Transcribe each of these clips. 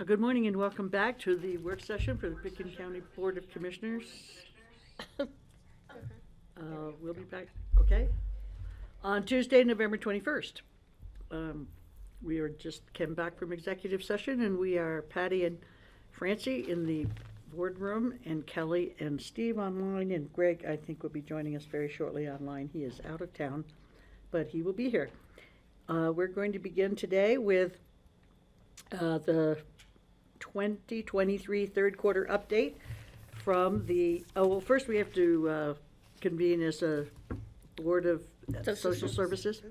Good morning and welcome back to the work session for the Pickens County Board of Commissioners. We'll be back, okay? On Tuesday, November 21st. We are just came back from executive session and we are Patty and Francie in the boardroom and Kelly and Steve online, and Greg, I think, will be joining us very shortly online. He is out of town, but he will be here. We're going to begin today with the 2023 third quarter update from the, first we have to convene as a Board of Social Services.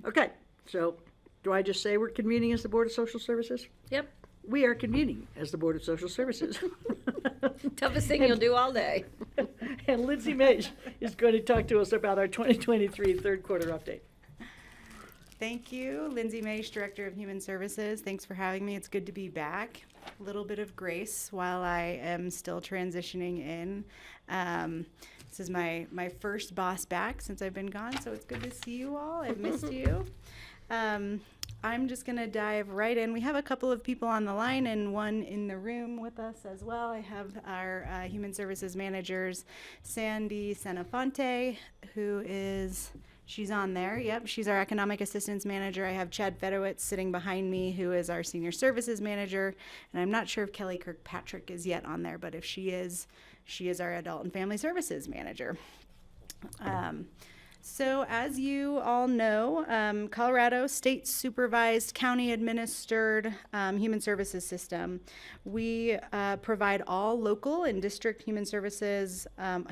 Okay, so do I just say we're convening as the Board of Social Services? Yep. We are convening as the Board of Social Services. Toughest thing you'll do all day. And Lindsay Mage is going to talk to us about our 2023 third quarter update. Thank you, Lindsay Maish, Director of Human Services. Thanks for having me. It's good to be back. A little bit of grace while I am still transitioning in. This is my first boss back since I've been gone, so it's good to see you all. I've missed you. I'm just going to dive right in. We have a couple of people on the line and one in the room with us as well. I have our Human Services managers, Sandy Senafonte, who is... She's on there. Yep, she's our economic assistance manager. I have Chad Fedowitz sitting behind me, who is our senior services manager. And I'm not sure if Kelly Kirkpatrick is yet on there, but if she is our adult and family services manager. So as you all know, Colorado state supervised, county administered human services system. We provide all local and district human services, and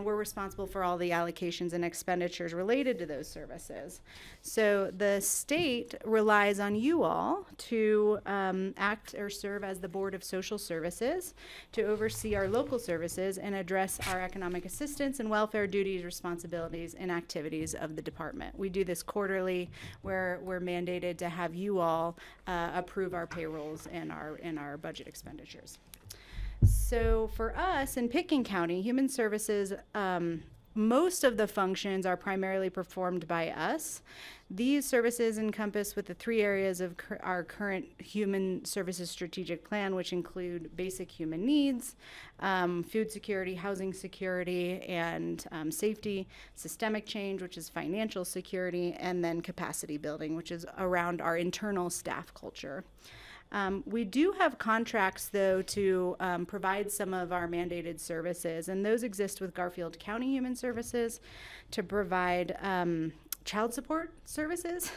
we're responsible for all the allocations and expenditures related to those services. So the state relies on you all to act or serve as the Board of Social Services to oversee our local services and address our economic assistance and welfare duties, responsibilities, and activities of the department. We do this quarterly, where we're mandated to have you all approve our payrolls and our budget expenditures. So for us in Pickens County, Human Services, most of the functions are primarily performed by us. These services encompass with the three areas of our current human services strategic plan, which include basic human needs, food security, housing security, and safety, systemic change, which is financial security, and then capacity building, which is around our internal staff culture. We do have contracts, though, to provide some of our mandated services, and those exist with Garfield County Human Services to provide child support services.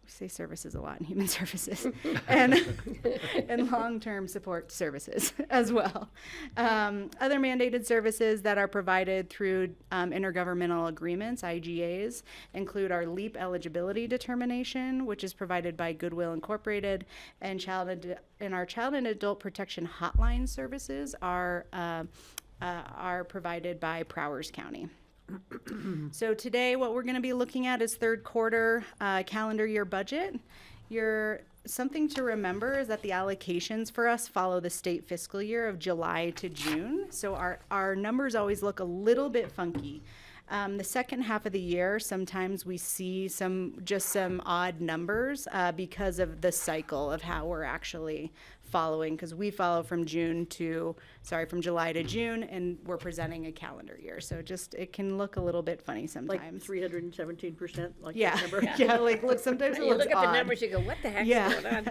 We say services a lot in human services, and long-term support services as well. Other mandated services that are provided through intergovernmental agreements, IGAs, include our LEAP eligibility determination, which is provided by Goodwill Incorporated, and our child and adult protection hotline services are provided by Prowers County. So today what we're going to be looking at is third quarter calendar year budget. Something to remember is that the allocations for us follow the state fiscal year of July to June. So our numbers always look a little bit funky. The second half of the year, sometimes we see some odd numbers because of the cycle of how we're actually following, because we follow from July to June, and we're presenting a calendar year. So it can look a little bit funny sometimes. Like 317%, like yeah. that number. Yeah, look, sometimes it You looks look at odd. the numbers, you go, what the heck's going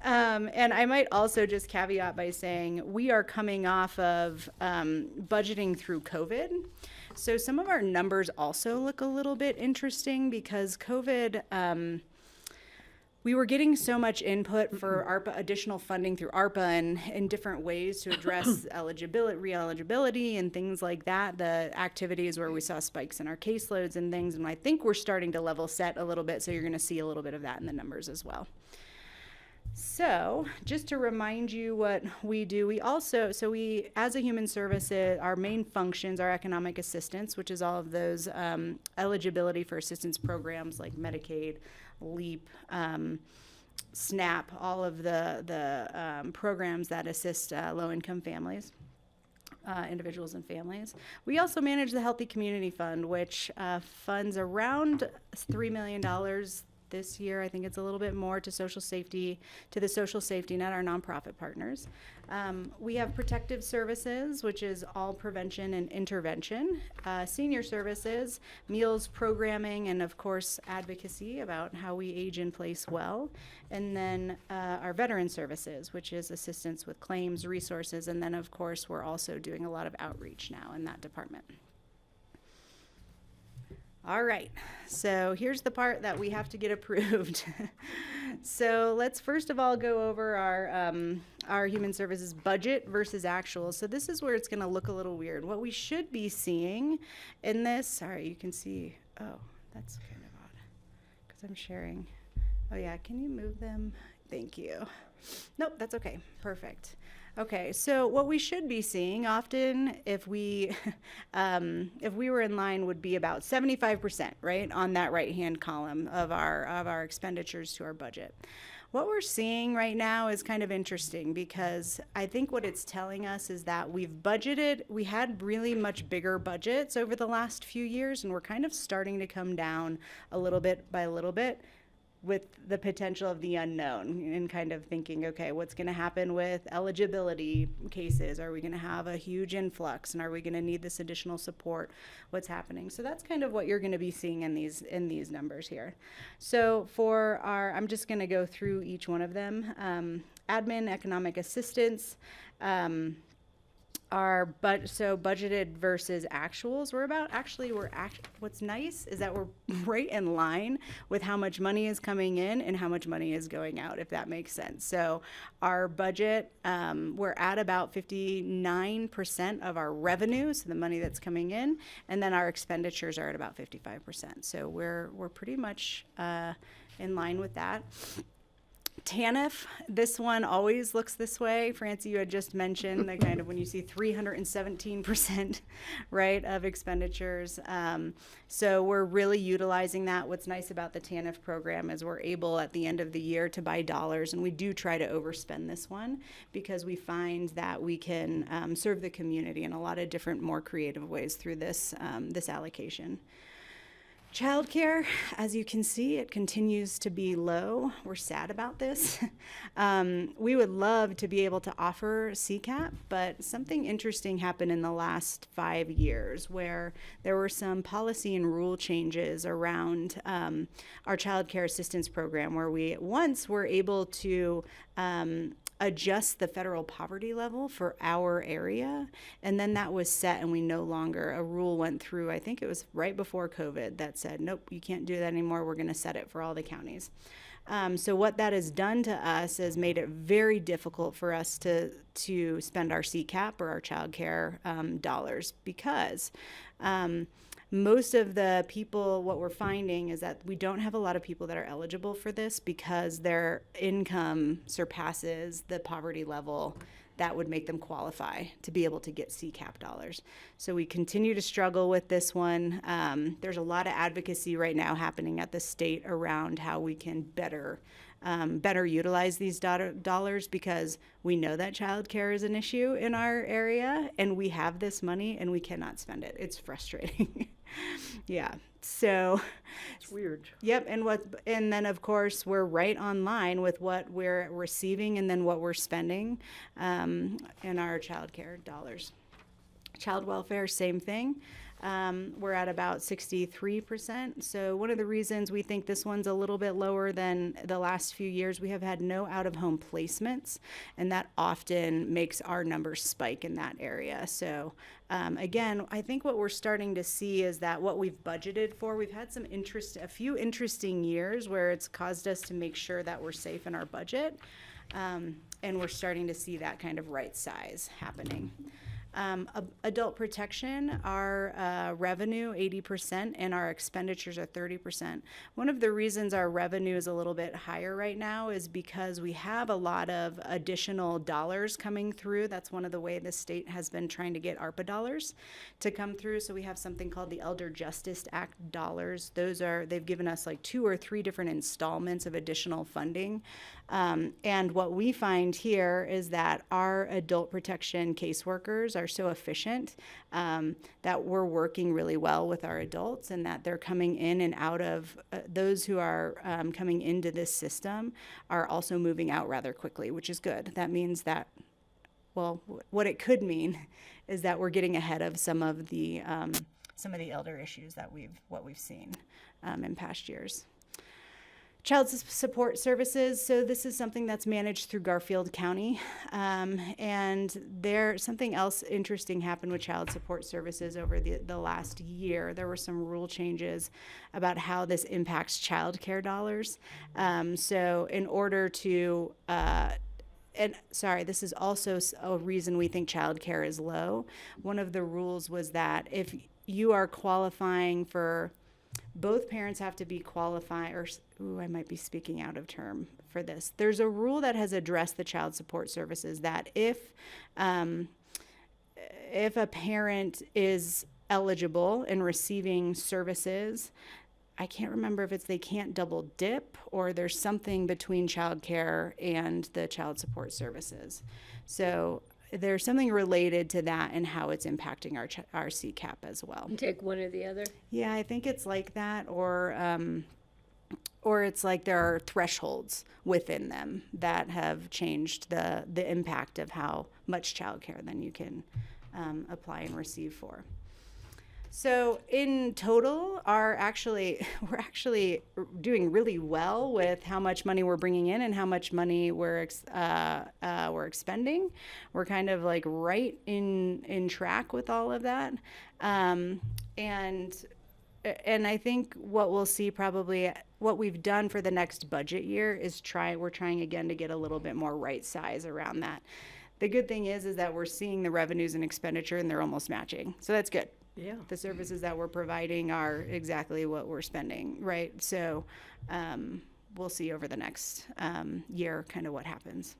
on? And I might also just caveat by saying we are coming off of budgeting through COVID. So some of our numbers also look a little bit interesting because COVID, we were getting so much input for ARPA, additional funding through ARPA and in different ways to address re-eligibility and things like that. The activities where we saw spikes in our caseloads and things, and I think we're starting to level set a little bit, so you're going to see a little bit of that in the numbers as well. So just to remind you what we do, we, as a human service, our main functions are economic assistance, which is all of those eligibility for assistance programs like Medicaid, LEAP, SNAP, all of the programs that assist low-income families. Individuals and families. We also manage the Healthy Community Fund, which funds around $3 million This year, I think it's a little bit more to the social safety net, our nonprofit partners. We have protective services, which is all prevention and intervention. Senior services, meals, programming, and of course, advocacy about how we age in place well. And then our veteran services, which is assistance with claims, resources, and then of course, we're also doing a lot of outreach now in that department. All right, so here's the part that we have to get approved. So let's first of all go over our human services budget versus actual. So this is where it's gonna look a little weird. What we should be seeing in this, sorry, you can see, oh, that's kind of odd, because I'm sharing. Oh yeah, can you move them? Thank you. Nope, that's okay, perfect. Okay, so what we should be seeing often, if we were in line, would be about 75%, right, on that right-hand column of our expenditures to our budget. What we're seeing right now is kind of interesting because I think what it's telling us is that we had really much bigger budgets over the last few years, and we're kind of starting to come down a little bit by a little bit, with the potential of the unknown, and kind of thinking, okay, what's going to happen with eligibility cases? Are we going to have a huge influx, and are we going to need this additional support? What's happening? So that's kind of what you're going to be seeing in these numbers here. So for I'm just going to go through each one of them. Admin, economic assistance, so budgeted versus actuals, what's nice is that we're right in line with how much money is coming in and how much money is going out, if that makes sense. So our budget, we're at about 59% of our revenue, so the money that's coming in, and then our expenditures are at about 55%. So we're pretty much in line with that. TANF, this one always looks this way. Francie, you had just mentioned the kind of when you see 317%, right, of expenditures. So we're really utilizing that. What's nice about the TANF program is we're able at the end of the year to buy dollars, and we do try to overspend this one because we find that we can serve the community in a lot of different, more creative ways through this allocation. Childcare, as you can see, it continues to be low. We're sad about this. We would love to be able to offer CCAP, but something interesting happened in the last 5 years where there were some policy and rule changes around our childcare assistance program, where we once were able to adjust the federal poverty level for our area, and then that was set, and we no longer, a rule went through, I think it was right before COVID, that said, nope, you can't do that anymore, we're gonna set it for all the counties. So what that has done to us is made it very difficult for us to spend our CCAP or our child care dollars, because most of the people, what we're finding is that we don't have a lot of people that are eligible for this because their income surpasses the poverty level that would make them qualify to be able to get CCAP dollars. So we continue to struggle with this one. There's a lot of advocacy right now happening at the state around how we can better utilize these dollars, because we know that childcare is an issue in our area, and we have this money and we cannot spend it. It's frustrating. Yeah. So it's weird. Yep. And then of course we're right on line with what we're receiving and then what we're spending in our childcare dollars. Child welfare, same thing. We're at about 63%. So one of the reasons we think this one's a little bit lower than the last few years, we have had no out-of-home placements, and that often makes our numbers spike in that area. So again, I think what we're starting to see is that what we've budgeted for, we've had a few interesting years where it's caused us to make sure that we're safe in our budget, and we're starting to see that kind of right size happening. Adult protection, our revenue 80% and our expenditures are 30%. One of the reasons our revenue is a little bit higher right now is because we have a lot of additional dollars coming through. That's one of the ways the state has been trying to get ARPA dollars to come through. So we have something called the Elder Justice Act dollars. They've given us like 2 or 3 different installments of additional funding. And what we find here is that our adult protection caseworkers are so efficient that we're working really well with our adults, and that they're coming in and out of those who are coming into this system are also moving out rather quickly, which is good. That means that, well, what it could mean is that we're getting ahead of some of the elder issues that we've seen in past years. Child support services. So this is something that's managed through Garfield County, and something else interesting happened with child support services over the last year. There were some rule changes about how this impacts child care dollars. So in order to and sorry, this is also a reason we think childcare is low. One of the rules was that if you are qualifying for, both parents have to be qualifying, I might be speaking out of term for this. There's a rule that has addressed the child support services that if a parent is eligible in receiving services, I can't remember if it's they can't double dip or there's something between childcare and the child support services. So there's something related to that and how it's impacting our CCAP as well. Take one or the other? Yeah, I think it's like that, or it's like there are thresholds within them that have changed the impact of how much childcare then you can apply and receive for. So in total, we're actually doing really well with how much money we're bringing in and how much money we're expending. We're kind of like right in track with all of that, and I think what we'll see probably what we've done for the next budget year is we're trying again to get a little bit more right size around that. The good thing is that we're seeing the revenues and expenditure and they're almost matching, so that's good. Yeah. The services that we're providing are exactly what we're spending, right? So we'll see over the next year kind of what happens.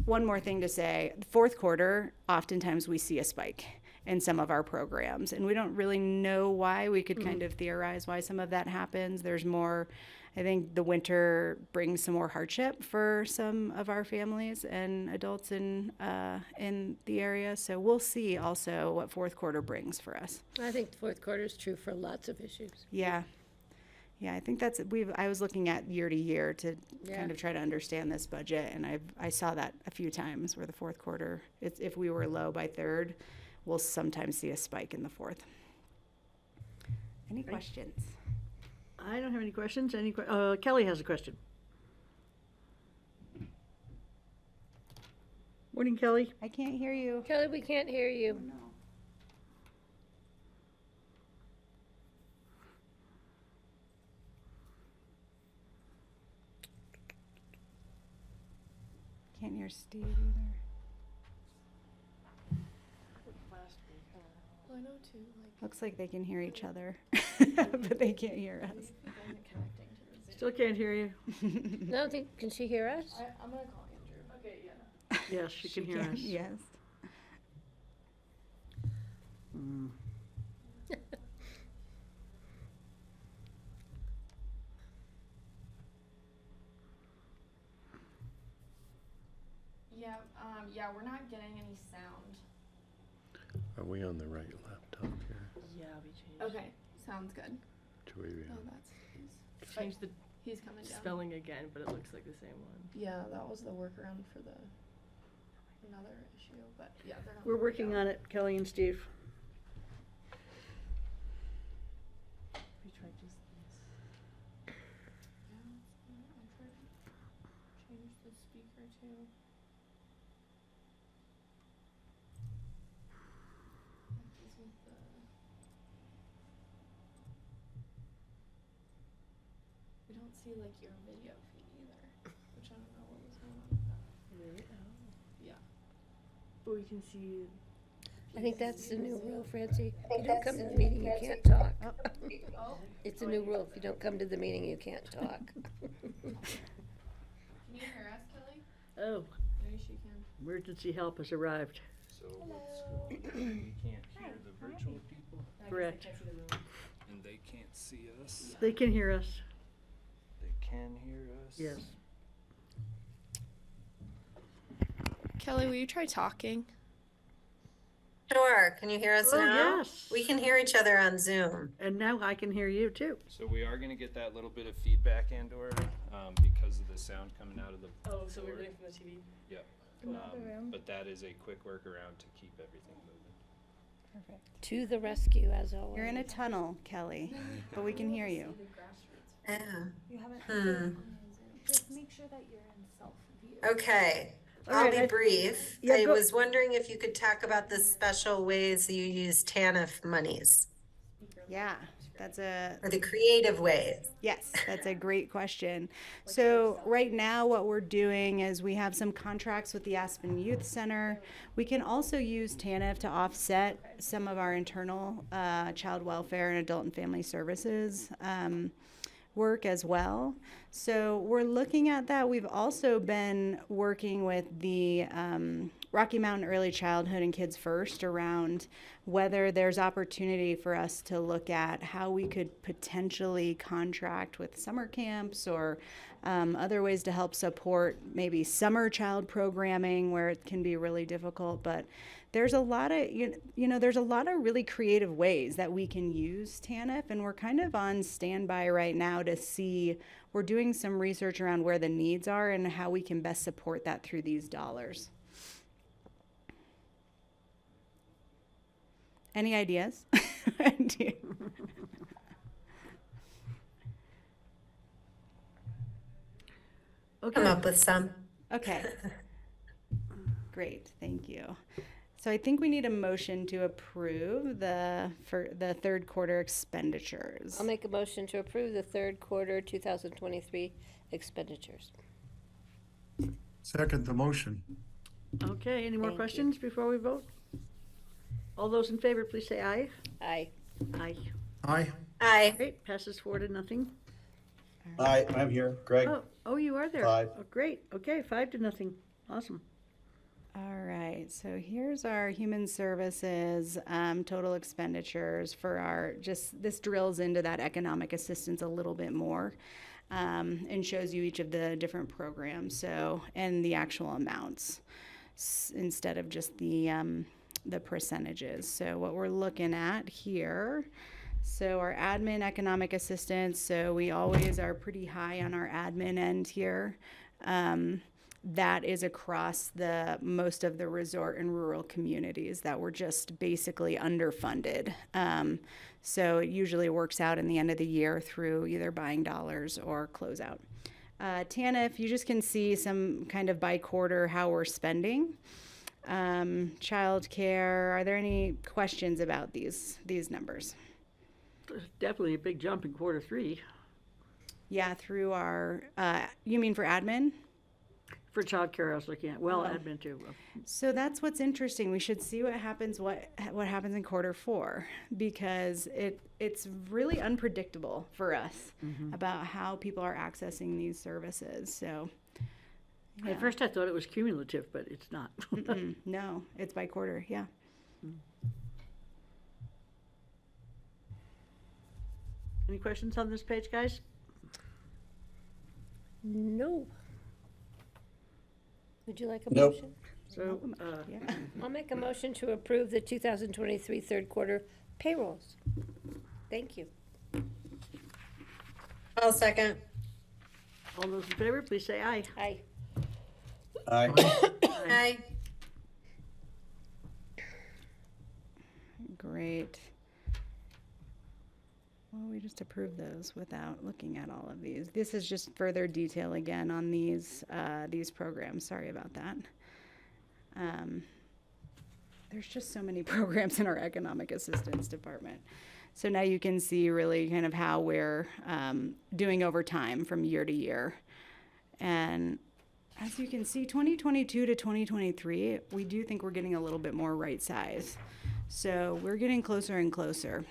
One more thing to say, fourth quarter, oftentimes we see a spike in some of our programs, and we don't really know why. We could kind of theorize why some of that happens. There's more, I think the winter brings some more hardship for some of our families and adults in the area. So we'll see also what fourth quarter brings for us. I think the fourth quarter is true for lots of issues. Yeah. Yeah, I think I was looking at year to year to kind of try to understand this budget, and I saw that a few times where the fourth quarter, if we were low by third, we'll sometimes see a spike in the fourth. Any questions? I don't have any questions. Kelly has a question. Morning, Kelly. I can't hear you. Kelly, we can't hear you. Oh, no. Can't hear Steve either. Well, I know too, Looks like they can hear each other, but they can't hear us. Still can't hear you. No, can she hear us? I'm gonna call Andrew. Okay, yeah. Yes, she can hear us. Yes. Mm. Yeah, we're not getting any sound. Are we on the right laptop here? Yeah, we changed. Okay, sounds good. Which way we Oh, on? Changed the He's coming down. spelling again, but it looks like the same one. Yeah, that was the workaround for another issue, but yeah, they're not. We're working on it, Kelly and Steve. We tried just this. Yeah, I tried to change the speaker too. This is we don't see like your video feed either, which I don't know what was going on with that. Really? Oh. Yeah. But we can see. I think that's the new rule, Francie. If you don't come to the meeting, you can't talk. Oh, It's a new rule. If you don't come to the meeting, you can't talk. can you hear us, Kelly? Oh, Maybe she can. emergency help has arrived. So what's going on? We can't hear the virtual people Correct. and they can't see us. They can hear us. They can hear us. Yes. Kelly, will you try talking? Sure. Can you hear us Oh, now? yes. We can hear each other on Zoom. And now I can hear you too. So we are gonna get that little bit of feedback, Andor, because of the sound coming out of the. Oh, so we're board. getting from the TV? Yep. But that is a quick workaround to keep everything moving. To the rescue, as always. You're in a tunnel, Kelly, but we can hear you. Yeah. You haven't Hmm. just make sure that you're in self-view. Okay. All I'll right, be I- brief. Yeah, I go- was wondering if you could talk about the special ways you use TANF monies, Yeah, that's a or the creative ways. Yes, that's a great question. So right now what we're doing is we have some contracts with the Aspen Youth Center. We can also use TANF to offset some of our internal child welfare and adult and family services work as well. So we're looking at that. We've also been working with the Rocky Mountain Early Childhood and Kids First around whether there's opportunity for us to look at how we could potentially contract with summer camps or other ways to help support maybe summer child programming where it can be really difficult. But there's a lot of there's a lot of really creative ways that we can use TANF, and we're kind of on standby right now to see. We're doing some research around where the needs are and how we can best support that through these dollars. Any ideas? Come Okay. up with some. Okay. Great, thank you. So I think we need a motion to approve for the third quarter expenditures. I'll make a motion to approve the third quarter 2023 expenditures. Second the motion. Okay, any more Thank you. questions before we vote? All those in favor, please say aye. Aye. Aye. Aye. Aye. Great, passes 4-0. Hi, I'm here. Greg. Oh, you are there. 5. Oh, great, okay, 5-0. Awesome. All right, so here's our human services total expenditures for our, this drills into that economic assistance a little bit more and shows you each of the different programs, so, and the actual amounts instead of just the percentages. So what we're looking at here, so our admin economic assistance, so we always are pretty high on our admin end here. That is across most of the resort and rural communities that were just basically underfunded. So it usually works out in the end of the year through either buying dollars or closeout. TANF, you just can see some kind of by quarter how we're spending. Child care, are there any questions about these numbers? There's definitely a big jump in Q3 Yeah, through our, you mean for admin? for childcare. I was looking at, well, admin too. So that's what's interesting. We should see what happens happens in Q4 because it's really unpredictable for us about how people are accessing these services. So At first I thought it was cumulative, but it's not. no, it's by quarter. Yeah. Any questions on this page, guys? No. Would you like a Nope. motion? So, Yeah. I'll make a motion to approve the 2023 third quarter payrolls. Thank you. I'll second. all those in favor, please say aye. Aye. Aye. Aye. Great. Well, we just approved those without looking at all of these. This is just further detail again on these programs. Sorry about that. There's just so many programs in our economic assistance department. So now you can see really kind of how we're doing over time from year to year. And as you can see, 2022 to 2023, we do think we're getting a little bit more right size. So we're getting closer and closer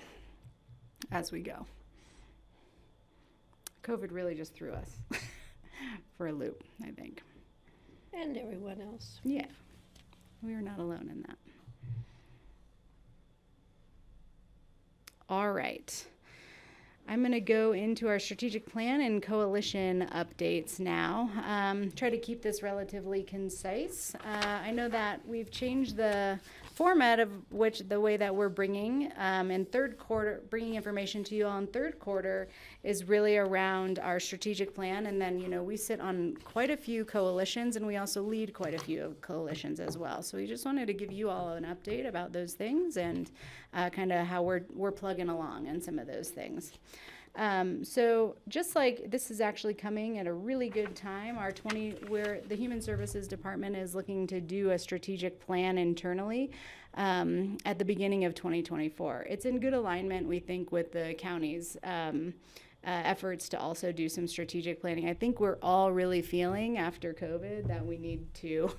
as we go. COVID really just threw us for a loop, I think. And everyone else. Yeah, we are not alone in that. All right. I'm going to go into our strategic plan and coalition updates now. Try to keep this relatively concise. I know that we've changed the format of which the way that we're bringing in third quarter, bringing information to you all in third quarter is really around our strategic plan. And then, we sit on quite a few coalitions, and we also lead quite a few coalitions as well. So we just wanted to give you all an update about those things and kind of how we're plugging along in some of those things. So just like this is actually coming at a really good time, where the Human Services Department is looking to do a strategic plan internally at the beginning of 2024. It's in good alignment, we think, with the county's efforts to also do some strategic planning. I think we're all really feeling after COVID that we need to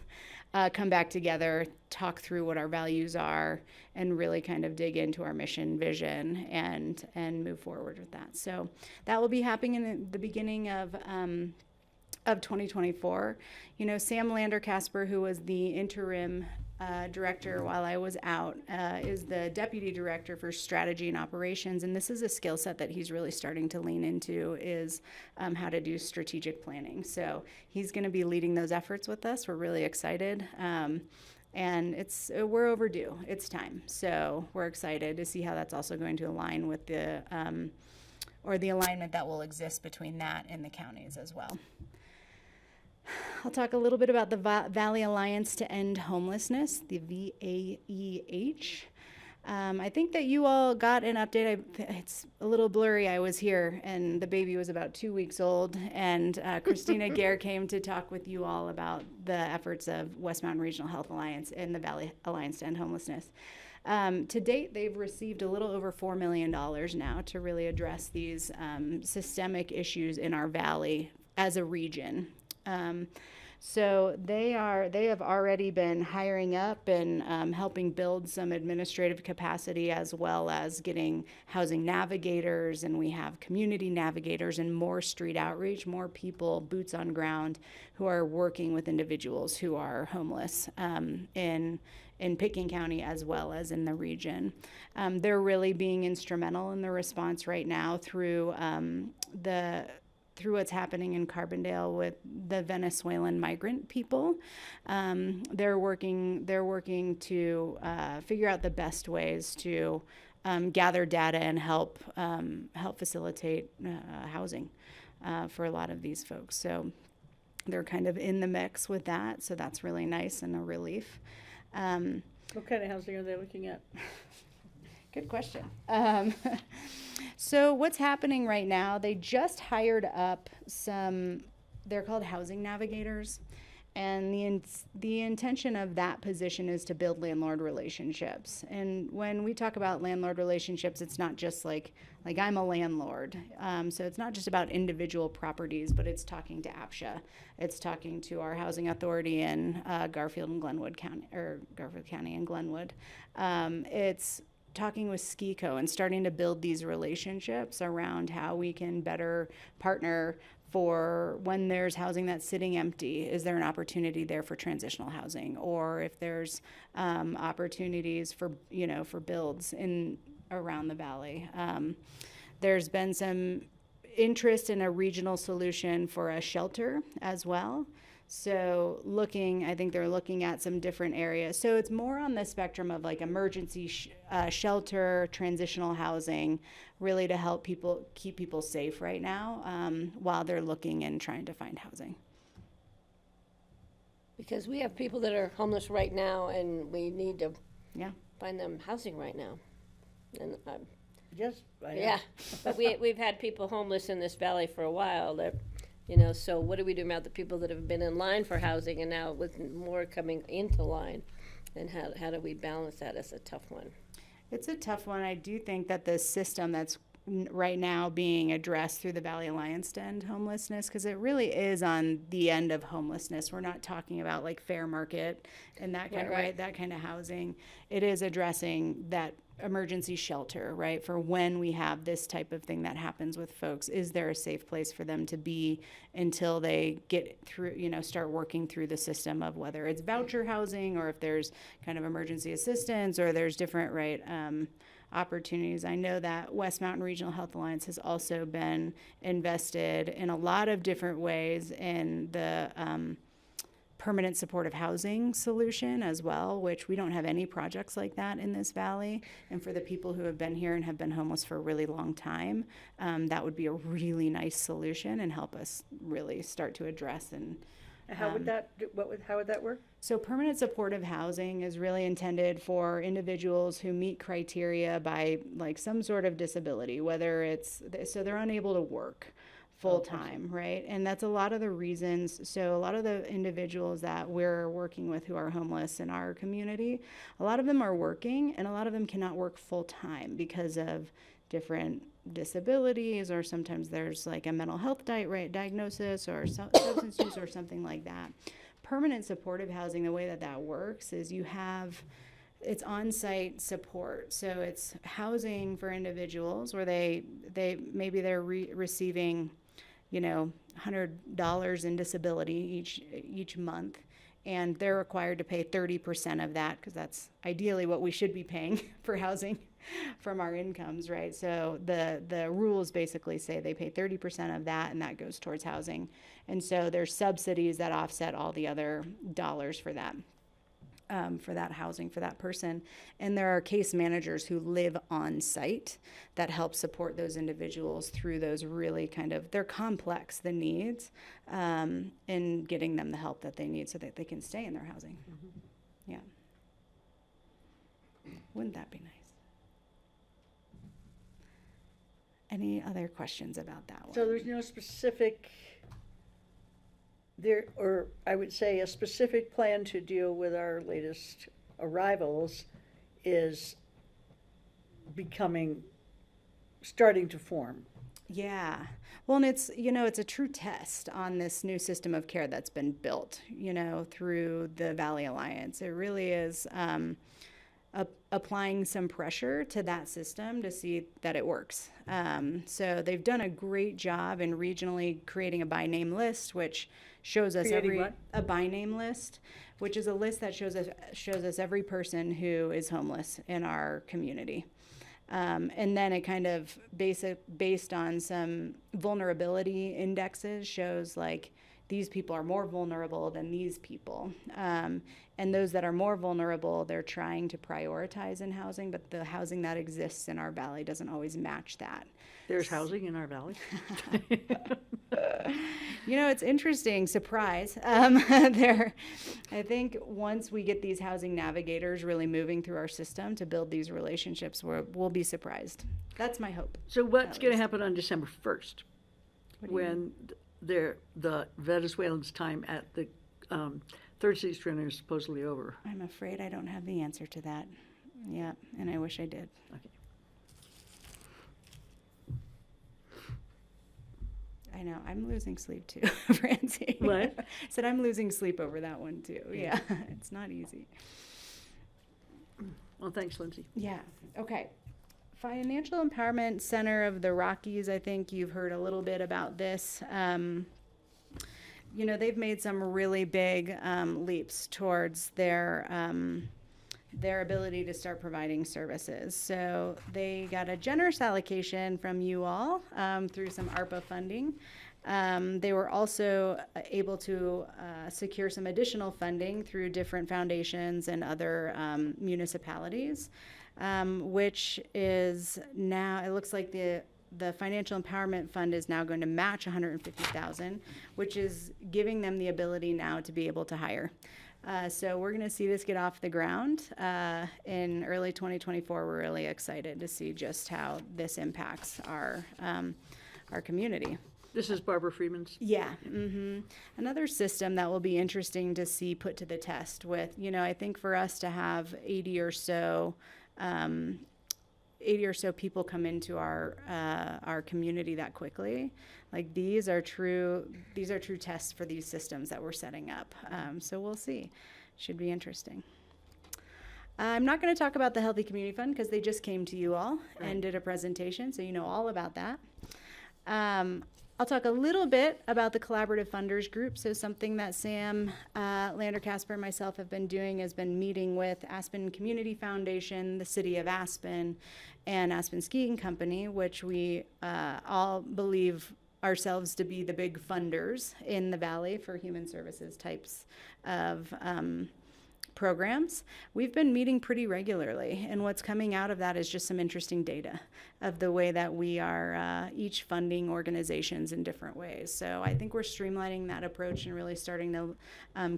come back together, talk through what our values are, and really kind of dig into our mission, vision, and move forward with that. So that will be happening in the beginning of 2024. Sam Lander-Casper, who was the interim director while I was out, is the deputy director for strategy and operations, and this is a skill set that he's really starting to lean into, is how to do strategic planning. So he's going to be leading those efforts with us. We're really excited, and we're overdue. It's time. So we're excited to see how that's also going to align with the alignment that will exist between that and the counties as well. I'll talk a little bit about the Valley Alliance to End Homelessness, the VAEH. I think that you all got an update. It's a little blurry. I was here, and the baby was about 2 weeks old, and Christina Gare came to talk with you all about the efforts of West Mountain Regional Health Alliance and the Valley Alliance to End Homelessness. To date, they've received a little over $4 million now to really address these systemic issues in our valley as a region. So they have already been hiring up and helping build some administrative capacity, as well as getting housing navigators, and we have community navigators and more street outreach, more people, boots on ground, who are working with individuals who are homeless in Pickens County as well as in the region. They're really being instrumental in the response right now through what's happening in Carbondale with the Venezuelan migrant people. They're working to figure out the best ways to gather data and help facilitate housing for a lot of these folks. So they're kind of in the mix with that. So that's really nice and a relief. What kind of housing are they looking at? Good question. So what's happening right now, they just hired up they're called housing navigators. And the intention of that position is to build landlord relationships. And when we talk about landlord relationships, it's not just like I'm a landlord. So it's not just about individual properties, but it's talking to APSHA. It's talking to our housing authority in Garfield County and Glenwood. It's talking with SKICO and starting to build these relationships around how we can better partner for when there's housing that's sitting empty. Is there an opportunity there for transitional housing? Or if there's opportunities for builds around the valley. There's been some interest in a regional solution for a shelter as well. So I think they're looking at some different areas. So it's more on the spectrum of like emergency shelter, transitional housing, really to help keep people safe right now while they're looking and trying to find housing. Because we have people that are homeless right now, and we need to find them housing right now. And Yes, I know. yeah, but we've had people homeless in this valley for a while. That, so what do we do about the people that have been in line for housing and now with more coming into line? And how do we balance that? It's a tough one. It's a tough one. I do think that the system that's right now being addressed through the Valley Alliance to End Homelessness, because it really is on the end of homelessness. We're not talking about like fair market and that kind of that kind of housing. It is addressing that emergency shelter, right? For when we have this type of thing that happens with folks, is there a safe place for them to be until they get through, start working through the system of whether it's voucher housing or if there's kind of emergency assistance or there's different, opportunities. I know that West Mountain Regional Health Alliance has also been invested in a lot of different ways in the permanent supportive housing solution as well, which we don't have any projects like that in this valley. And for the people who have been here and have been homeless for a really long time, that would be a really nice solution and help us really start to address and How would that, how would that work? so permanent supportive housing is really intended for individuals who meet criteria by like some sort of disability, whether it's, so they're unable to work full-time, right? And that's a lot of the reasons. So a lot of the individuals that we're working with who are homeless in our community, a lot of them are working and a lot of them cannot work full-time because of different disabilities, or sometimes there's like a mental health diagnosis or substance use or something like that. Permanent supportive housing, the way that that works is you have, it's on-site support. So it's housing for individuals where they maybe they're receiving, you know, $100 in disability each month, and they're required to pay 30% of that, because that's ideally what we should be paying for housing from our incomes, right? So the rules basically say they pay 30% of that, and that goes towards housing. And so there's subsidies that offset all the other dollars for that housing for that person. And there are case managers who live on site that help support those individuals through those really kind of, they're complex, the needs, in getting them the help that they need so that they can stay in their housing. Yeah. Wouldn't that be nice? Any other questions about that one? So there's no specific, or I would say a specific plan to deal with our latest arrivals is starting to form. Yeah. Well, and it's, you know, it's a true test on this new system of care that's been built, you know, through the Valley Alliance. It really is applying some pressure to that system to see that it works. So they've done a great job in regionally creating a by name list, which shows us a by name list, which is a list that shows us every person who is homeless in our community. And then it kind of based on some vulnerability indexes shows like these people are more vulnerable than these people. And those that are more vulnerable, they're trying to prioritize in housing, but the housing that exists in our valley doesn't always match that. There's housing in our valley. You know, it's interesting, surprise. I think once we get these housing navigators really moving through our system to build these relationships, we'll be surprised. That's my hope. So what's going to happen on December 1st? When the Venezuelans' time at the Third City Center is supposedly over? I'm afraid I don't have the answer to that. Yeah, and I wish I did. Okay. I know, I'm losing sleep too, Francie. What? Said I'm losing sleep over that one too. Yeah, it's not easy. Well, thanks, Lindsay. Yeah, okay. Financial Empowerment Center of the Rockies, I think you've heard a little bit about this. You know, they've made some really big leaps towards their ability to start providing services. So they got a generous allocation from you all through some ARPA funding. They were also able to secure some additional funding through different foundations and other municipalities, which is now, it looks like the Financial Empowerment Fund is now going to match $150,000, which is giving them the ability now to be able to hire. So we're going to see this get off the ground in early 2024. We're really excited to see just how this impacts our community. This is Barbara Freeman's. Yeah. Mm-hmm. Another system that will be interesting to see put to the test with, you know, I think for us to have 80 or so people come into our community that quickly. Like these are true tests for these systems that we're setting up. So we'll see. Should be interesting. I'm not going to talk about the Healthy Community Fund because they just came to you all and did a presentation, so you know all about that. I'll talk a little bit about the Collaborative Funders Group. So something that Sam Lander-Casper and myself have been doing has been meeting with Aspen Community Foundation, the City of Aspen, and Aspen Skiing Company, which we all believe ourselves to be the big funders in the Valley for human services types of programs. We've been meeting pretty regularly, and what's coming out of that is just some interesting data of the way that we are each funding organizations in different ways. So I think we're streamlining that approach and really starting to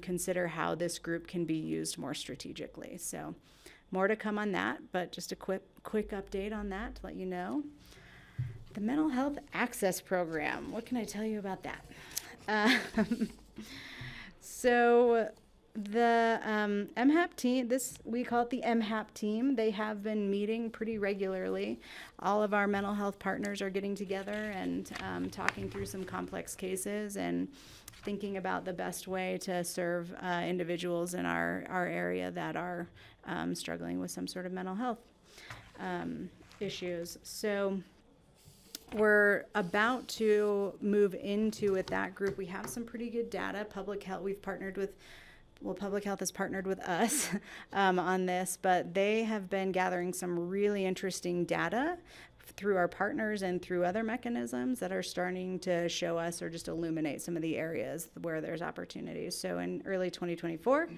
consider how this group can be used more strategically. So more to come on that, but just a quick update on that to let you know. The Mental Health Access Program, what can I tell you about that? So the MHAP team, we call it the MHAP team. They have been meeting pretty regularly. All of our mental health partners are getting together and talking through some complex cases and thinking about the best way to serve individuals in our area that are struggling with some sort of mental health issues. So we're about to move into with that group. We have some pretty good data. Public Health, we've partnered with, Public Health has partnered with us on this, but they have been gathering some really interesting data through our partners and through other mechanisms that are starting to show us or just illuminate some of the areas where there's opportunities. So in early 2024,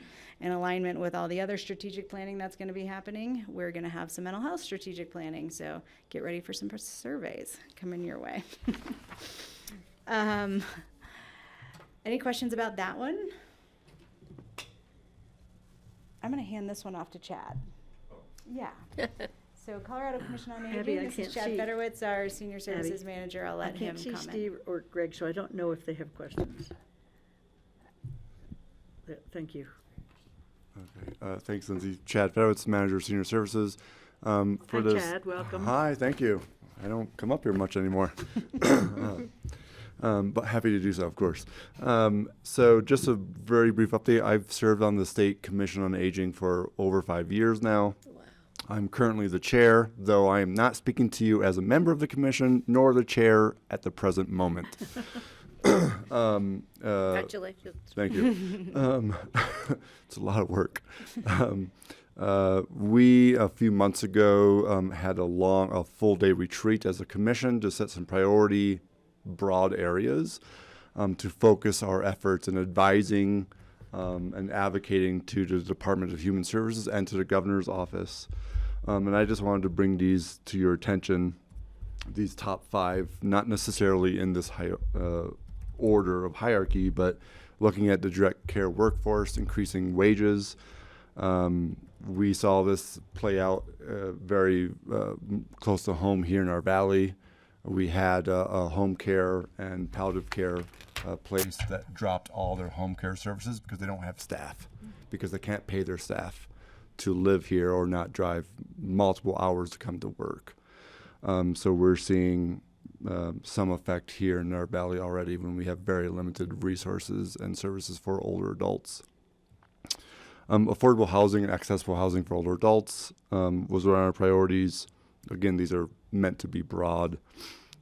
in alignment with all the other strategic planning that's going to be happening, we're going to have some mental health strategic planning. So get ready for some surveys coming your way. Any questions about that one? I'm going to hand this one off to Chad. Yeah. So Colorado Commission on Abby, Aging, I this can't is Chad see. Federowitz, our Senior Services Manager. I'll I let him can't see comment. Steve or Greg, so I don't know if they have questions. Thank you. Okay, thanks, Lindsay. Chad Federowitz, Manager of Senior Services. Hi, Chad, welcome. Hi, thank you. I don't come up here much anymore. But happy to do so, of course. So just a very brief update. I've served on the State Commission on Aging for over 5 years now. Wow. I'm currently the chair, though I am not speaking to you as a member of the commission, nor the chair at the present moment. Congratulations. Thank you. It's a lot of work. We, a few months ago, had a full day retreat as a commission to set some priority broad areas to focus our efforts in advising and advocating to the Department of Human Services and to the governor's office. And I just wanted to bring these to your attention, these top 5, not necessarily in this order of hierarchy, but looking at the direct care workforce, increasing wages. We saw this play out very close to home here in our valley. We had a home care and palliative care place that dropped all their home care services because they don't have staff, because they can't pay their staff to live here or not drive multiple hours to come to work. So we're seeing some effect here in our valley already when we have very limited resources and services for older adults. Affordable housing and accessible housing for older adults was one of our priorities. Again, these are meant to be broad.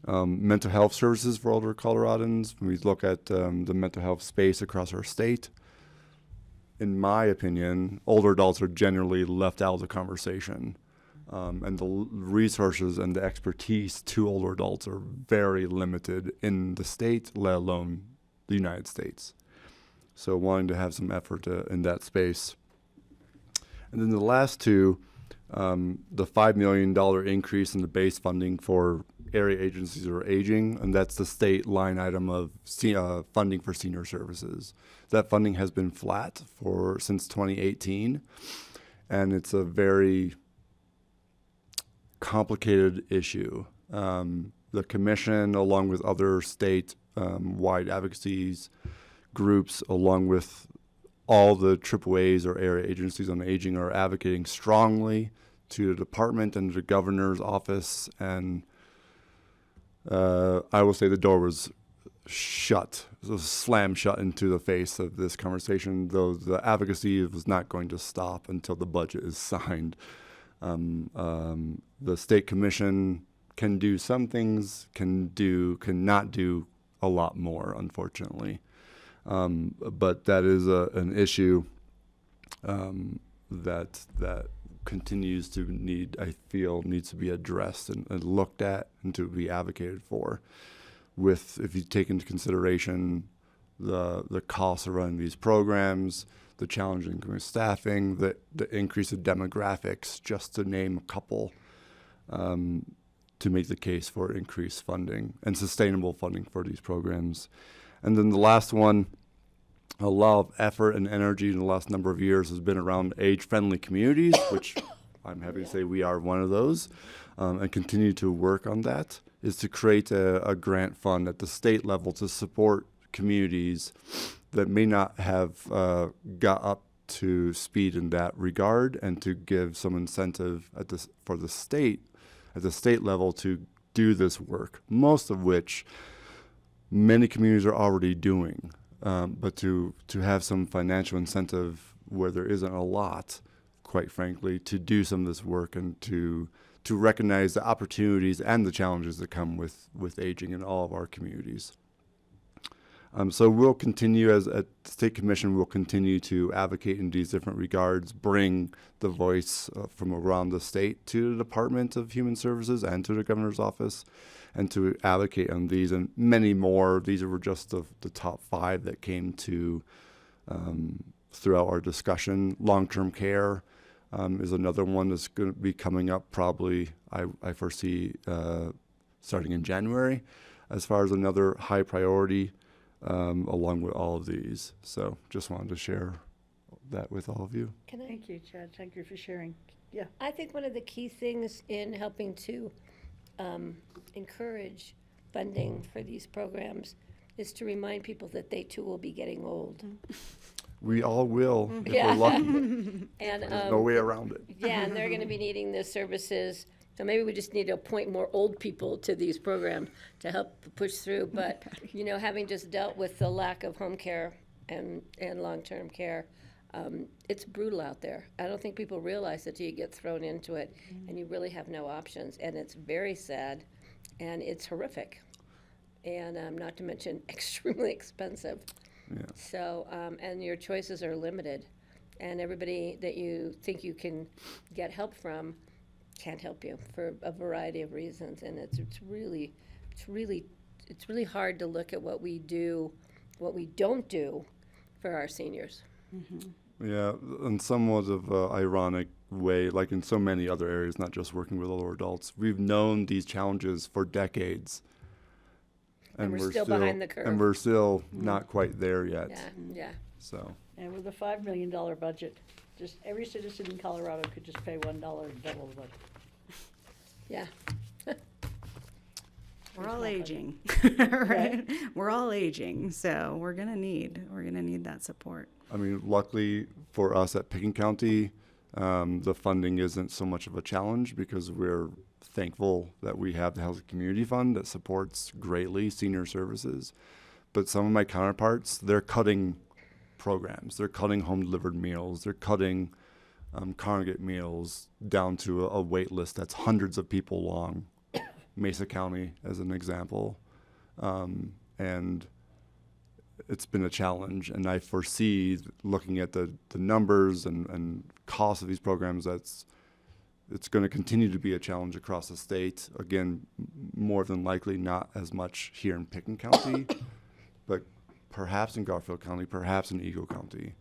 Mental health services for older Coloradans. When we look at the mental health space across our state, in my opinion, older adults are generally left out of the conversation. And the resources and the expertise to older adults are very limited in the state, let alone the United States. So wanting to have some effort in that space. And then the last two, the $5 million increase in the base funding for area agencies or aging, and that's the state line item of funding for senior services. That funding has been flat since 2018, and it's a very complicated issue. The commission, along with other state-wide advocacies groups, along with all the AAAs or area agencies on aging, are advocating strongly to the department and the governor's office, and I will say the door was shut, it was slammed shut into the face of this conversation, though the advocacy was not going to stop until the budget is signed. The state commission can do some things, cannot do a lot more, unfortunately. But that is an issue that continues to needs to be addressed and looked at and to be advocated for. with, if you take into consideration the costs of running these programs, the challenging with staffing, the increase of demographics, just to name a couple, to make the case for increased funding and sustainable funding for these programs. And then the last one, a lot of effort and energy in the last number of years has been around age-friendly communities, which I'm happy to say we are one of those, and continue to work on that, is to create a grant fund at the state level to support communities that may not have got up to speed in that regard, and to give some incentive at the state level to do this work, most of which many communities are already doing. But to have some financial incentive where there isn't a lot, quite frankly, to do some of this work and to recognize the opportunities and the challenges that come with aging in all of our communities. So we'll continue, as at the State Commission, we'll continue to advocate in these different regards, bring the voice from around the state to the Department of Human Services and to the Governor's Office, and to advocate on these and many more. These were just the top 5 that came to throughout our discussion. Long-term care is another one that's going to be coming up probably, I foresee, starting in January, as far as another high priority, along with all of these. So just wanted to share that with all of you. Thank you, Chad. Thank you for sharing. Yeah. I think one of the key things in helping to encourage funding for these programs is to remind people that they too will be getting old. We all will, if Yeah. we're lucky. And There's no way around it. yeah, and they're going to be needing the services. So maybe we just need to appoint more old people to these programs to help push through. But, you know, having just dealt with the lack of home care and long-term care, it's brutal out there. I don't think people realize that you get thrown into it and you really have no options. And it's very sad and it's horrific. And not to mention extremely expensive. Yeah. So, and your choices are limited. And everybody that you think you can get help from can't help you for a variety of reasons. And it's really hard to look at what we don't do for our seniors. Yeah, in somewhat of an ironic way, like in so many other areas, not just working with older adults, we've known these challenges for decades. And we're still behind the curve. And we're still not quite there yet. Yeah. So. And with a $5 million budget, just every citizen in Colorado could just pay $1 and double the budget. Yeah. We're all aging, right? We're all aging, so we're gonna need that support. I mean, luckily for us at Pickens County, the funding isn't so much of a challenge because we're thankful that we have the Health Community Fund that supports greatly senior services. But some of my counterparts, they're cutting programs. They're cutting home delivered meals. They're cutting congregate meals down to a wait list that's hundreds of people long. Mesa County as an example. And it's been a challenge. And I foresee, looking at the numbers and costs of these programs, it's going to continue to be a challenge across the state. Again, more than likely not as much here in Pickens County, but perhaps in Garfield County, perhaps in Eagle County,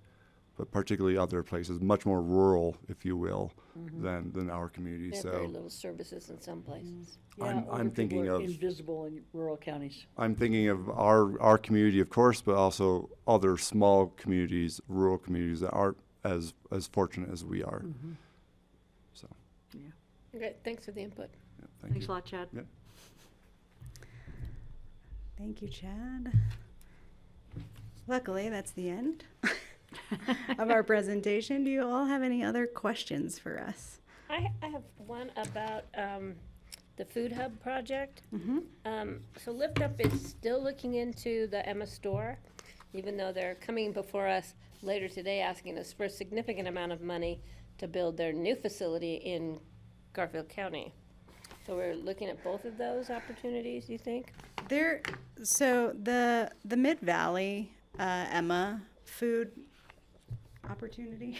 but particularly other places, much more rural, if you will, than our community. They have So very little services in some places. Yeah, I'm older thinking people are of- invisible in rural counties. I'm thinking of our community, of course, but also other small communities, rural communities that aren't as fortunate as we are. So, Okay, thanks for the input. yeah, thank Thanks you. a lot, Chad. Yep. Thank you, Chad. Luckily, that's the end of our presentation. Do you all have any other questions for us? I have one about the Food Hub project. So Lift Up is still looking into the Emma store, even though they're coming before us later today asking us for a significant amount of money to build their new facility in Garfield County. So we're looking at both of those opportunities, you think? So the Mid-Valley Emma food opportunity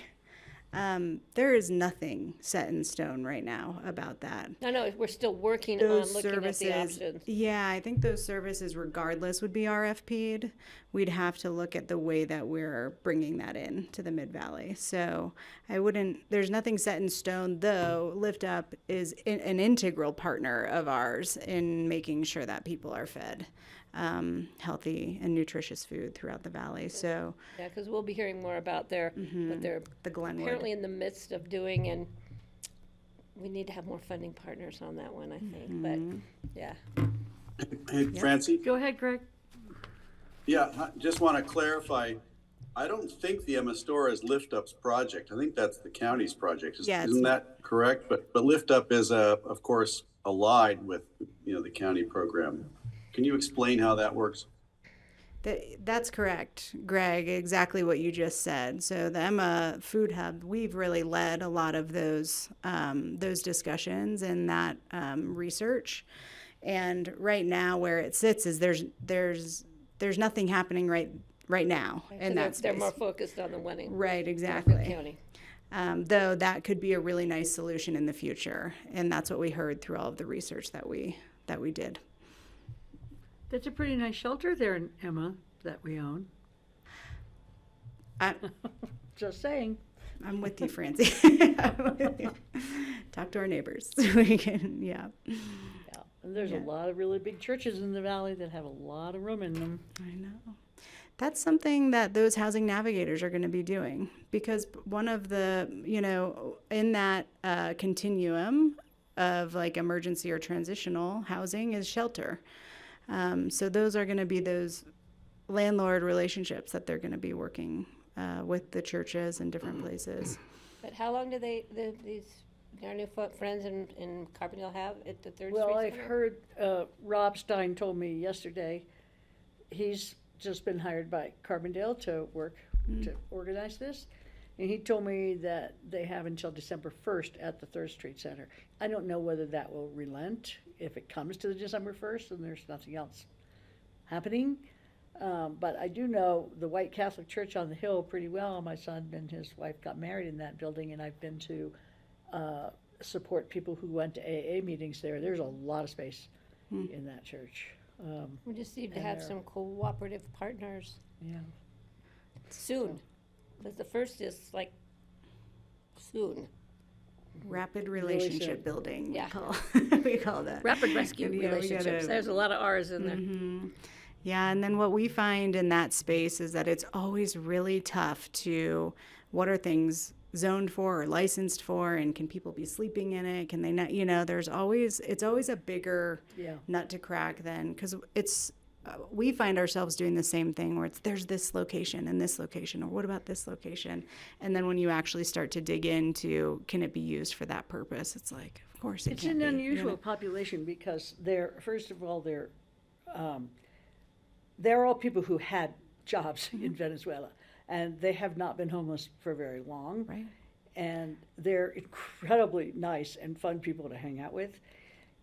There is nothing set in stone right now about that. I know, we're still working Those on looking services, at the options. yeah, I think those services regardless would be RFP'd. We'd have to look at the way that we're bringing that in to the Mid-Valley. So I wouldn't, there's nothing set in stone, though Lift Up is an integral partner of ours in making sure that people are fed healthy and nutritious food throughout the valley. So Yeah, because we'll be hearing more about what they're the Glenwood. apparently in the midst of doing, and we need to have more funding partners on that one, I think. But yeah, Hey, Francie? Go ahead, Greg. Yeah, I just want to clarify. I don't think the Amastora is Lift Up's project. I think that's the county's project. Yeah, Isn't that correct? But Lift Up is, of course, allied with, the county program. Can you explain how that works? That's correct, Greg, exactly what you just said. So the Emma Food Hub, we've really led a lot of those discussions and that research. And right now where it sits is there's nothing happening right now in that space. they're more focused on the winning. Right, exactly. County. Though that could be a really nice solution in the future. And that's what we heard through all of the research that we did. That's a pretty nice shelter there in Emma that we own. Just saying. I'm with you, Francie. I'm with you. Talk to our neighbors. We can, yeah. Yeah. And there's a lot of really big churches in the valley that have a lot of room in them. I know. That's something that those housing navigators are going to be doing, because one of the, in that continuum of like emergency or transitional housing is shelter. So those are going to be those landlord relationships that they're going to be working with the churches in different places. But how long do our new friends in Carbondale have at the Third Street Well, I've Center? heard Rob Stein told me yesterday he's just been hired by Carbondale to work to organize this. And he told me that they have until December 1st at the Third Street Center. I don't know whether that will relent if it comes to the December 1st and there's nothing else happening. But I do know the White Catholic Church on the Hill pretty well. My son and his wife got married in that building, and I've been to support people who went to AA meetings there. There's a lot of space in that church. We just need to and have they're- some cooperative partners Yeah. soon. Because the first is like soon. Rapid relationship soon. building, Yeah. we call that. Rapid rescue Yeah, we relationships. gotta- There's a lot of R's in there. Yeah, and then what we find in that space is that it's always really tough to, what are things zoned for or licensed for, and can people be sleeping in it? Can they not, it's always a bigger Yeah. nut to crack than, because we find ourselves doing the same thing where there's this location and this location, or what about this location? And then when you actually start to dig into, can it be used for that purpose? It's like, of course it It's can an be, unusual population because first of all, they're all people who had jobs in Venezuela, and they have not been homeless for very long. Right. And they're incredibly nice and fun people to hang out with.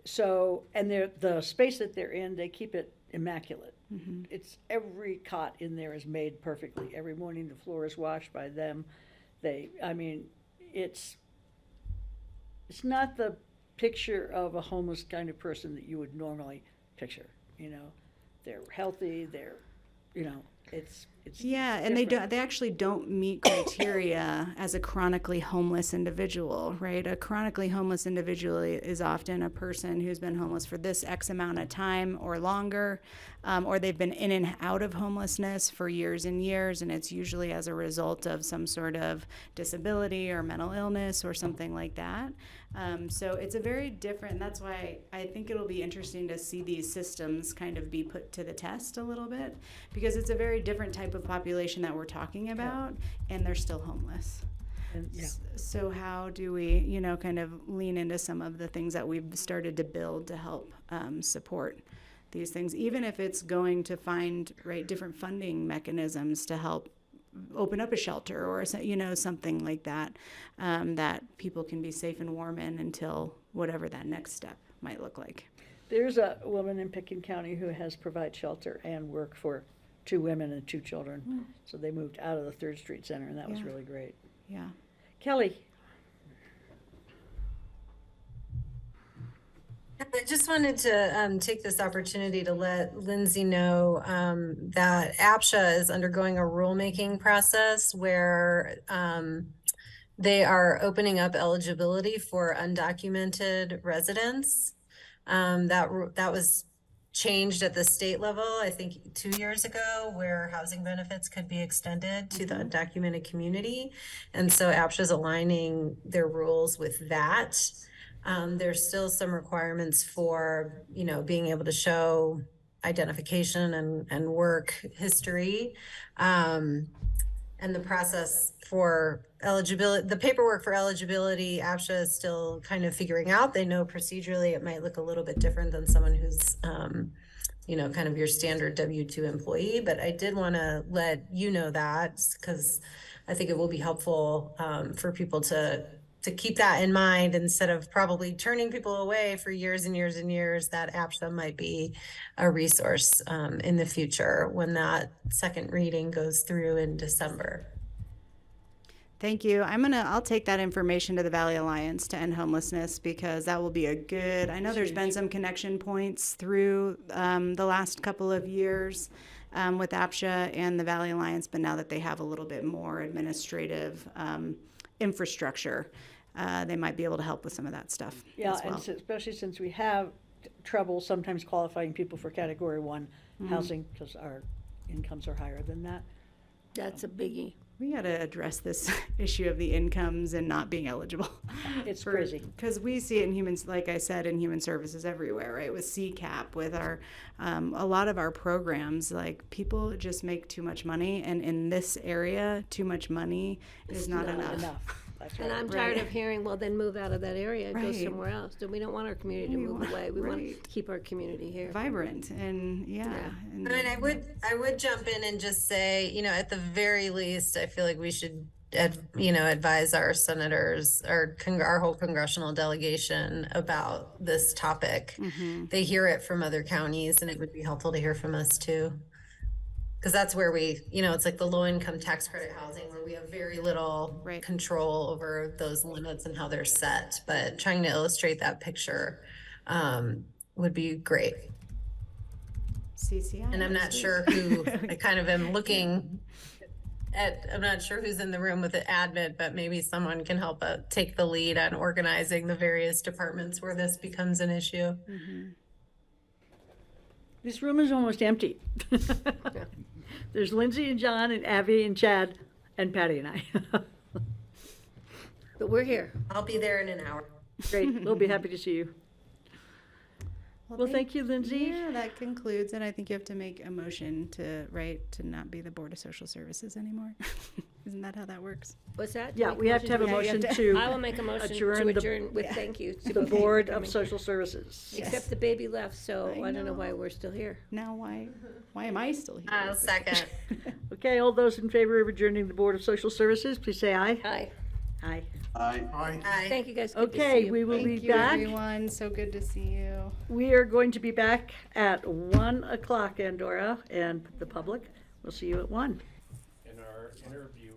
So, and the space that they're in, they keep it immaculate. It's every cot in there is made perfectly. Every morning the floor is washed by them. It's not the picture of a homeless kind of person that you would normally picture. They're healthy. It's Yeah, and they actually don't meet criteria as a chronically homeless individual, right? A chronically homeless individual is often a person who's been homeless for this X amount of time or longer, or they've been in and out of homelessness for years and years, and it's usually as a result of some sort of disability or mental illness or something like that. So it's a very different, and that's why I think it'll be interesting to see these systems kind of be put to the test a little bit, because it's a very different type of population that we're talking about, and they're still homeless. And, yeah. So how do we, kind of lean into some of the things that we've started to build to help support these things, even if it's going to find, different funding mechanisms to help open up a shelter or, something like that, that people can be safe and warm in until whatever that next step might look like. There's a woman in Pickens County who has provide shelter and work for 2 women and 2 children. So they moved out of the Third Street Center, and that was Yeah. really great. Yeah. Kelly? I just wanted to take this opportunity to let Lindsay know that APSHA is undergoing a rulemaking process where they are opening up eligibility for undocumented residents. That was changed at the state level, I think 2 years ago, where housing benefits could be extended to the undocumented community. And so APSHA is aligning their rules with that. There's still some requirements for, being able to show identification and work history. And the process for eligibility, the paperwork for eligibility, APSHA is still kind of figuring out. They know procedurally it might look a little bit different than someone who's, kind of your standard W-2 employee. But I did want to let you know that because I think it will be helpful for people to keep that in mind instead of probably turning people away for years and years and years. That APSHA might be a resource in the future when that second reading goes through in December. Thank you. I'll take that information to the Valley Alliance to end homelessness because that will be I know there's been some connection points through the last couple of years with APSHA and the Valley Alliance, but now that they have a little bit more administrative infrastructure, they might be able to help with some of that stuff Yeah, as well. and especially since we have trouble sometimes qualifying people for Category 1 housing because our incomes are higher than that. That's a biggie. We got to address this issue of the incomes and not being eligible. It's crazy. Because we see it in humans, like I said, in human services everywhere, right? With CCAP, with our, a lot of our programs, like people just make too much money. And in this area, too much money is not enough. That's And right. I'm tired of hearing, well, then move out of that area and go Right. somewhere else. We don't want our community to move away. We want to keep our community here. Vibrant and and I mean, I would jump in and just say, at the very least, I feel like we should, advise our senators, our whole congressional delegation about this topic. They hear it from other counties, and it would be helpful to hear from us too. Because that's where it's like the low income tax credit housing where we have very little control over those limits and how they're set. But trying to illustrate that picture would be great. CCI. And I'm not sure who, I kind of am looking at, I'm not sure who's in the room with the admin, but maybe someone can help take the lead on organizing the various departments where this becomes an issue. This room is almost empty. There's Lindsay and John and Abby and Chad and Patty and I. But we're here. I'll be there in an hour. Great, we'll be happy to see you. Well, thank you, Lindsay. Yeah, that concludes, and I think you have to make a motion to not be the Board of Social Services anymore. Isn't that how that works? What's that? Yeah, we have to have a motion to I will make a motion to adjourn with thank you. to the both Board for of coming. Social Services. Except the baby left, so I I don't know know. why we're still here. Now why am I still here? I'll second. Okay, all those in favor of adjourning the Board of Social Services, please say aye. Hi. Aye. Aye. Aye. Thank you guys. Good to see Okay, you. we will be Thank you, back. everyone. So good to see you. We are going to be back at 1 o'clock, Andorra, and the public. We'll see you at 1. In our interview.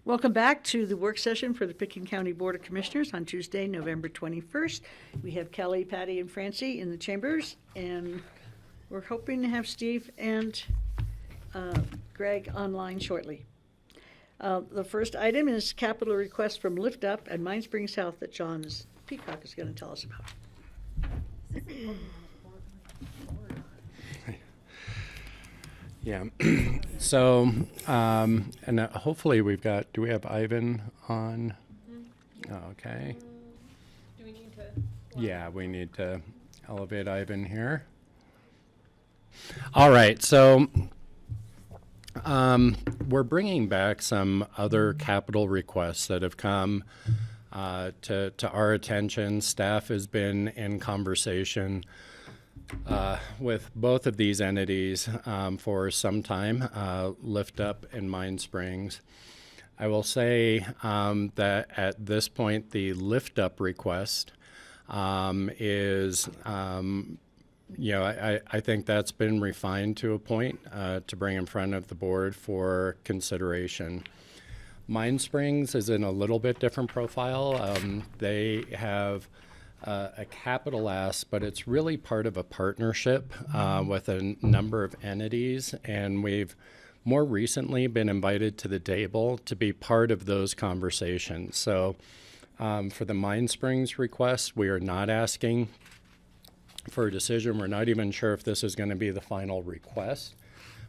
Welcome back to the work session for the Pickens County Board of Commissioners on Tuesday, November 21st. We have Kelly, Patty, and Francie in the chambers, and we're hoping to have Steve and Greg online shortly. The first item is capital request from Lift Up and Mine Springs Health that John Peacock is going to tell us about. Yeah. So, and hopefully do we have Ivan on? Okay. Do we need to? Yeah, we need to elevate Ivan here. All right. So, we're bringing back some other capital requests that have come to our attention. Staff has been in conversation with both of these entities for some time, Lift Up and Mine Springs. I will say that at this point, the Lift Up request is, I think that's been refined to a point to bring in front of the board for consideration. Mine Springs is in a little bit different profile. They have a capital ask, but it's really part of a partnership with a number of entities, and we've more recently been invited to the table to be part of those conversations. So for the Mine Springs request, we are not asking for a decision. We're not even sure if this is going to be the final request,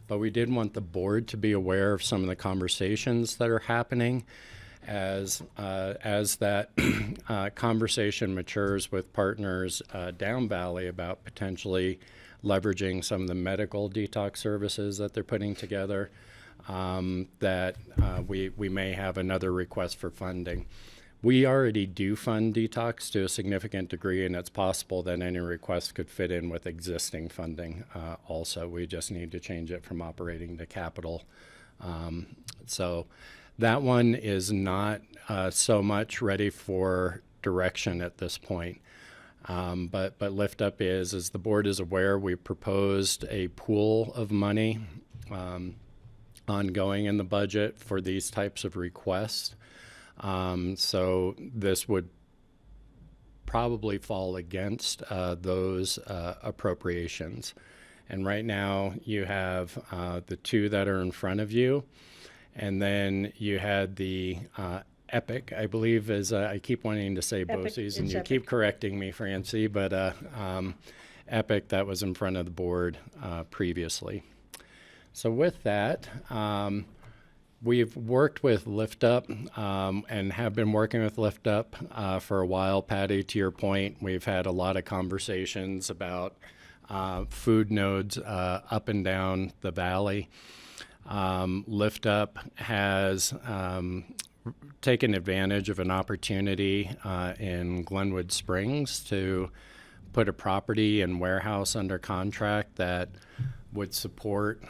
but we did want the board to be aware of some of the conversations that are happening as that conversation matures with partners down valley about potentially leveraging some of the medical detox services that they're putting together, that we may have another request for funding. We already do fund detox to a significant degree, and it's possible that any request could fit in with existing funding also. We just need to change it from operating to capital. So that one is not so much ready for direction at this point. But Lift Up is, as the board is aware, we proposed a pool of money ongoing in the budget for these types of requests. So this would probably fall against those appropriations. And right now you have the two that are in front of you. And then you had the EPIC, I believe, is I keep wanting to say BOCC, and you keep correcting me, Francie, but EPIC that was in front of the board previously. So with that, we've worked with Lift Up and have been working with Lift Up for a while. Patty, to your point, we've had a lot of conversations about food nodes up and down the valley. Lift Up has taken advantage of an opportunity in Glenwood Springs to put a property and warehouse under contract that would support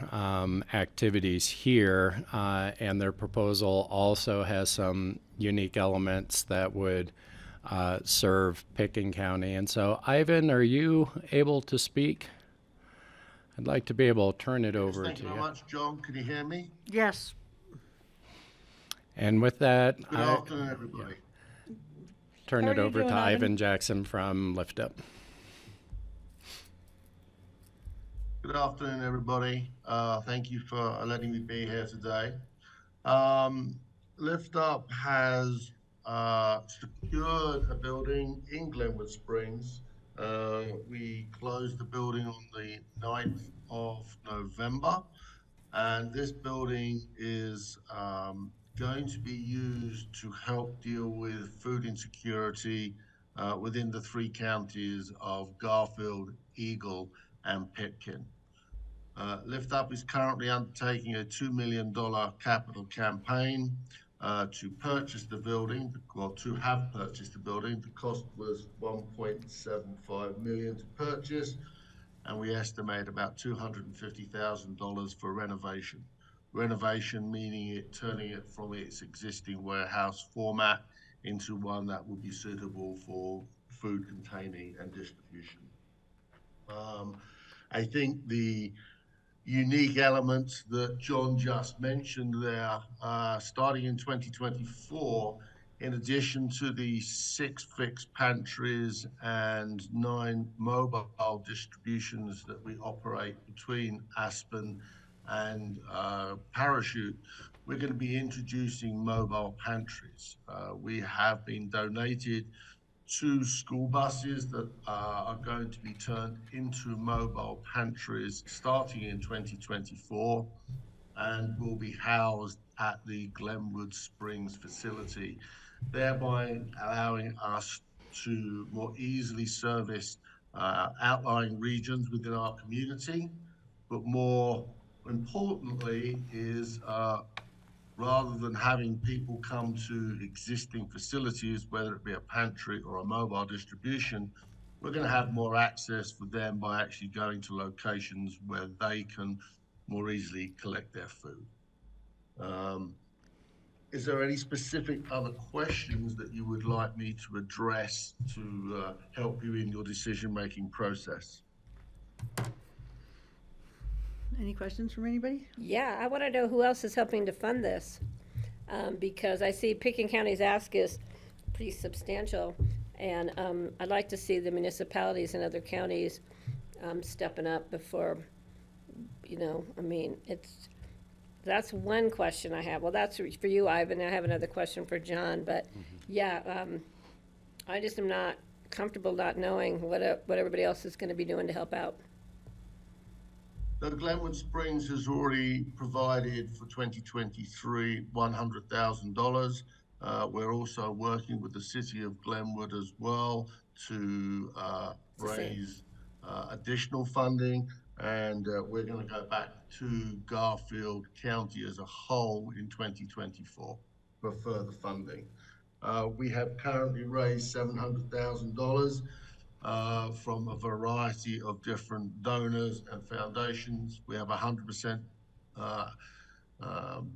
activities here, and their proposal also has some unique elements that would serve Pickens County. And so, Ivan, are you able to speak? I'd like to be able to turn it over to you. Thank you very much, John. Can you hear me? Yes. And with that, Good afternoon, everybody. Turn How it are you over doing, to Ivan? Ivan Jackson from Lift Up. Good afternoon, everybody. Thank you for letting me be here today. Lift Up has secured a building in Glenwood Springs. We closed the building on the 9th of November, and this building is going to be used to help deal with food insecurity within the three counties of Garfield, Eagle, and Pitkin. Lift Up is currently undertaking a $2 million capital campaign to purchase the building, or to have purchased the building. The cost was $1.75 million to purchase, and we estimate about $250,000 for renovation. Renovation meaning turning it from its existing warehouse format into one that will be suitable for food containing and distribution. I think the unique elements that John just mentioned there, starting in 2024, in addition to the 6 fixed pantries and 9 mobile distributions that we operate between Aspen and Parachute, we're going to be introducing mobile pantries. We have been donated 2 school buses that are going to be turned into mobile pantries starting in 2024 and will be housed at the Glenwood Springs facility, thereby allowing us to more easily service outlying regions within our community. But more importantly is rather than having people come to existing facilities, whether it be a pantry or a mobile distribution, we're going to have more access for them by actually going to locations where they can more easily collect their food. Is there any specific other questions that you would like me to address to help you in your decision-making process? Any questions from anybody? Yeah, I want to know who else is helping to fund this, because I see Pickens County's ask is pretty substantial, and I'd like to see the municipalities and other counties stepping up before, I mean, that's one question I have. Well, that's for you, Ivan. I have another question for John, but yeah, I just am not comfortable not knowing what everybody else is going to be doing to help out. So Glenwood Springs has already provided for 2023 $100,000. We're also working with the city of Glenwood as well to raise additional funding, and we're going to go back to Garfield County as a whole in 2024 for further funding. We have currently raised $700,000 from a variety of different donors and foundations. We have 100%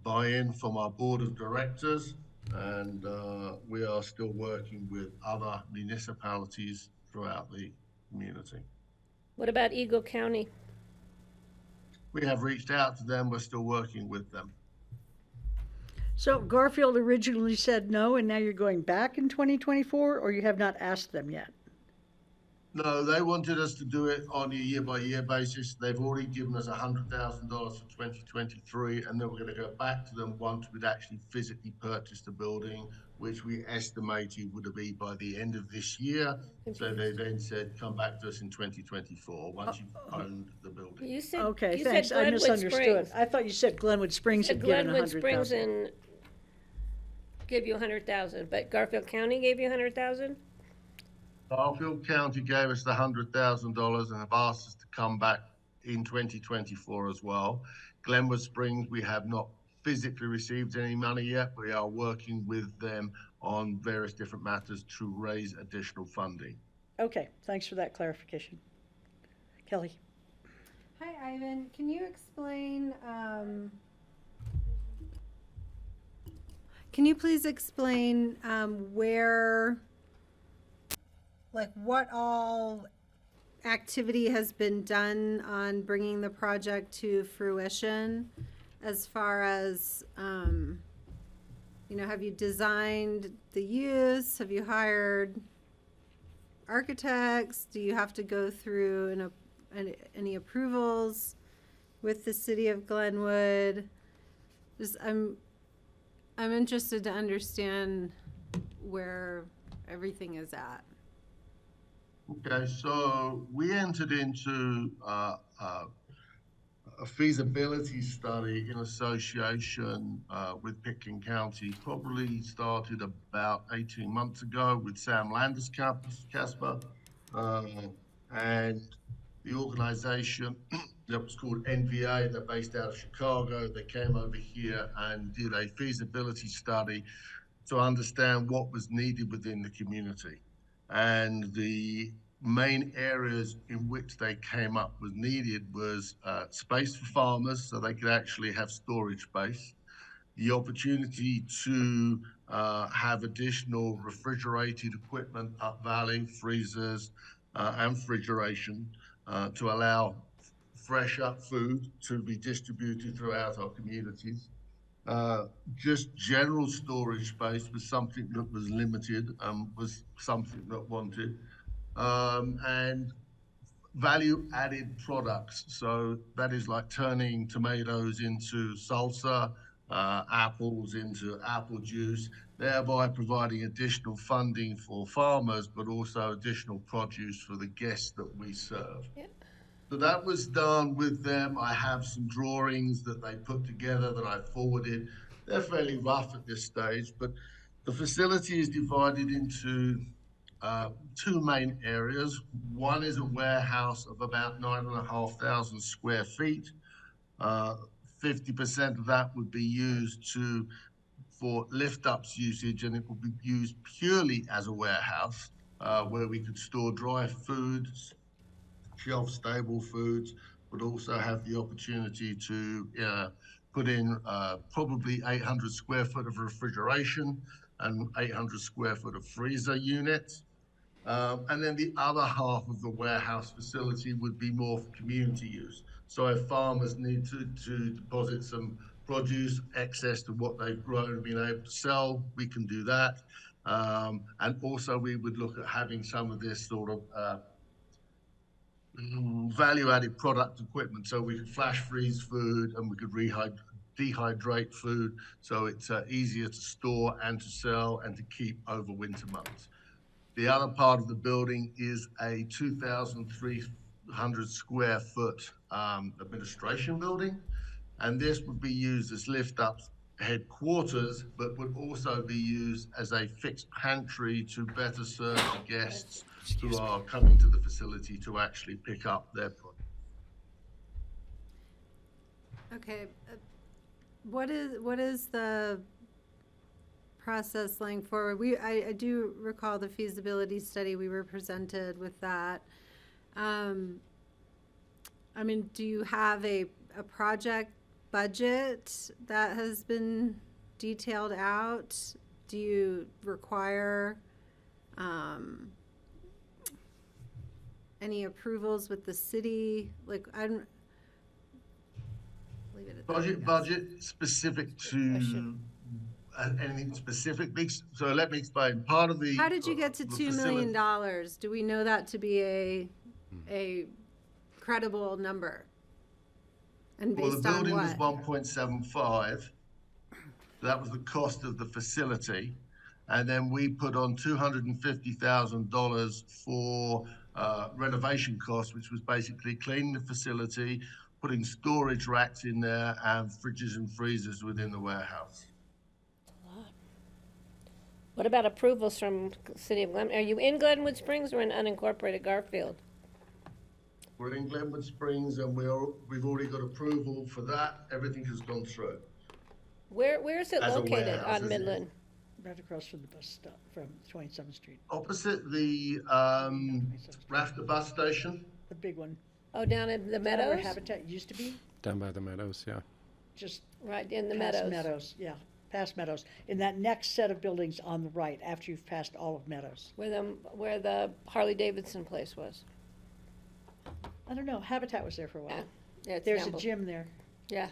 buy-in from our board of directors, and we are still working with other municipalities throughout the community. What about Eagle County? We have reached out to them. We're still working with them. So Garfield originally said no, and now you're going back in 2024, or you have not asked them yet? No, they wanted us to do it on a year-by-year basis. They've already given us $100,000 for 2023, and then we're going to go back to them once we'd actually physically purchased the building, which we estimated would be by the end of this year. So they then said, come back to us in 2024 once you've owned the building. You said Okay, you thanks. Said I Glenwood misunderstood. Springs. I thought you said Glenwood Springs had given Glenwood Springs $100,000. and gave you $100,000, but Garfield County gave you $100,000. Garfield County gave us the $100,000 and have asked us to come back in 2024 as well. Glenwood Springs, we have not physically received any money yet. We are working with them on various different matters to raise additional funding. Okay, thanks for that clarification. Kelly? Hi, Ivan. Can you explain, can you please explain where, like, what all activity has been done on bringing the project to fruition, as far as, have you designed the use? Have you hired architects? Do you have to go through any approvals with the city of Glenwood? I'm interested to understand where everything is at. Okay, so we entered into a feasibility study in association with Pickens County. Probably started about 18 months ago with Sam Landis Casper, and the organization that was called NVA. They're based out of Chicago. They came over here and did a feasibility study to understand what was needed within the community. And the main areas in which they came up with needed was space for farmers, so they could actually have storage space, the opportunity to have additional refrigerated equipment up valley, freezers, and refrigeration to allow fresh up food to be distributed throughout our communities. Just general storage space was something that was limited and was something that wanted. And value added products. So that is like turning tomatoes into salsa, apples into apple juice, thereby providing additional funding for farmers, but also additional produce for the guests that we serve. Yeah. So that was done with them. I have some drawings that they put together that I forwarded. They're fairly rough at this stage, but the facility is divided into two main areas. One is a warehouse of about 9,500 square feet. 50% of that would be used for lift-ups usage, and it will be used purely as a warehouse where we could store dry foods, shelf-stable foods, but also have the opportunity to put in probably 800 square foot of refrigeration and 800 square foot of freezer units. And then the other half of the warehouse facility would be more for community use. So if farmers need to deposit some produce, excess to what they've grown and been able to sell, we can do that. And also we would look at having some of this sort of value-added product equipment, so we could flash freeze food and we could dehydrate food, so it's easier to store and to sell and to keep over winter months. The other part of the building is a 2,300 square foot administration building, and this would be used as lift-up headquarters, but would also be used as a fixed pantry to better serve the guests who are coming to the facility to actually pick up their product. Okay, what is the process going forward? I do recall the feasibility study, we were presented with that. I mean, do you have a project budget that has been detailed out? Do you require any approvals with the city? Like, I'm leave it at that. Budget specific to anything specific? So let me explain. Part of the How did you get to $2 million? Do we know that to be a credible number? And Well, the based on building was what? 1.75. That was the cost of the facility. And then we put on $250,000 for renovation costs, which was basically cleaning the facility, putting storage racks in there, and fridges and freezers within the warehouse. What about approvals from City of Glenwood? Are you in Glenwood Springs or in unincorporated Garfield? We're in Glenwood Springs, and we've already got approval for that. Everything has gone through. Where is it As a located warehouse, on is it? Midland? Right across from the bus stop, from 27th Street, Opposite the Rafter bus station. the big one. Oh, down in the Is that where Meadows? Habitat used to be, Down by the meadows, yeah. just Right, in the past Meadows. Meadows, yeah, past Meadows. In that next set of buildings on the right, after you've passed all of Meadows. Where the Harley Davidson place was. I don't know, Habitat was there for a Yeah, while. yeah, it's There's down a below. gym there. Yeah.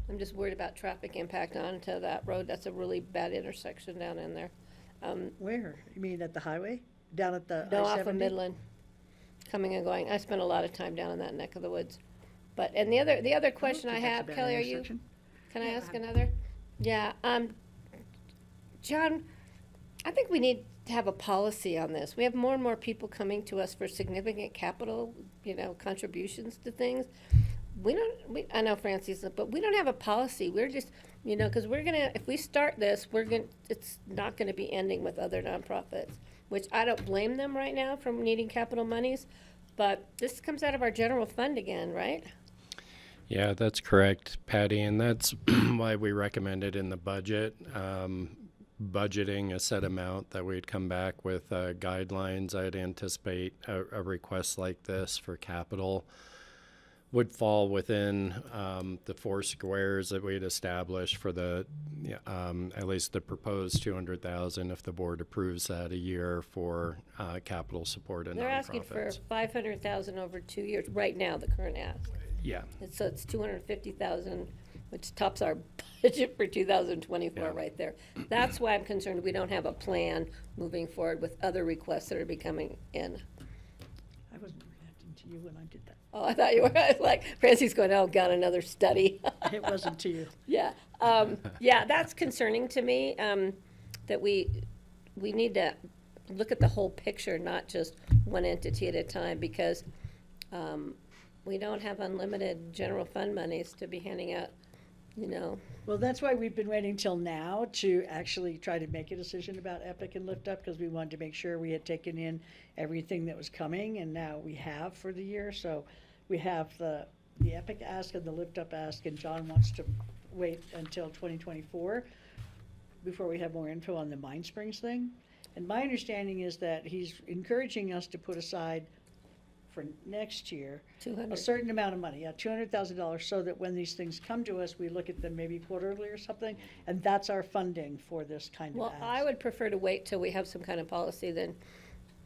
I'm just worried about traffic impact onto that road. That's a really bad intersection down in there. Where? You mean at the highway? Down at the No, I-70? off of Midland, coming and going. I spent a lot of time down in that neck of the woods. But, and the other question I think that's a have, bad Kelly, are you, intersection. can I ask another? Yeah, John, I think we need to have a policy on this. We have more and more people coming to us for significant capital, contributions to things. I know Francie's, but we don't have a policy. We're just, because if we start this, it's not gonna be ending with other nonprofits, which I don't blame them right now for needing capital monies, but this comes out of our general fund again, right? Yeah, that's correct, Patty, and that's why we recommended in the budget, budgeting a set amount that we'd come back with guidelines. I'd anticipate a request like this for capital would fall within the 4 squares that we'd established for the, at least the proposed 200,000 if the board approves that a year for capital support and They're asking for 500,000 over 2 years, right now, the current ask. Yeah. And so it's 250,000, which tops our budget for 2024 right there. That's why I'm concerned we don't have a plan moving forward with other requests that are becoming in. I wasn't reacting to you when I did that. Oh, I thought you were, I was like, Francie's going, oh, God, another study. It wasn't to you. Yeah, yeah, that's concerning to me, that we need to look at the whole picture, not just one entity at a time, because we don't have unlimited general fund monies to be handing out, you know. Well, that's why we've been waiting till now to actually try to make a decision about Epic and Lift Up, because we wanted to make sure we had taken in everything that was coming, and now we have for the year. So we have the Epic ask and the Lift Up ask, and John wants to wait until 2024 before we have more info on the Mine Springs thing. And my understanding is that he's encouraging us to put aside for next year, 200. a certain amount of money, $200,000, so that when these things come to us, we look at them maybe quarterly or something, and that's our funding for this kind of Well, ask. I would prefer to wait till we have some kind of policy then,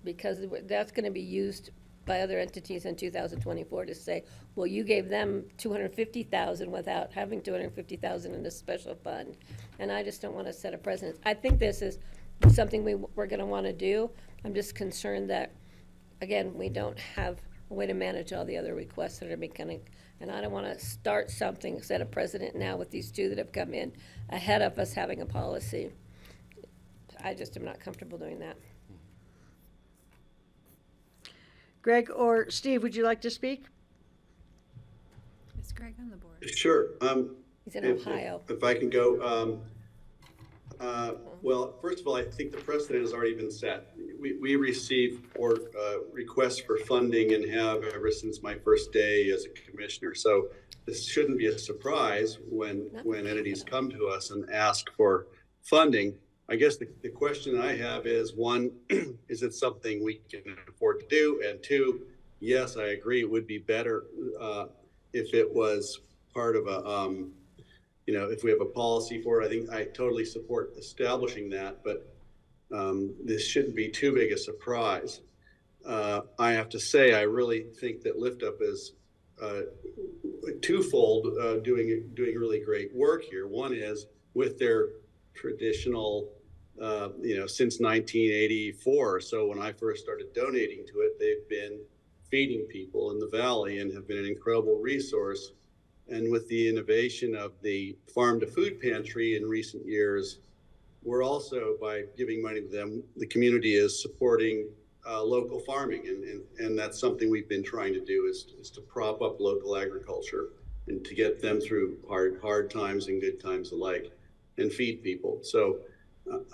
because that's gonna be used by other entities in 2024 to say, well, you gave them 250,000 without having 250,000 in a special fund. And I just don't wanna set a precedent. I think this is something we're gonna wanna do. I'm just concerned that, again, we don't have a way to manage all the other requests that are becoming, and I don't want to start something, set a precedent now with these two that have come in ahead of us having a policy. I just am not comfortable doing that. Greg or Steve, would you like to speak? Is Greg on the board? Sure. He's in Ohio. If I can go, well, first of all, I think the precedent has already been set. We receive requests for funding and have ever since my first day as a commissioner. So this shouldn't be a surprise when entities come to us and ask for funding. I guess the question I have is, one, is it something we can afford to do? And two, yes, I agree, it would be better if it was part of a, if we have a policy for it. I think I totally support establishing that, but this shouldn't be too big a surprise. I have to say, I really think that Lift Up is twofold, doing really great work here. One is with their traditional, since 1984. So when I first started donating to it, they've been feeding people in the valley and have been an incredible resource. And with the innovation of the farm to food pantry in recent years, we're also, by giving money to them, the community is supporting local farming. And that's something we've been trying to do is to prop up local agriculture and to get them through hard times and good times alike and feed people. So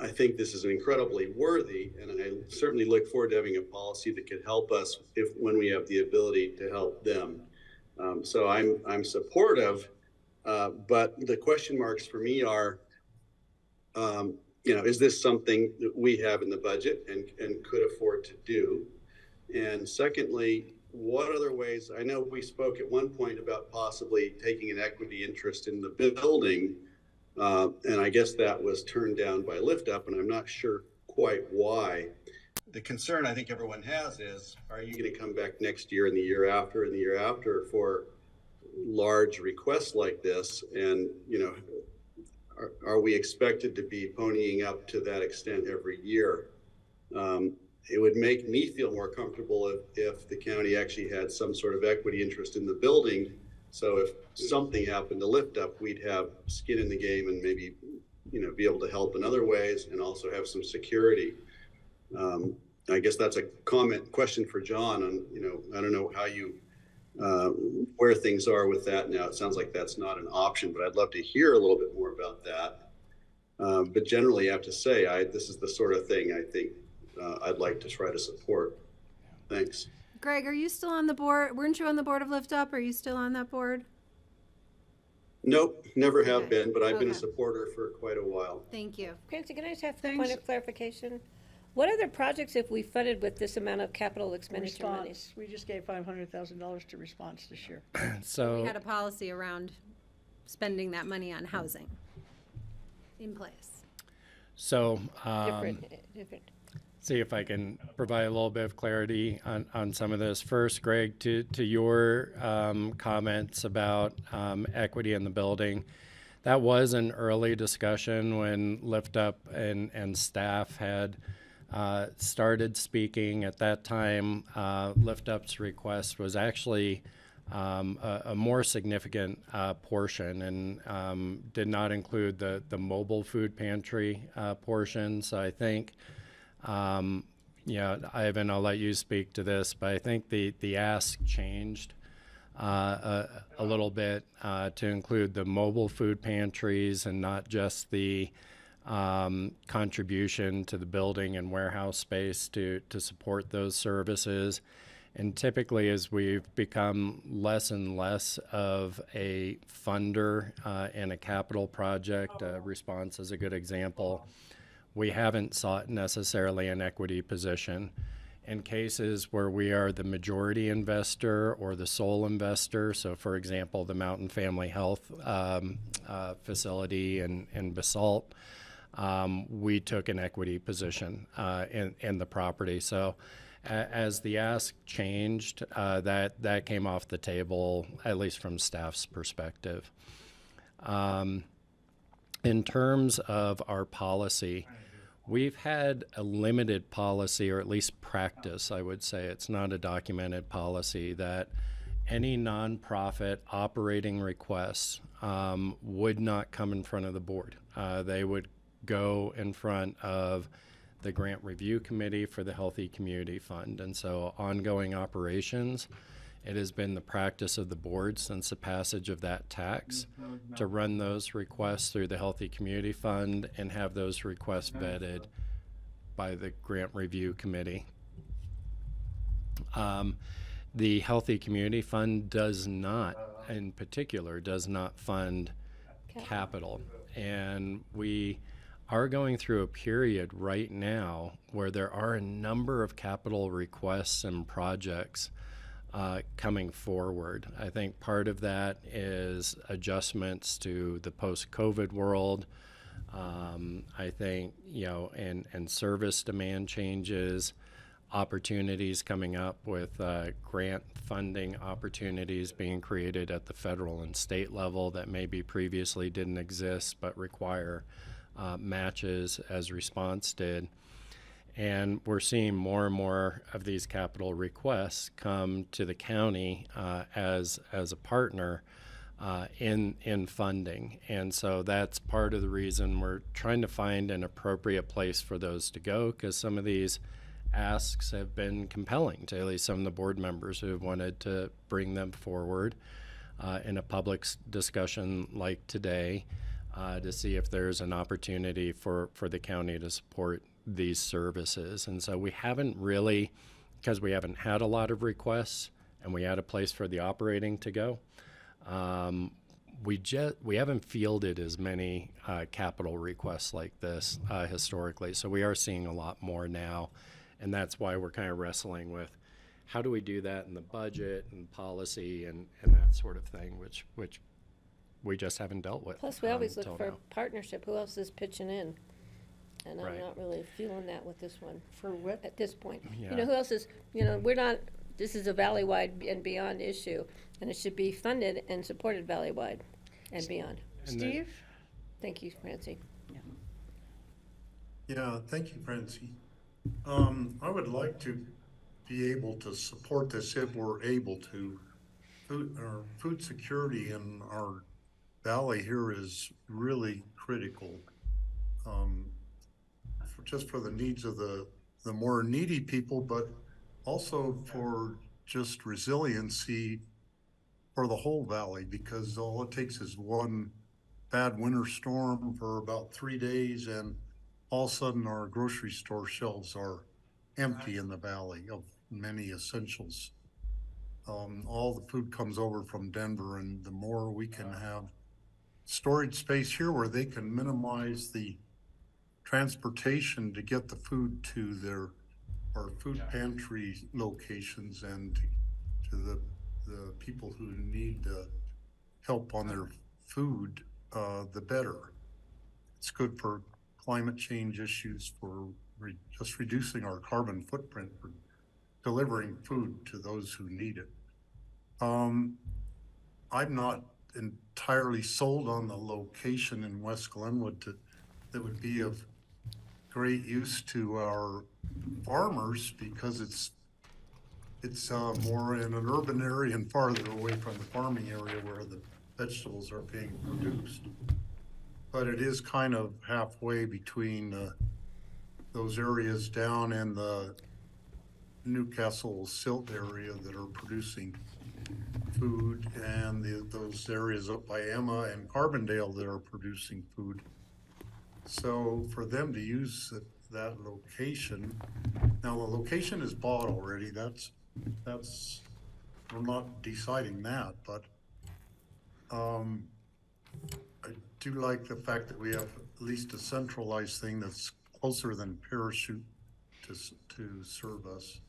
I think this is incredibly worthy, and I certainly look forward to having a policy that could help us when we have the ability to help them. So I'm supportive, but the question marks for me are, is this something that we have in the budget and could afford to do? And secondly, what other ways? I know we spoke at one point about possibly taking an equity interest in the building, and I guess that was turned down by Lift Up, and I'm not sure quite why. The concern I think everyone has is, are you going to come back next year and the year after and the year after for large requests like this? And, are we expected to be ponying up to that extent every year? It would make me feel more comfortable if the county actually had some sort of equity interest in the building. So if something happened to Lift Up, we'd have skin in the game and maybe, be able to help in other ways and also have some security. I guess that's a question for John on, I don't know how you, where things are with that now. It sounds like that's not an option, but I'd love to hear a little bit more about that. But generally I have to say, this is the sort of thing I think I'd like to try to support. Thanks. Greg, are you still on the board? Weren't you on the board of Lift Up? Are you still on that board? Nope, never have Okay. been, but I've been a Okay. supporter for quite a while. Thank you. Clancy, can I just have a Thanks. point of clarification? What other projects have we funded with this amount of capital expenditure money? Response, we just gave $500,000 to Response this year. So We had a policy around spending that money on housing in place. So, Different. see if I can provide a little bit of clarity on some of this. First, Greg, to your comments about equity in the building, that was an early discussion when Lift Up and staff had started speaking. At that time, Lift Up's request was actually a more significant portion and did not include the mobile food pantry portion. So I think, Ivan, I'll let you speak to this, but I think the ask changed a little bit to include the mobile food pantries and not just the contribution to the building and warehouse space to support those services. And typically, as we've become less and less of a funder in a capital project, Response is a good example, we haven't sought necessarily an equity position. In cases where we are the majority investor or the sole investor, so for example, the Mountain Family Health facility in Basalt, we took an equity position in the property. So as the ask changed, that came off the table, at least from staff's perspective. In terms of our policy, we've had a limited policy, or at least practice, I would say. It's not a documented policy, that any nonprofit operating requests would not come in front of the board. They would go in front of the Grant Review Committee for the Healthy Community Fund. And so ongoing operations, it has been the practice of the board since the passage of that tax to run those requests through the Healthy Community Fund and have those requests vetted by the Grant Review Committee. The Healthy Community Fund does not, in particular, does not fund capital. And we are going through a period right now where there are a number of capital requests and projects coming forward. I think part of that is adjustments to the post-COVID world. I think, and service demand changes, opportunities coming up with grant funding opportunities being created at the federal and state level that maybe previously didn't exist but require matches as Response did. And we're seeing more and more of these capital requests come to the county as a partner in funding. And so that's part of the reason we're trying to find an appropriate place for those to go, because some of these asks have been compelling to at least some of the board members who have wanted to bring them forward in a public discussion like today to see if there's an opportunity for the county to support these services. And so we haven't really, because we haven't had a lot of requests and we had a place for the operating to go, we haven't fielded as many capital requests like this historically. So we are seeing a lot more now, and that's why we're kind of wrestling with how do we do that in the budget and policy and that sort of thing, which we just haven't dealt with. Plus, we always look until for now. partnership. Who else is pitching in? And I'm Right. not really feeling that with this one. For what? At this point. Yeah. You know, who else is, we're not, this is a valley-wide and beyond issue, and it should be funded and supported valley-wide and beyond. And then- Steve? Thank you, Francie. Yeah, thank you, Francie. I would like to be able to support this if we're able to. Food security in our valley here is really critical. Just for the needs of the more needy people, but also for just resiliency for the whole valley, because all it takes is one bad winter storm for about 3 days and all of a sudden our grocery store shelves are empty in the valley of many essentials. All the food comes over from Denver, and the more we can have storage space here where they can minimize the transportation to get the food to their, our food pantry locations and to the people who need help on their food, the better. It's good for climate change issues, for just reducing our carbon footprint, for delivering food to those who need it. I'm not entirely sold on the location in West Glenwood that would be of great use to our farmers, because it's more in an urban area and farther away from the farming area where the vegetables are being produced. But it is kind of halfway between those areas down in the Newcastle Silt area that are producing food, and those areas up by Emma and Carbondale that are producing food. So for them to use that location, now the location is bought already. That's we're not deciding that, but I do like the fact that we have at least a centralized thing that's closer than Parachute to serve us.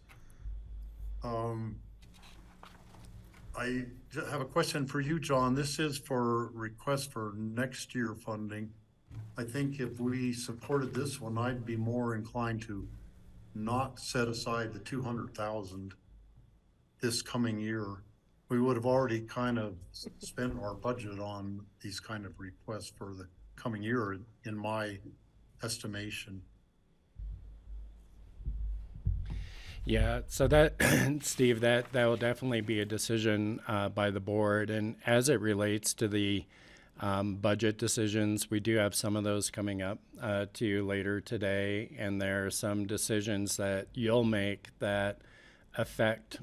I have a question for you, John. This is for request for next year funding. I think if we supported this one, I'd be more inclined to not set aside the 200,000 this coming year. We would have already kind of spent our budget on these kind of requests for the coming year, in my estimation. Yeah, so that, Steve, that will definitely be a decision by the board. And as it relates to the budget decisions, we do have some of those coming up to you later today. And there are some decisions that you'll make that affect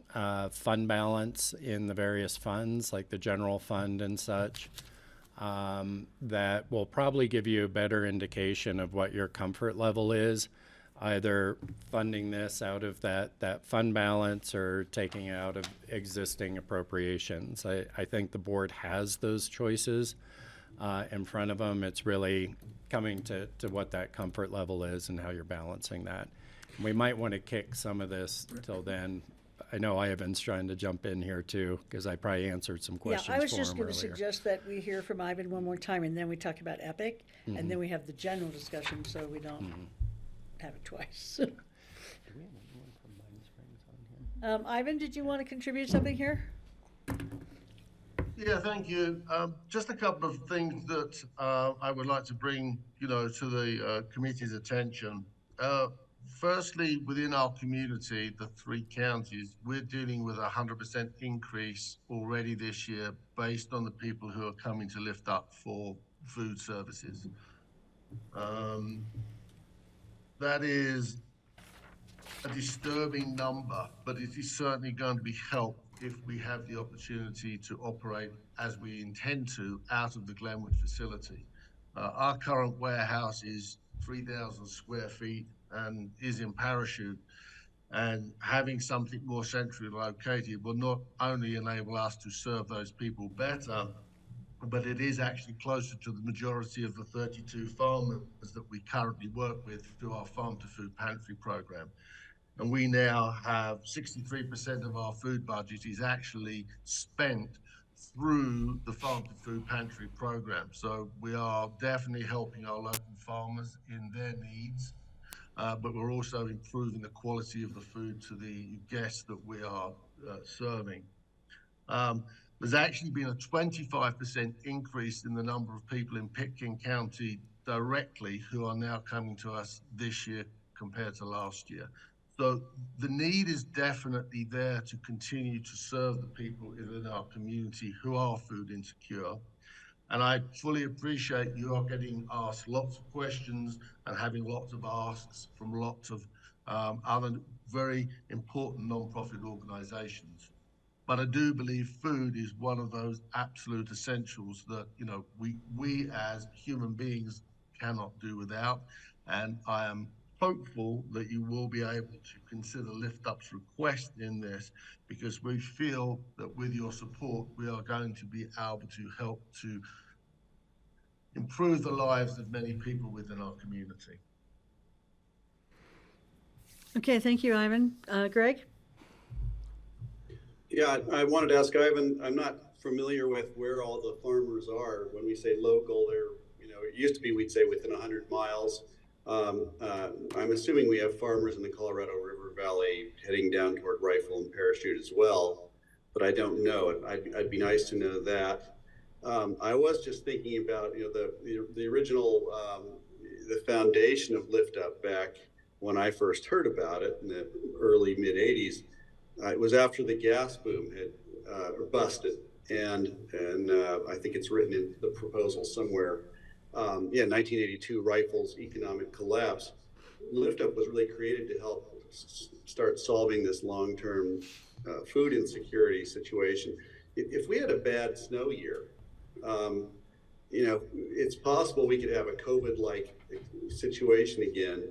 fund balance in the various funds, like the general fund and such, that will probably give you a better indication of what your comfort level is, either funding this out of that fund balance or taking out of existing appropriations. I think the board has those choices in front of them. It's really coming to what that comfort level is and how you're balancing that. We might want to kick some of this till then. I know Ivan's trying to jump in here too, because I probably answered some questions for him Yeah, I was just earlier. going to suggest that we hear from Ivan one more time, and then we talk about Epic, and then we have the general discussion, so we don't have it twice. Ivan, did you want to contribute something here? Yeah, thank you. Just a couple of things that I would like to bring, to the committee's attention. Firstly, within our community, the 3 counties, we're dealing with 100% increase already this year based on the people who are coming to lift up for food services. That is a disturbing number, but it is certainly going to be helped if we have the opportunity to operate as we intend to out of the Glenwood facility. Our current warehouse is 3,000 square feet and is in Parachute, and having something more centrally located will not only enable us to serve those people better, but it is actually closer to the majority of the 32 farmers that we currently work with through our Farm to Food Pantry program. And we now have 63% of our food budget is actually spent through the Farm to Food Pantry program. So we are definitely helping our local farmers in their needs, but we're also improving the quality of the food to the guests that we are serving. There's actually been a 25% increase in the number of people in Pitkin County directly who are now coming to us this year compared to last year. So the need is definitely there to continue to serve the people in our community who are food insecure. And I fully appreciate you are getting asked lots of questions and having lots of asks from lots of other very important non-profit organizations. But I do believe food is one of those absolute essentials that, we as human beings cannot do without. And I am hopeful that you will be able to consider Lift Up's request in this, because we feel that with your support, we are going to be able to help to improve the lives of many people within our community. Okay, thank you, Ivan. Greg? Yeah, I wanted to ask Ivan, I'm not familiar with where all the farmers are. When we say local, they're, it used to be we'd say within 100 miles. I'm assuming we have farmers in the Colorado River Valley heading down toward Rifle and Parachute as well, but I don't know it. I'd be nice to know that. I was just thinking about, the original, the foundation of Lift Up back when I first heard about it in the early mid 80s. It was after the gas boom had busted, and I think it's written in the proposal somewhere. 1982, Rifle's economic collapse. Lift Up was really created to help start solving this long-term food insecurity situation. If we had a bad snow year, it's possible we could have a COVID-like situation again.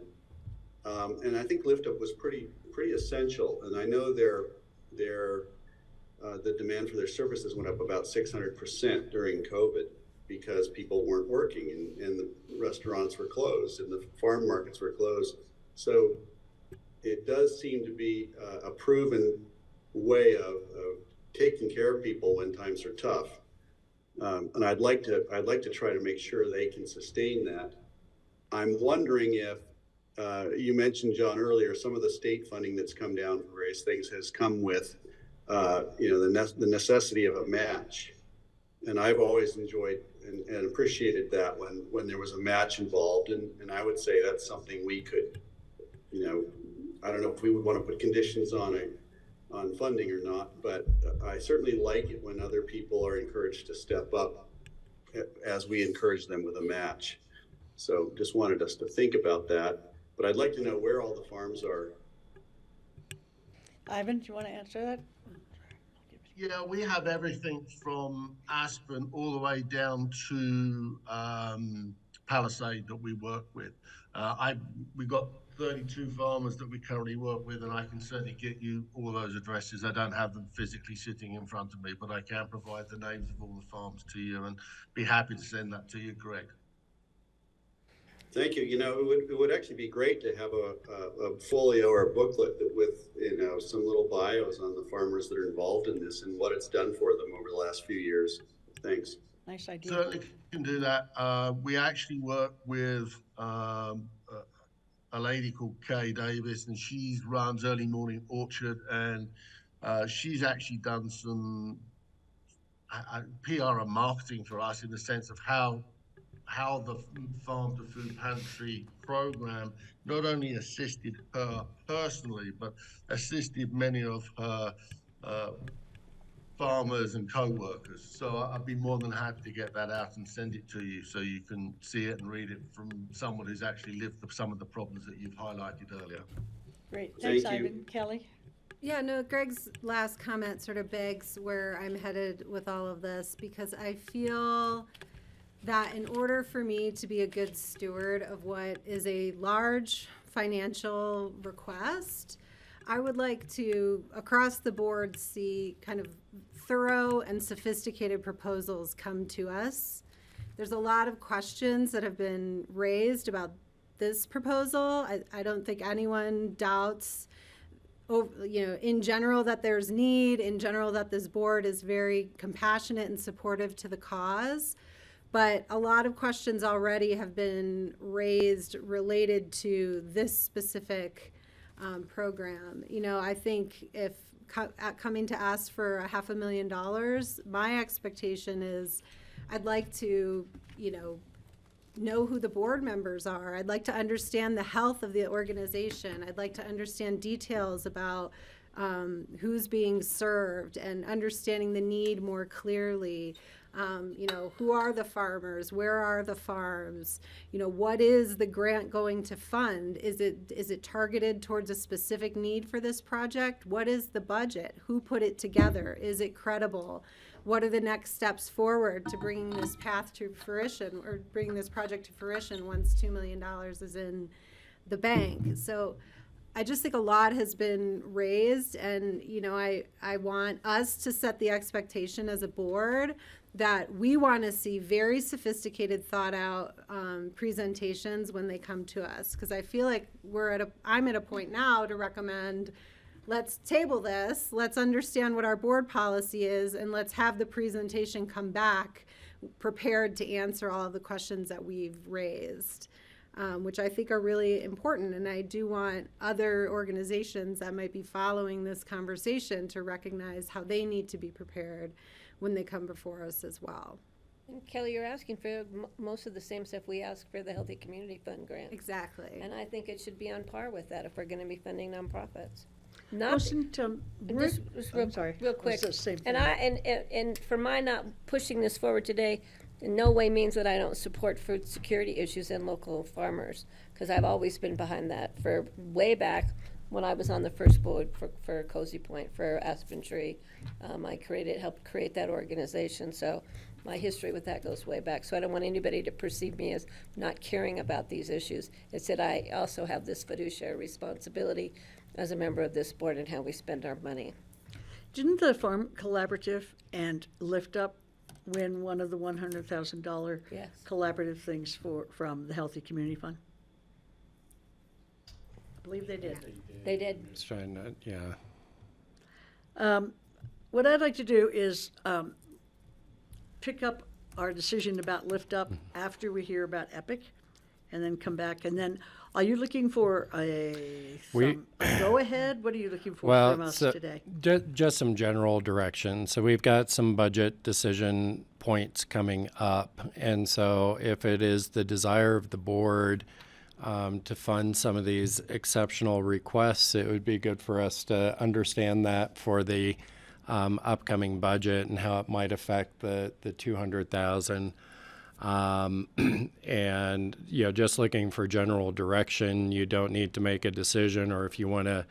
And I think Lift Up was pretty essential. And I know the demand for their services went up about 600% during COVID because people weren't working and the restaurants were closed and the farm markets were closed. So it does seem to be a proven way of taking care of people when times are tough. And I'd like to try to make sure they can sustain that. I'm wondering if you mentioned, John, earlier, some of the state funding that's come down for various things has come with, the necessity of a match. And I've always enjoyed and appreciated that when there was a match involved. And I would say that's something we could, I don't know if we would want to put conditions on funding or not, but I certainly like it when other people are encouraged to step up as we encourage them with a match. So just wanted us to think about that. But I'd like to know where all the farms are. Ivan, do you want to answer that? Yeah, we have everything from Aspen all the way down to Palisade that we work with. We've got 32 farmers that we currently work with, and I can certainly get you all those addresses. I don't have them physically sitting in front of me, but I can provide the names of all the farms to you and be happy to send that to you, Greg. Thank you. It would actually be great to have a folio or a booklet that with, some little bios on the farmers that are involved in this and what it's done for them over the last few years. Thanks. Nice idea. Certainly can do that. We actually work with a lady called Kay Davis, and she runs Early Morning Orchard, and she's actually done some PR and marketing for us in the sense of how the Farm to Food Pantry program not only assisted her personally, but assisted many of her farmers and co-workers. So I'd be more than happy to get that out and send it to you so you can see it and read it from someone who's actually lived some of the problems that you've highlighted earlier. Great. Thanks, Thank you. Ivan. Kelly? Yeah, no, Greg's last comment sort of begs where I'm headed with all of this, because I feel that in order for me to be a good steward of what is a large financial request, I would like to, across the board, see kind of thorough and sophisticated proposals come to us. There's a lot of questions that have been raised about this proposal. I don't think anyone doubts, in general, that there's need, in general, that this board is very compassionate and supportive to the cause. But a lot of questions already have been raised related to this specific program. I think if coming to ask for $500,000, my expectation is I'd like to, know who the board members are. I'd like to understand the health of the organization. I'd like to understand details about who's being served and understanding the need more clearly. Who are the farmers? Where are the farms? What is the grant going to fund? Is it targeted towards a specific need for this project? What is the budget? Who put it together? Is it credible? What are the next steps forward to bringing this path to fruition, or bringing this project to fruition once $2 million is in the bank? So I just think a lot has been raised, and I want us to set the expectation as a board that we want to see very sophisticated, thought out presentations when they come to us. Because I feel like I'm at a point now to recommend, let's table this, let's understand what our board policy is, and let's have the presentation come back prepared to answer all of the questions that we've raised, which I think are really important. And I do want other organizations that might be following this conversation to recognize how they need to be prepared when they come before us as well. And Kelly, you're asking for most of the same stuff we ask for the Healthy Community Fund grant. Exactly. And I think it should be on par with that if we're going to be funding nonprofits. Motion to, Just real, I'm sorry. real quick. It's the same And thing. and for my not pushing this forward today, in no way means that I don't support food security issues and local farmers, because I've always been behind that for way back when I was on the first board for Cozy Point, for Aspen Tree. I helped create that organization, so my history with that goes way back. So I don't want anybody to perceive me as not caring about these issues. It's that I also have this fiduciary responsibility as a member of this board and how we spend our money. Didn't the Farm Collaborative and Lift Up win one of the $100,000 Yes. collaborative things from the Healthy Community Fund? I believe they did. They did. Just trying to, yeah. What I'd like to do is pick up our decision about Lift Up after we hear about Epic, and then come back. And then, are you looking for a go-ahead? What are you looking for from us today? Just some general direction. So we've got some budget decision points coming up. And so if it is the desire of the board to fund some of these exceptional requests, it would be good for us to understand that for the upcoming budget and how it might affect the 200,000. And, just looking for general direction. You don't need to make a decision, or if you want to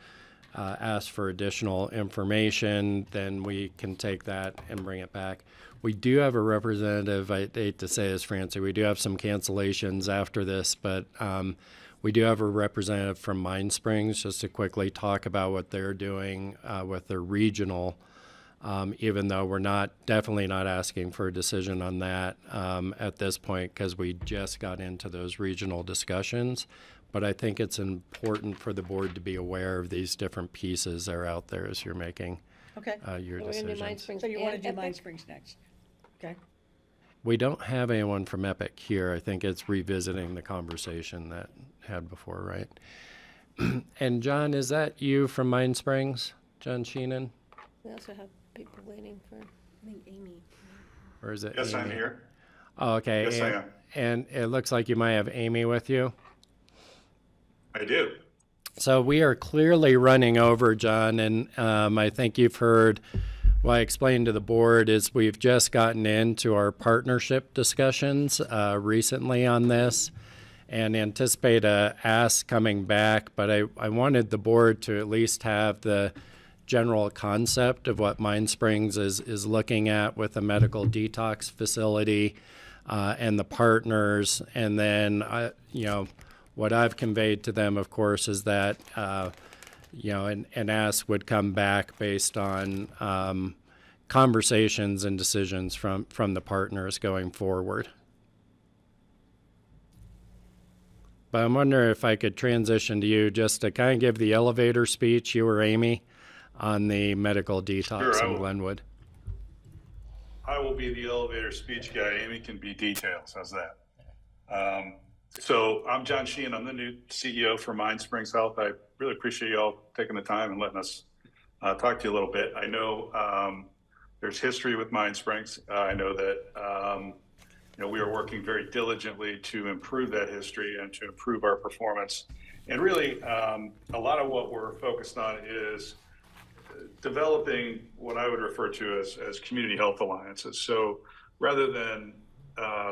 ask for additional information, then we can take that and bring it back. We do have a representative, I hate to say this, Francie, we do have some cancellations after this, but we do have a representative from Mine Springs just to quickly talk about what they're doing with their regional, even though we're definitely not asking for a decision on that at this point, because we just got into those regional discussions. But I think it's important for the board to be aware of these different pieces that are out there as you're making your decisions. So you want to do Mine Springs next? Okay. We don't have anyone from Epic here. I think it's revisiting the conversation that had before, right? And John, is that you from Mine Springs? John Sheenan? We also have people waiting for, I think Amy. Or is it Yes, Amy? I'm here. Oh, okay. Yes, I am. And it looks like you might have Amy with you. I do. So we are clearly running over, John, and I think you've heard what I explained to the board is we've just gotten into our partnership discussions recently on this and anticipate a ask coming back, but I wanted the board to at least have the general concept of what Mine Springs is looking at with a medical detox facility and the partners. And then, what I've conveyed to them, of course, is that, an ask would come back based on conversations and decisions from the partners going forward. But I'm wondering if I could transition to you just to kind of give the elevator speech, you or Amy, on the medical detox Sure, in Glenwood. I will be the elevator speech guy. Amy can be details. How's that? So I'm John Sheehan. I'm the new CEO for Mine Springs Health. I really appreciate you all taking the time and letting us talk to you a little bit. I know there's history with Mine Springs. I know that we are working very diligently to improve that history and to improve our performance. And really, a lot of what we're focused on is developing what I would refer to as community health alliances. So rather than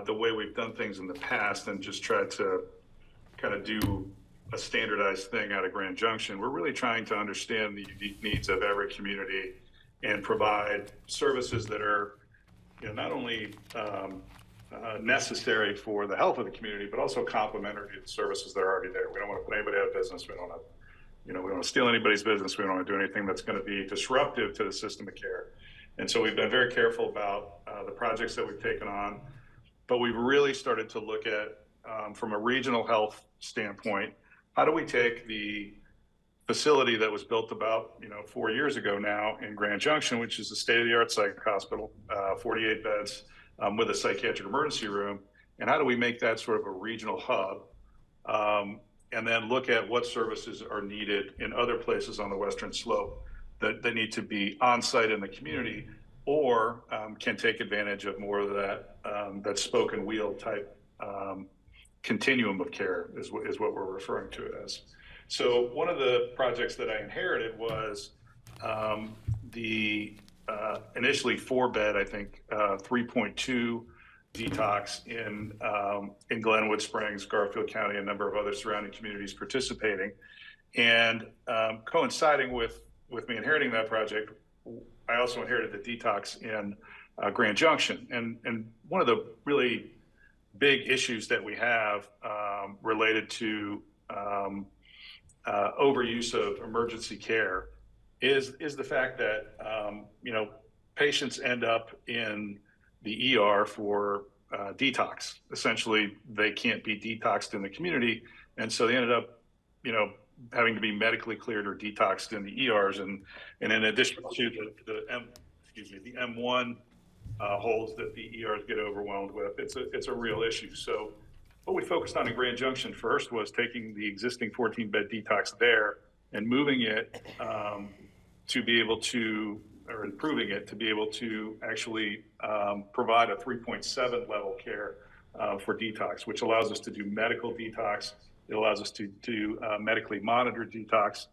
the way we've done things in the past and just try to kind of do a standardized thing out of Grand Junction, we're really trying to understand the unique needs of every community and provide services that are not only necessary for the health of the community, but also complementary to the services that are already there. We don't want to put anybody out of business. We don't want to, we don't want to steal anybody's business. We don't want to do anything that's going to be disruptive to the system of care. And so we've been very careful about the projects that we've taken on, but we've really started to look at, from a regional health standpoint, how do we take the facility that was built about 4 years ago now in Grand Junction, which is a state-of-the-art psych hospital, 48 beds with a psychiatric emergency room, and how do we make that sort of a regional hub, and then look at what services are needed in other places on the Western Slope that need to be on site in the community, or can take advantage of more of that spoke and wheel type continuum of care is what we're referring to it as. So one of the projects that I inherited was the initially 4-bed, I think 3.2 detox in Glenwood Springs, Garfield County, a number of other surrounding communities participating. And coinciding with me inheriting that project, I also inherited the detox in Grand Junction. And one of the really big issues that we have related to overuse of emergency care is the fact that patients end up in the ER for detox. Essentially, they can't be detoxed in the community, and so they ended up having to be medically cleared or detoxed in the ERs. And in addition to the M1 holds that the ERs get overwhelmed with, it's a real issue. So what we focused on in Grand Junction first was taking the existing 14-bed detox there and moving it to be able to, or improving it to be able to actually provide a 3.7 level care for detox, which allows us to do medical detox. It allows us to do medically monitored detox,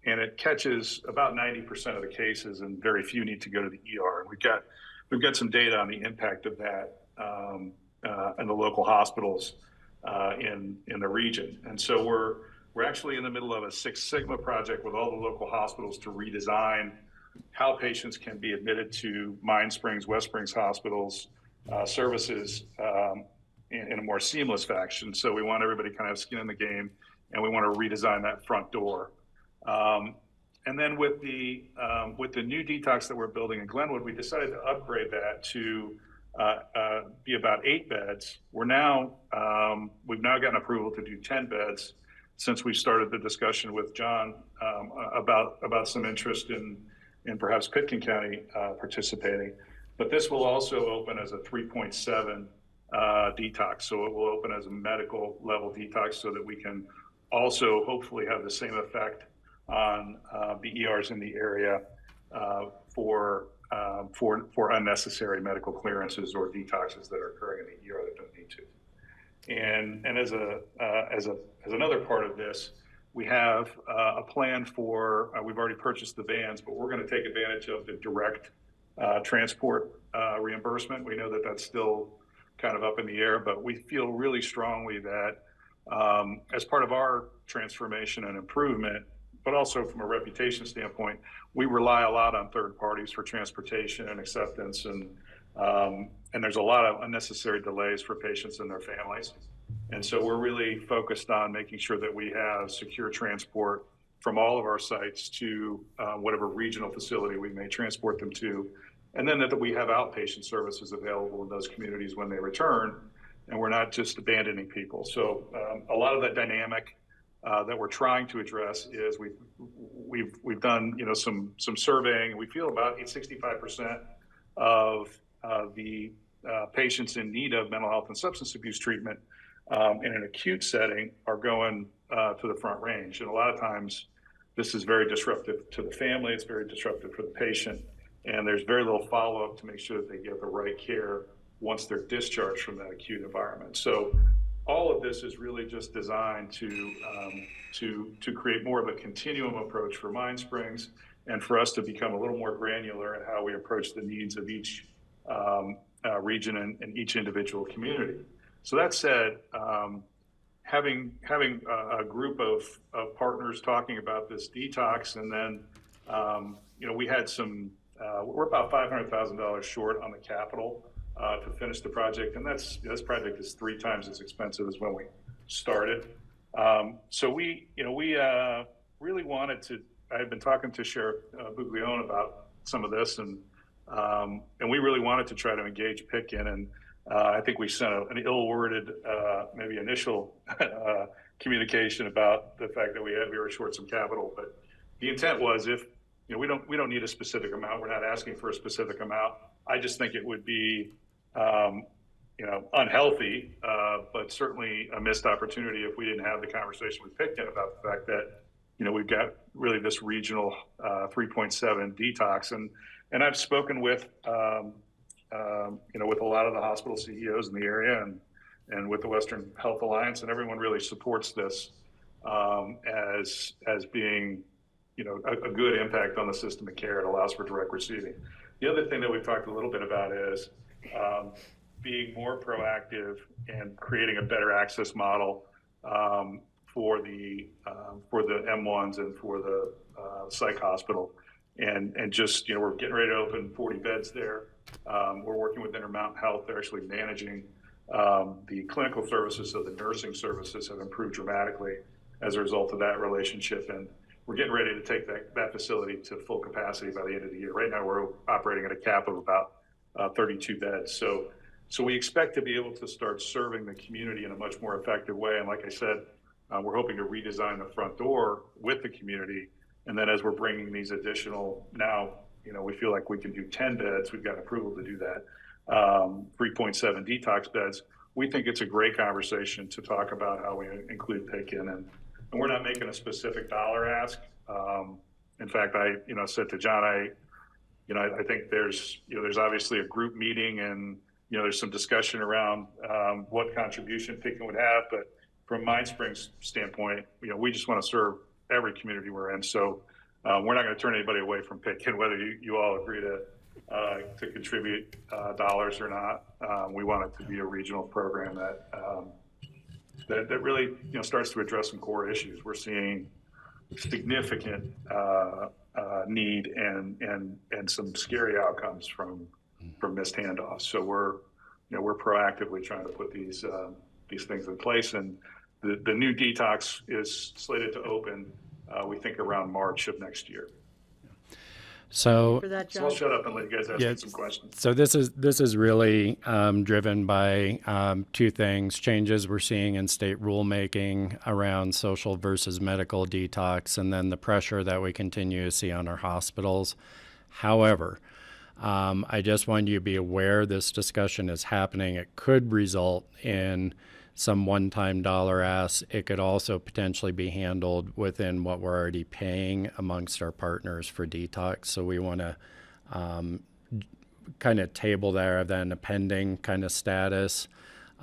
and it catches about 90% of the cases, and very few need to go to the ER. And we've got some data on the impact of that in the local hospitals in the region. And so we're actually in the middle of a Six Sigma project with all the local hospitals to redesign how patients can be admitted to Mine Springs, West Springs hospitals services in a more seamless fashion. So we want everybody kind of have skin in the game, and we want to redesign that front door. And then with the new detox that we're building in Glenwood, we decided to upgrade that to be about 8 beds. We've now gotten approval to do 10 beds since we started the discussion with John about some interest in perhaps Pitkin County participating. But this will also open as a 3.7 detox. So it will open as a medical level detox so that we can also hopefully have the same effect on the ERs in the area for unnecessary medical clearances or detoxes that are occurring in the ER that don't need to. And as another part of this, we have a plan for, we've already purchased the vans, but we're going to take advantage of the direct transport reimbursement. We know that that's still kind of up in the air, but we feel really strongly that as part of our transformation and improvement, but also from a reputation standpoint, we rely a lot on third parties for transportation and acceptance, and there's a lot of unnecessary delays for patients and their families. And so we're really focused on making sure that we have secure transport from all of our sites to whatever regional facility we may transport them to, and then that we have outpatient services available in those communities when they return, and we're not just abandoning people. So a lot of that dynamic that we're trying to address is we've done some surveying. We feel about 65% of the patients in need of mental health and substance abuse treatment in an acute setting are going to the Front Range, and a lot of times this is very disruptive to the family. It's very disruptive for the patient, and there's very little follow-up to make sure that they get the right care once they're discharged from that acute environment. So all of this is really just designed to create more of a continuum approach for Mine Springs, and for us to become a little more granular in how we approach the needs of each region and each individual community. So that said, having a group of partners talking about this detox, and then we had we're about $500,000 short on the capital to finish the project, and this project is 3 times as expensive as when we started. So we really wanted to. I had been talking to Sheriff Buglione about some of this, and And we really wanted to try to engage Pitkin, and I think we sent an ill-worded, maybe initial communication about the fact that we were short some capital. But the intent was, if we don't need a specific amount. We're not asking for a specific amount. I just think it would be unhealthy, but certainly a missed opportunity if we didn't have the conversation with Pitkin about the fact that we've got really this regional 3.7 detox, and I've spoken with with a lot of the hospital CEOs in the area and with the Western Health Alliance, and everyone really supports this as being a good impact on the system of care. It allows for direct receiving. The other thing that we've talked a little bit about is being more proactive and creating a better access model for the M1s and for the psych hospital. And just, we're getting ready to open 40 beds there. We're working with Intermountain Health. They're actually managing the clinical services, so the nursing services have improved dramatically as a result of that relationship. And we're getting ready to take that facility to full capacity by the end of the year. Right now, we're operating at a cap of about 32 beds. So we expect to be able to start serving the community in a much more effective way. And like I said, we're hoping to redesign the front door with the community. And then as we're bringing these additional, now, we feel like we can do 10 beds. We've got approval to do that. 3.7 detox beds. We think it's a great conversation to talk about how we include Pitkin, and we're not making a specific dollar ask. In fact, I said to John, I think there's obviously a group meeting, and there's some discussion around what contribution Pitkin would have, but from MindSpring's standpoint, we just want to serve every community we're in. So we're not going to turn anybody away from Pitkin, whether you all agree to contribute dollars or not. We want it to be a regional program that really starts to address some core issues. We're seeing significant need and some scary outcomes from missed handoffs. So we're proactively trying to put these things in place, and the new detox is slated to open, we think, around March of next year. So, For that, So I'll John. shut up and let you guys ask some questions. So this is really driven by two things: changes we're seeing in state rulemaking around social versus medical detox, and then the pressure that we continue to see on our hospitals. However, I just want you to be aware this discussion is happening. It could result in some one-time dollar asks. It could also potentially be handled within what we're already paying amongst our partners for detox. So we want to kind of table there of that in a pending kind of status,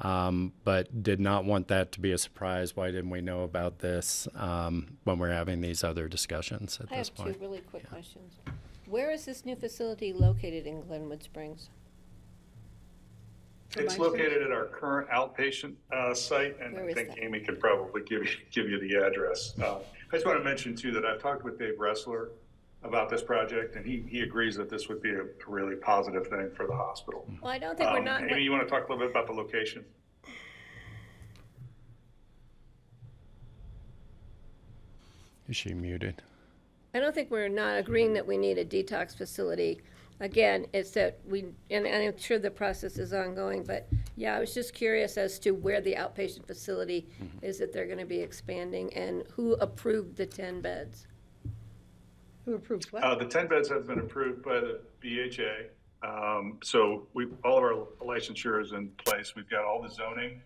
but did not want that to be a surprise. Why didn't we know about this when we're having these other discussions at this point? I have two really quick questions. Where is this new facility located in Glenwood Springs? It's located at our current outpatient site, and Where I is think that? Amy could probably give you the address. I just want to mention too that I've talked with Dave Ressler about this project, and he agrees that this would be a really positive thing for the hospital. Well, I don't think we're not. Amy, you want to talk a little bit about the location? Is she muted? I don't think we're not agreeing that we need a detox facility. Again, it's that and I'm sure the process is ongoing, but yeah, I was just curious as to where the outpatient facility is that they're going to be expanding, and who approved the 10 beds. Who approved what? The 10 beds have been approved by the BHA. So all of our licensure is in place. We've got all the zoning,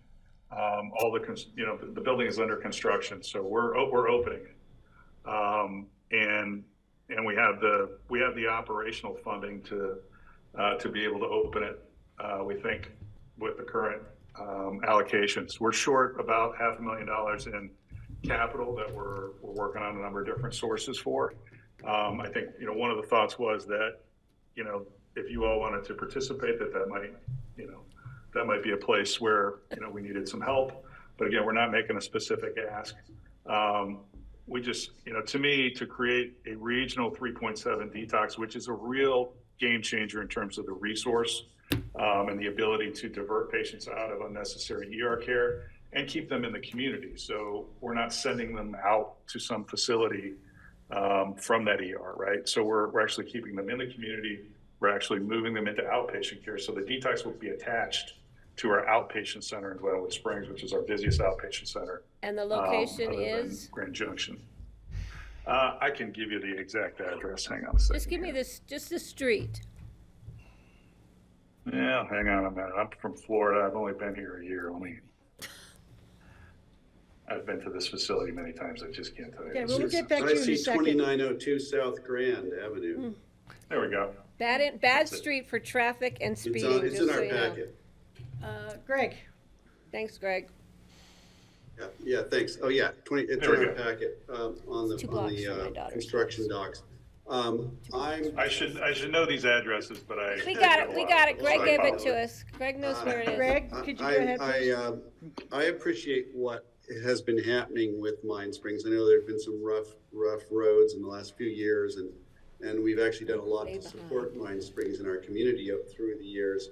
all the building is under construction, so we're opening it. And we have the operational funding to be able to open it. We think with the current allocations, we're short about $500,000 in capital that we're working on a number of different sources for. I think one of the thoughts was that if you all wanted to participate, that might be a place where we needed some help. But again, we're not making a specific ask. We just, to me, to create a regional 3.7 detox, which is a real game changer in terms of the resource and the ability to divert patients out of unnecessary ER care and keep them in the community. So we're not sending them out to some facility from that ER, right? So we're actually keeping them in the community We're actually moving them into outpatient care. So the detox will be attached to our outpatient center in Glenwood Springs, which is our busiest outpatient center. And the location other than is? Grand Junction. I can give you the exact address. Hang on a second. Just give me this, just the street. Yeah, hang on a minute. I'm from Florida. I've only been here a year. I've been to this facility many times. I just can't tell you. Okay, we'll get back to you in a I see second. 2902 South Grand Avenue. There we go. Bad street for traffic and speeding. It's just in so our you know. packet. Greg, Thanks, Greg. Yeah, thanks. Oh, yeah, it's in There we our go. packet, on the, 2 blocks from my daughter's construction docks. I should know these addresses, but I. We got it, we got it. Greg So I gave it apologize. to us. Greg knows where it is. Greg, could you go ahead, please? I appreciate what has been happening with Mine Springs. I know there've been some rough roads in the last few years, and we've actually done a lot to support Mine Springs in our community up through the years.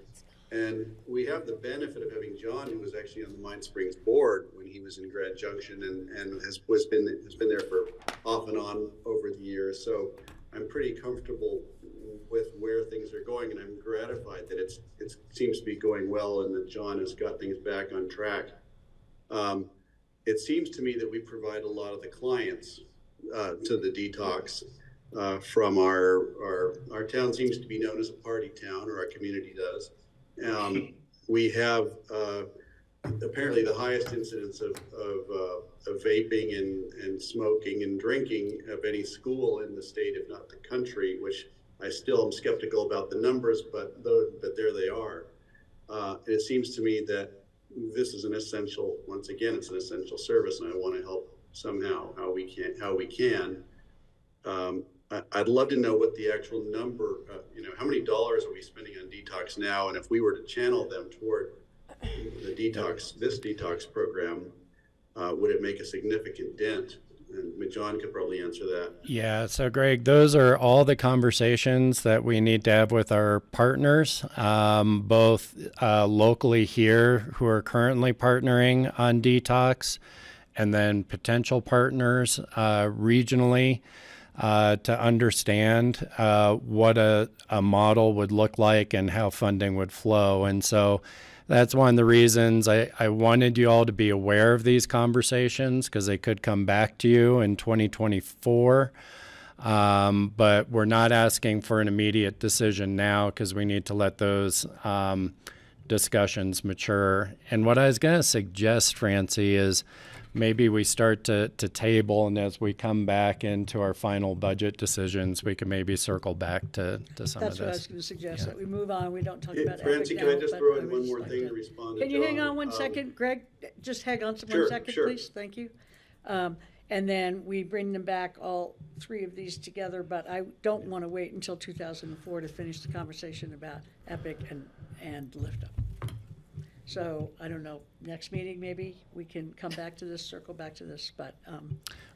And we have the benefit of having John, who was actually on the Mine Springs board when he was in Grand Junction, and has been there for off and on over the years. So I'm pretty comfortable with where things are going, and I'm gratified that it seems to be going well, and that John has got things back on track. It seems to me that we provide a lot of the clients to the detox from our town. Seems to be known as a party town, or our community does. We have apparently the highest incidence of vaping and smoking and drinking of any school in the state, if not the country, which I still am skeptical about the numbers, but there they are. It seems to me that this is an essential, once again, it's an essential service, and I want to help somehow, how we can. I'd love to know what the actual number, how many dollars are we spending on detox now? And if we were to channel them toward this detox program, would it make a significant dent? And John could probably answer that. Yeah, so Greg, those are all the conversations that we need to have with our partners, both locally here who are currently partnering on detox, and then potential partners regionally to understand what a model would look like and how funding would flow. And so that's one of the reasons I wanted you all to be aware of these conversations, because they could come back to you in 2024. But we're not asking for an immediate decision now, because we need to let those discussions mature. And what I was going to suggest, Francie, is maybe we start to table, and as we come back into our final budget decisions, we can maybe circle back to some of this. That's what I was going to suggest, that we move on. We don't talk about Francie, Epic can I now, just but throw I in would one just more like thing to respond to Can you hang John? on one second, Greg? Just hang on Sure, one second, sure. please. Thank you. And then we bring them back, all three of these together, but I don't want to wait until 2004 to finish the conversation about Epic and Lift Up. So, I don't know, next meeting, maybe we can come back to this, circle back to this, but,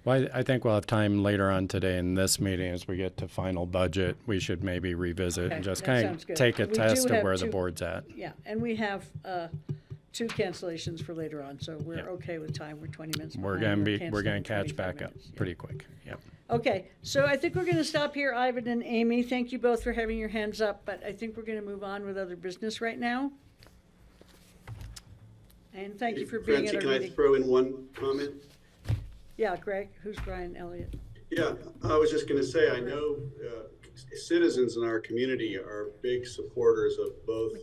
Well, I think we'll have time later on today in this meeting, as we get to final budget, we should maybe revisit Okay, and just that kind sounds of good. take a We do test of have where the two- board's at. yeah, and we have, 2 cancellations for later on, so we're Yeah. okay with time. We're 20 minutes We're behind. gonna canceling catch 25 back up minutes. Yeah. pretty quick, yep. Okay, so I think we're gonna stop here, Ivan and Amy. Thank you both for having your hands up, but I think we're gonna move on with other business right now. And thank you for being Francie, at can our I meeting. throw in one comment? Yeah, Greg, who's Brian Elliott? Yeah, I was just going to say, I know citizens in our community are big supporters of both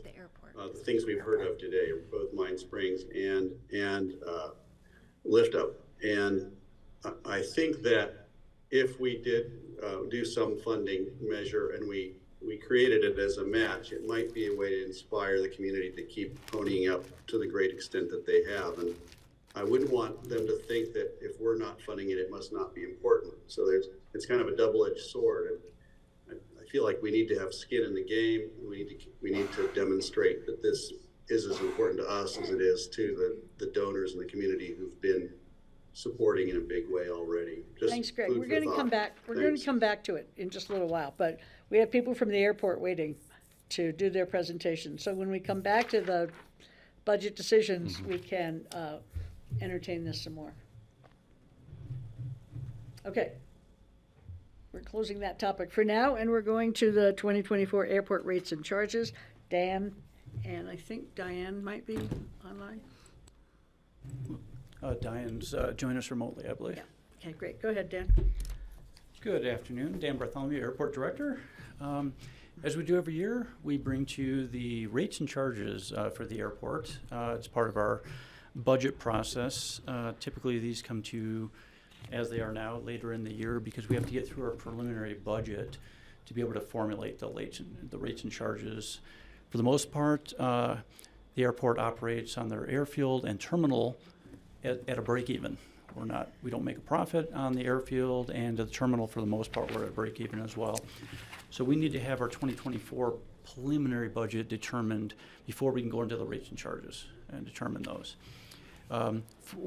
the things we've heard of today, both Mine Springs and Lift Up. And I think that if we did do some funding measure and we created it as a match, it might be a way to inspire the community to keep ponying up to the great extent that they have. And I wouldn't want them to think that if we're not funding it, it must not be important. So it's kind of a double-edged sword. And I feel like we need to have skin in the game. We need to demonstrate that this is as important to us as it is to the donors in the community who've been supporting in a big way already. Just Thanks, Greg. food We're for gonna thought. come back, we're gonna Thanks. come back to it in just a little while, but we have people from the airport waiting to do their presentation. So when we come back to the budget decisions, we can entertain this some more. Okay. we're closing that topic for now, and we're going to the 2024 airport rates and charges. Dan, and I think Diane might be online. Diane's joined us remotely, I believe. Yeah. Okay, great. Go ahead, Dan. Good afternoon. Dan Bartholomew, Airport Director. As we do every year, we bring to you the rates and charges for the airport. It's part of our budget process. Typically, these come to you as they are now later in the year because we have to get through our preliminary budget to be able to formulate the rates and charges. For the most part, the airport operates on their airfield and terminal at a break even. We don't make a profit on the airfield, and the terminal for the most part we're at a break even as well. So we need to have our 2024 preliminary budget determined before we can go into the rates and charges and determine those.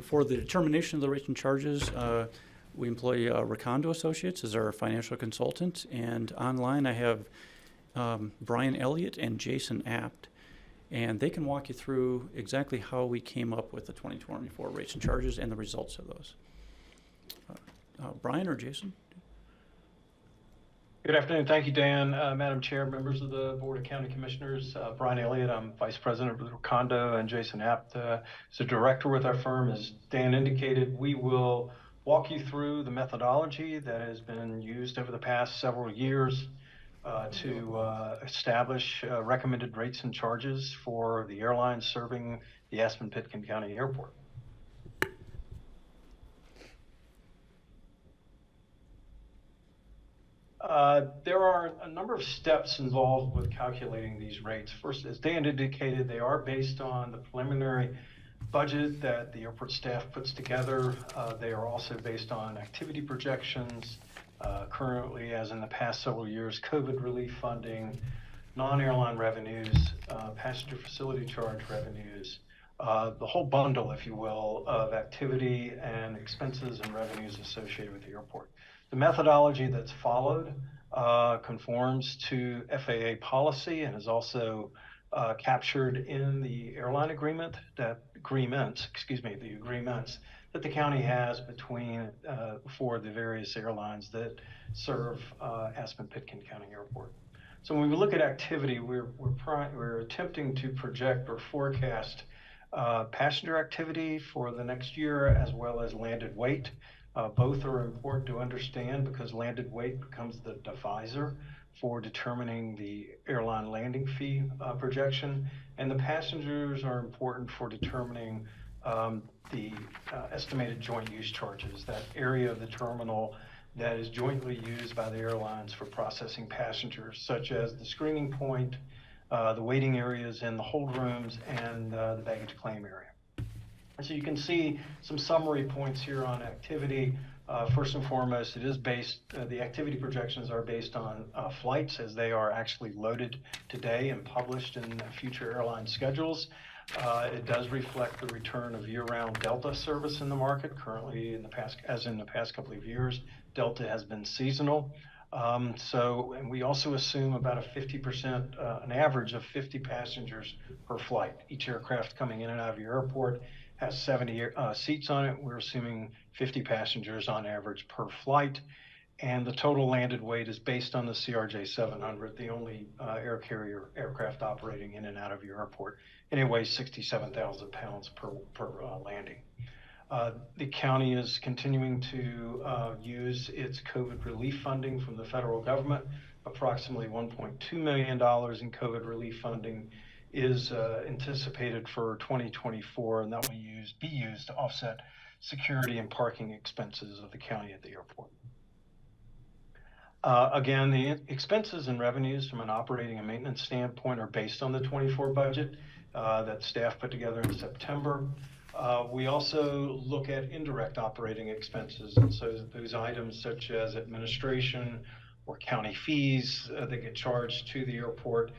For the determination of the rates and charges, we employ Recondo Associates as our financial consultant, and online I have Brian Elliott and Jason Apt, and they can walk you through exactly how we came up with the 2024 rates and charges and the results of those. Brian or Jason? Good afternoon. Thank you, Dan. Madam Chair, members of the Board of County Commissioners. Brian Elliott, I'm Vice President of Recondo, and Jason Apt is a director with our firm. As Dan indicated, we will walk you through the methodology that has been used over the past several years to establish recommended rates and charges for the airlines serving the Aspen-Pitkin County Airport. There are a number of steps involved with calculating these rates. First, as Dan indicated, they are based on the preliminary budget that the airport staff puts together. They are also based on activity projections, currently, as in the past several years, COVID relief funding, non-airline revenues, passenger facility charge revenues, the whole bundle, if you will, of activity and expenses and revenues associated with the airport. The methodology that's followed conforms to FAA policy and is also captured in the airline agreements that the county has between for the various airlines that serve Aspen-Pitkin County Airport. So when we look at activity, we're attempting to project or forecast passenger activity for the next year as well as landed weight. Both are important to understand because landed weight becomes the divisor for determining the airline landing fee projection, and the passengers are important for determining the estimated joint use charges, that area of the terminal that is jointly used by the airlines for processing passengers, such as the screening point, the waiting areas in the hold rooms, and the baggage claim area. So you can see some summary points here on activity. First and foremost, it is based, the activity projections are based on flights as they are actually loaded today and published in future airline schedules. It does reflect the return of year-round Delta service in the market. Currently, in the past couple of years, Delta has been seasonal. And we also assume about a 50%, an average of 50 passengers per flight. Each aircraft coming in and out of your airport has 70 seats on it. We're assuming 50 passengers on average per flight. And the total landed weight is based on the CRJ 700, the only air carrier aircraft operating in and out of your airport. And it weighs 67,000 pounds per landing. The county is continuing to use its COVID relief funding from the federal government. Approximately $1.2 million in COVID relief funding is anticipated for 2024, and that will be used to offset security and parking expenses of the county at the airport. Again, the expenses and revenues from an operating and maintenance standpoint are based on the 24 budget that staff put together in September. We also look at indirect operating expenses, and so those items such as administration or county fees that get charged to the airport,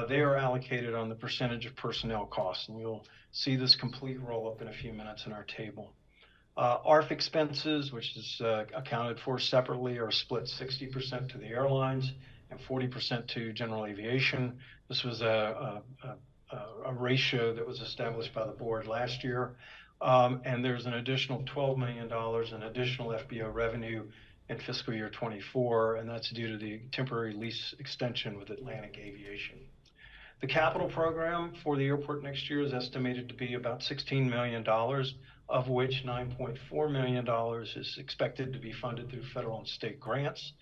they are allocated on the percentage of personnel costs, and you'll see this complete roll-up in a few minutes in our table. ARF expenses, which is accounted for separately, are split 60% to the airlines and 40% to general aviation. This was a ratio that was established by the board last year. And there's an additional $12 million in additional FBO revenue in fiscal year 24, and that's due to the temporary lease extension with Atlantic Aviation. The capital program for the airport next year is estimated to be about $16 million, of which $9.4 million is expected to be funded through federal and state grants.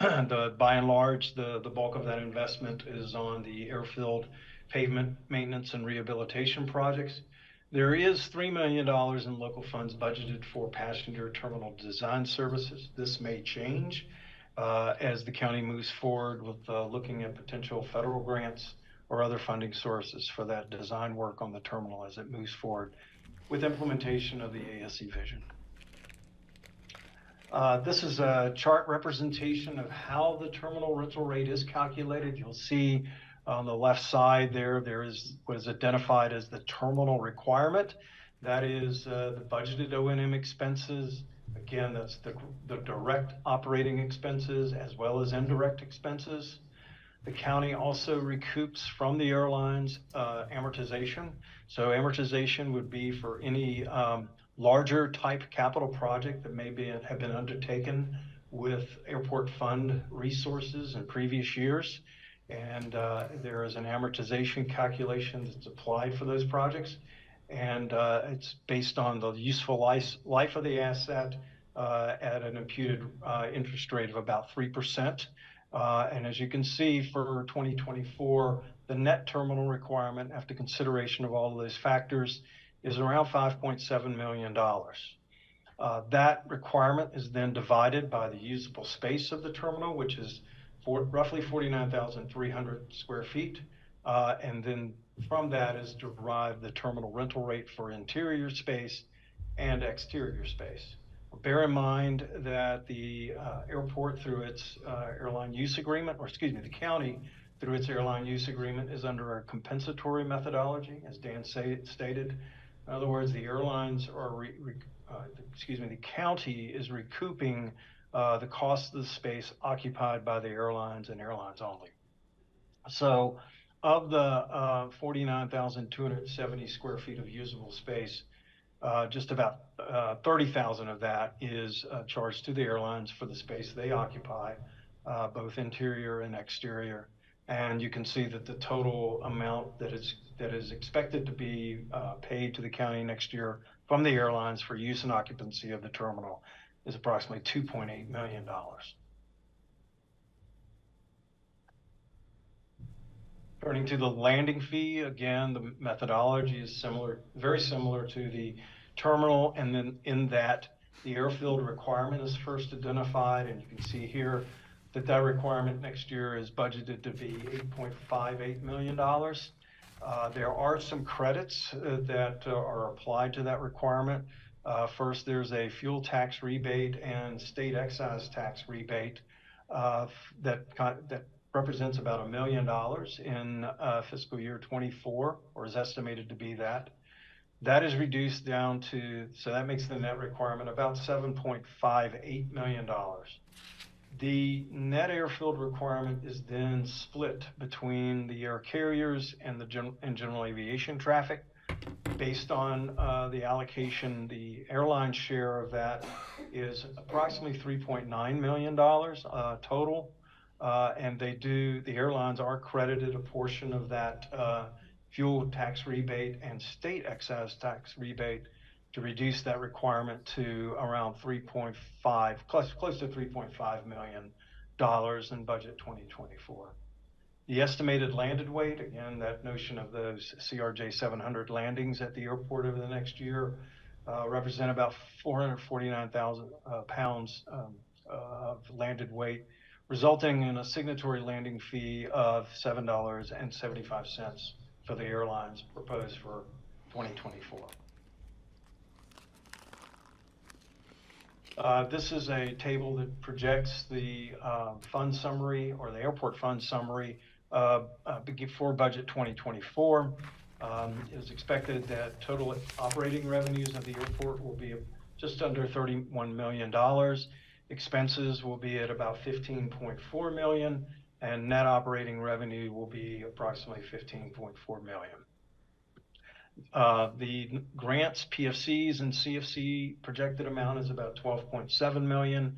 By and large, the bulk of that investment is on the airfield pavement maintenance and rehabilitation projects. There is $3 million in local funds budgeted for passenger terminal design services. This may change as the county moves forward with looking at potential federal grants or other funding sources for that design work on the terminal as it moves forward with implementation of the ASE vision. This is a chart representation of how the terminal rental rate is calculated. You'll see on the left side there is what is identified as the terminal requirement. That is the budgeted O&M expenses. Again, that's the direct operating expenses as well as indirect expenses. The county also recoups from the airlines amortization. So amortization would be for any larger type capital project that have been undertaken with airport fund resources in previous years. And there is an amortization calculation that's applied for those projects. And it's based on the useful life of the asset at an imputed interest rate of about 3%. And as you can see for 2024, the net terminal requirement after consideration of all of those factors is around $5.7 million. That requirement is then divided by the usable space of the terminal, which is roughly 49,300 square feet. And then from that is derived the terminal rental rate for interior space and exterior space. Bear in mind that the airport through its airline use agreement, or excuse me, the county through its airline use agreement is under a compensatory methodology, as Dan stated. In other words, the airlines are, the county is recouping the cost of the space occupied by the airlines and airlines only. So of the 49,270 square feet of usable space, just about 30,000 of that is charged to the airlines for the space they occupy, both interior and exterior. And you can see that the total amount that is expected to be paid to the county next year from the airlines for use and occupancy of the terminal is approximately $2.8 million. Turning to the landing fee, again, the methodology is similar, very similar to the terminal, and then in that the airfield requirement is first identified, and you can see here that that requirement next year is budgeted to be $8.58 million. There are some credits that are applied to that requirement. First, there's a fuel tax rebate and state excise tax rebate that represents about $1 million in fiscal year 24, or is estimated to be that. That is reduced down to, so that makes the net requirement about $7.58 million. The net airfield requirement is then split between the air carriers and the general aviation traffic. Based on the allocation, the airline share of that is approximately $3.9 million total. And the airlines are credited a portion of that fuel tax rebate and state excise tax rebate to reduce that requirement to around close to $3.5 million in budget 2024. The estimated landed weight, again, that notion of those CRJ 700 landings at the airport over the next year, represent about 449,000 pounds of landed weight, resulting in a signatory landing fee of $7.75 for the airlines proposed for 2024. This is a table that projects the fund summary, or the airport fund summary for budget 2024. It is expected that total operating revenues of the airport will be just under $31 million. Expenses will be at about $15.4 million, and net operating revenue will be approximately $15.4 million. The grants, PFCs, and CFC projected amount is about $12.7 million.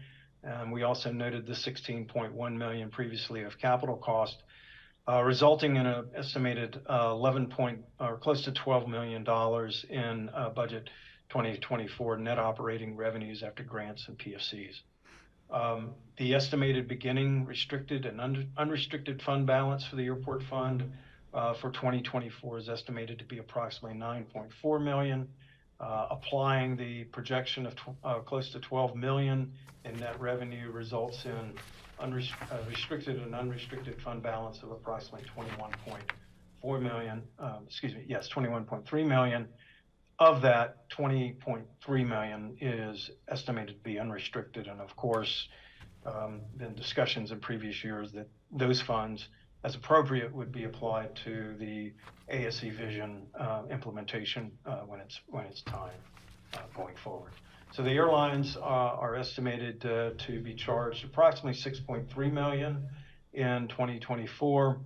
We also noted the 16.1 million previously of capital cost, resulting in an estimated 11 point or close to $12 million in budget 2024 net operating revenues after grants and PFCs. The estimated beginning restricted and unrestricted fund balance for the airport fund for 2024 is estimated to be approximately 9.4 million. Applying the projection of close to 12 million in net revenue results in restricted and unrestricted fund balance of approximately 21.4 million. 21.3 million. Of that, 20.3 million is estimated to be unrestricted, and of course, been discussions in previous years that those funds, as appropriate, would be applied to the ASE Vision implementation when it's time going forward. So the airlines are estimated to be charged approximately 6.3 million in 2024.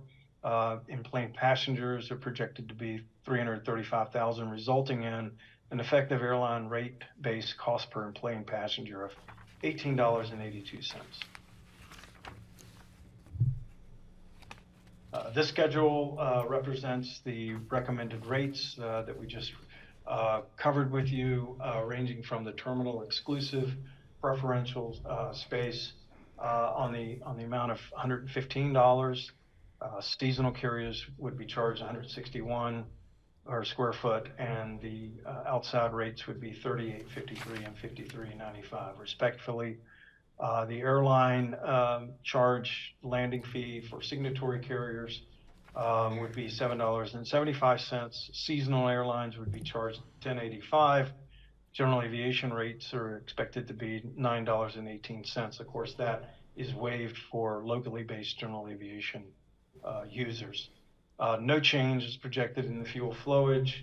In-plane passengers are projected to be 335,000, resulting in an effective airline rate-based cost per in-plane passenger of $18.82. This schedule represents the recommended rates that we just covered with you, ranging from the terminal exclusive preferential space on the amount of $115. Seasonal carriers would be charged $161 per square foot, and the outside rates would be $38.53 and $53.95 respectively. The airline charge landing fee for signatory carriers would be $7.75. Seasonal airlines would be charged $10.85. General aviation rates are expected to be $9.18. Of course, that is waived for locally based general aviation users. No change is projected in the fuel flowage,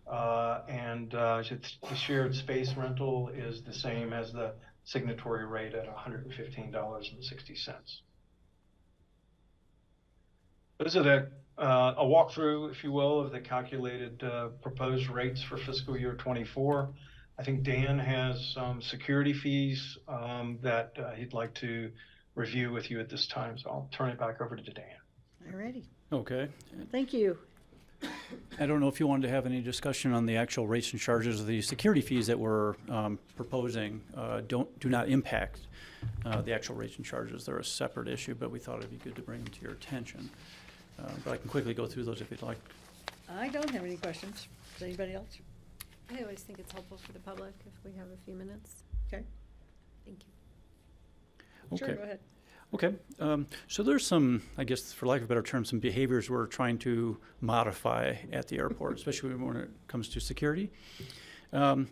and the shared space rental is the same as the signatory rate at $115.60. Those are a walkthrough, if you will, of the calculated proposed rates for fiscal year 24. I think Dan has some security fees that he'd like to review with you at this time, so I'll turn it back over to Dan. Alrighty. Okay. Thank you. I don't know if you wanted to have any discussion on the actual rates and charges. The security fees that we're proposing do not impact the actual rates and charges. They're a separate issue, but we thought it'd be good to bring them to your attention. But I can quickly go through those if you'd like. I don't have any questions. Does anybody else? I always think it's helpful for the public if we have a few minutes. Okay. Thank you. Okay. Sure, go ahead. Okay, so there's some, I guess, for lack of a better term, some behaviors we're trying to modify at the airport, especially when it comes to security. So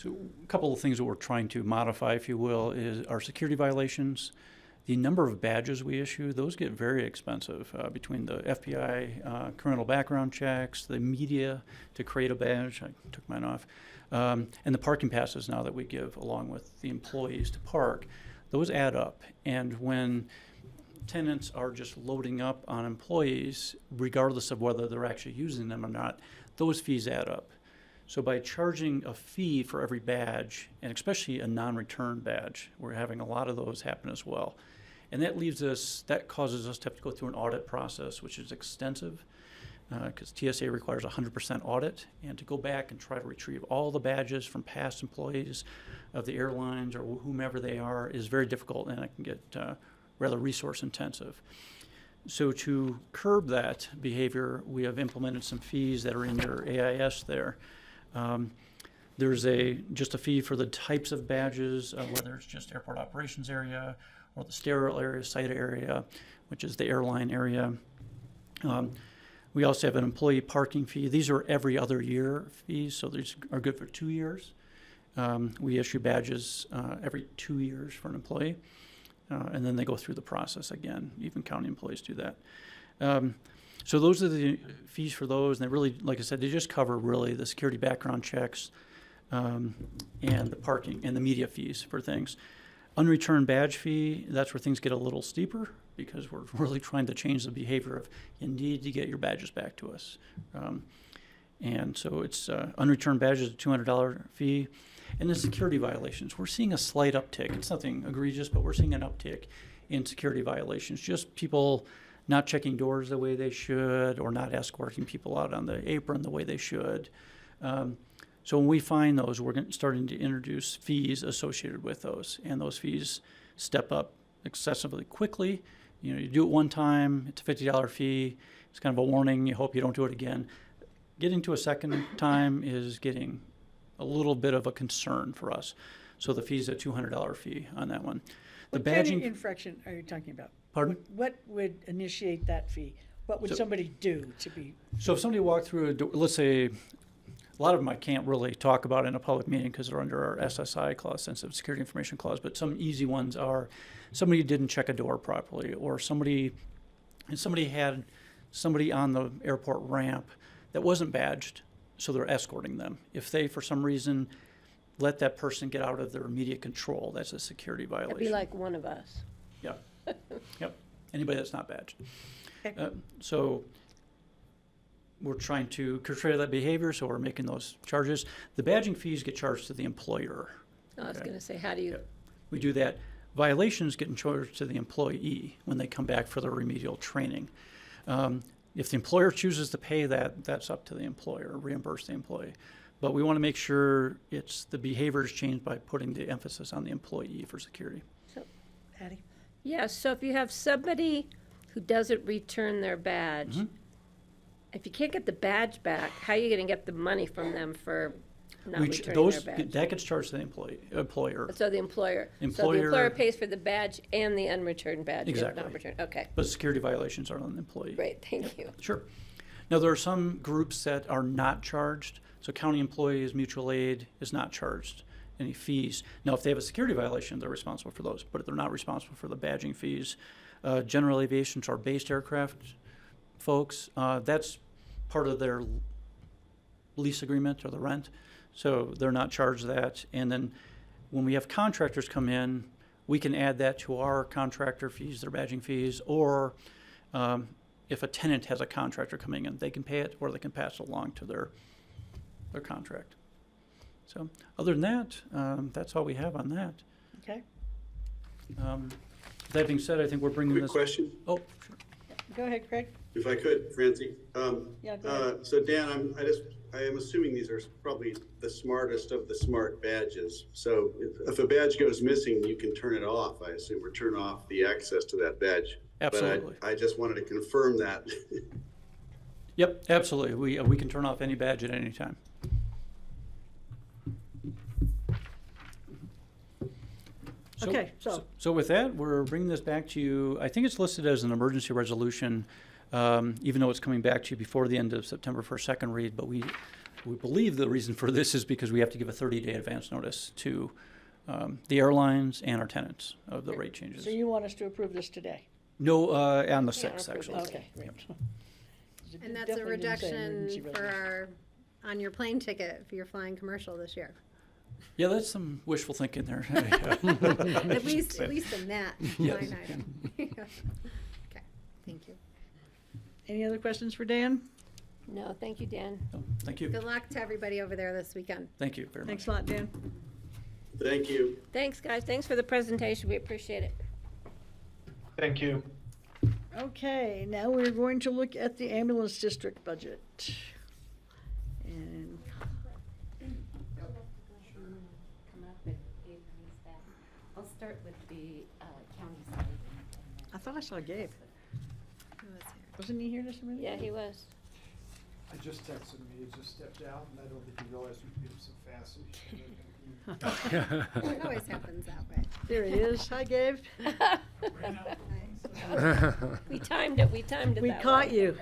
a couple of things that we're trying to modify, if you will, is our security violations. The number of badges we issue, those get very expensive between the FBI criminal background checks, the media to create a badge, I took mine off, and the parking passes now that we give along with the employees to park. Those add up, and when tenants are just loading up on employees, regardless of whether they're actually using them or not, those fees add up. So by charging a fee for every badge, and especially a non-return badge, we're having a lot of those happen as well. And that causes us to have to go through an audit process, which is extensive, because TSA requires 100% audit, and to go back and try to retrieve all the badges from past employees of the airlines or whomever they are is very difficult, and it can get rather resource intensive. So to curb that behavior, we have implemented some fees that are in your AIS there. There's just a fee for the types of badges, whether it's just airport operations area or the sterile area, site area, which is the airline area. We also have an employee parking fee. These are every other year fees, so these are good for 2 years. We issue badges every 2 years for an employee, and then they go through the process again. Even county employees do that. So those are the fees for those, and they really, like I said, they just cover really the security background checks and the parking and the media fees for things. Unreturned badge fee, that's where things get a little steeper because we're really trying to change the behavior of you need to get your badges back to us. And so it's unreturned badges, a $200 fee. And the security violations, we're seeing a slight uptick. It's nothing egregious, but we're seeing an uptick in security violations. Just people not checking doors the way they should, or not escorting people out on the apron the way they should. So when we find those, we're starting to introduce fees associated with those, and those fees step up excessively quickly. You do it one time, it's a $50 fee. It's kind of a warning. You hope you don't do it again. Getting to a second time is getting a little bit of a concern for us. So the fee's a $200 fee on that one. The What kind badging of infraction are you talking about? Pardon? What would initiate that fee? What would somebody do to be? So if somebody walked through a door, let's say, a lot of them I can't really talk about in a public meeting because they're under our SSI clause, Sensitive Security Information Clause, but some easy ones are somebody didn't check a door properly, or somebody had somebody on the airport ramp that wasn't badged, so they're escorting them. If they, for some reason, let that person get out of their immediate control, that's a security violation. That'd be like one of us. Yeah. Yep. Anybody that's not badged. So we're trying to curtail that behavior, so we're making those charges. The badging fees get charged to the employer. I was going to say, how do you? Yep. We do that. Violations get charged to the employee when they come back for their remedial training. If the employer chooses to pay that, that's up to the employer, reimburse the employee. But we want to make sure the behavior is changed by putting the emphasis on the employee for security. Patty? Yeah, so if you have somebody who doesn't return their badge, if you can't get the badge back, how are you going to get the money from them for not returning their badge? That gets charged to the employer. So the employer. So the employer pays for the badge and the unreturned badge. Exactly. Not returned. Okay. But security violations are on the employee. Great, thank you. Sure. Now, there are some groups that are not charged. So county employees, mutual aid is not charged any fees. Now, if they have a security violation, they're responsible for those, but they're not responsible for the badging fees. General aviation, our based aircraft folks, that's part of their lease agreement or the rent. So they're not charged that. And then when we have contractors come in, we can add that to our contractor fees, their badging fees, or if a tenant has a contractor coming in, they can pay it or they can pass it along to their contract. So other than that, that's all we have on that. Okay. That being said, I think we're bringing Quick question. Oh, sure. Go ahead, Craig. If I could, Francie. Yeah, go ahead. So Dan, I am assuming these are probably the smartest of the smart badges. So if a badge goes missing, you can turn it off, I assume, or turn off the access to that badge. Absolutely. But I just wanted to confirm that. Yep, absolutely. We can turn off any badge at any time. Okay, so with that, we're bringing this back to you. I think it's listed as an emergency resolution, even though it's coming back to you before the end of September for a second read. But we believe the reason for this is because we have to give a 30-day advance notice to the airlines and our tenants of the rate changes. So you want us to approve this today? No, on the 6th, actually. Okay, great. And that's a Definitely didn't say reduction emergency for resolution. on your plane ticket if you're flying commercial this year. Yeah, that's some wishful thinking there. At least in that Yes. line item. Okay, thank you. Any other questions for Dan? No, thank you, Dan. Thank you. Good luck to everybody over there this weekend. Thank you very much. Thanks a lot, Dan. Thank you. Thanks, guys. Thanks for the presentation. We appreciate it. Thank you. Okay, now we're going to look at the ambulance district budget. And I'll start with the county side. I thought I saw Gabe. Wasn't he here this minute? Yeah, he was. I just texted him, he just stepped out, and I don't think he realized we'd be so fast. It always happens that way. There he is. Hi, Gabe. We timed it. We timed it. We that caught way. you.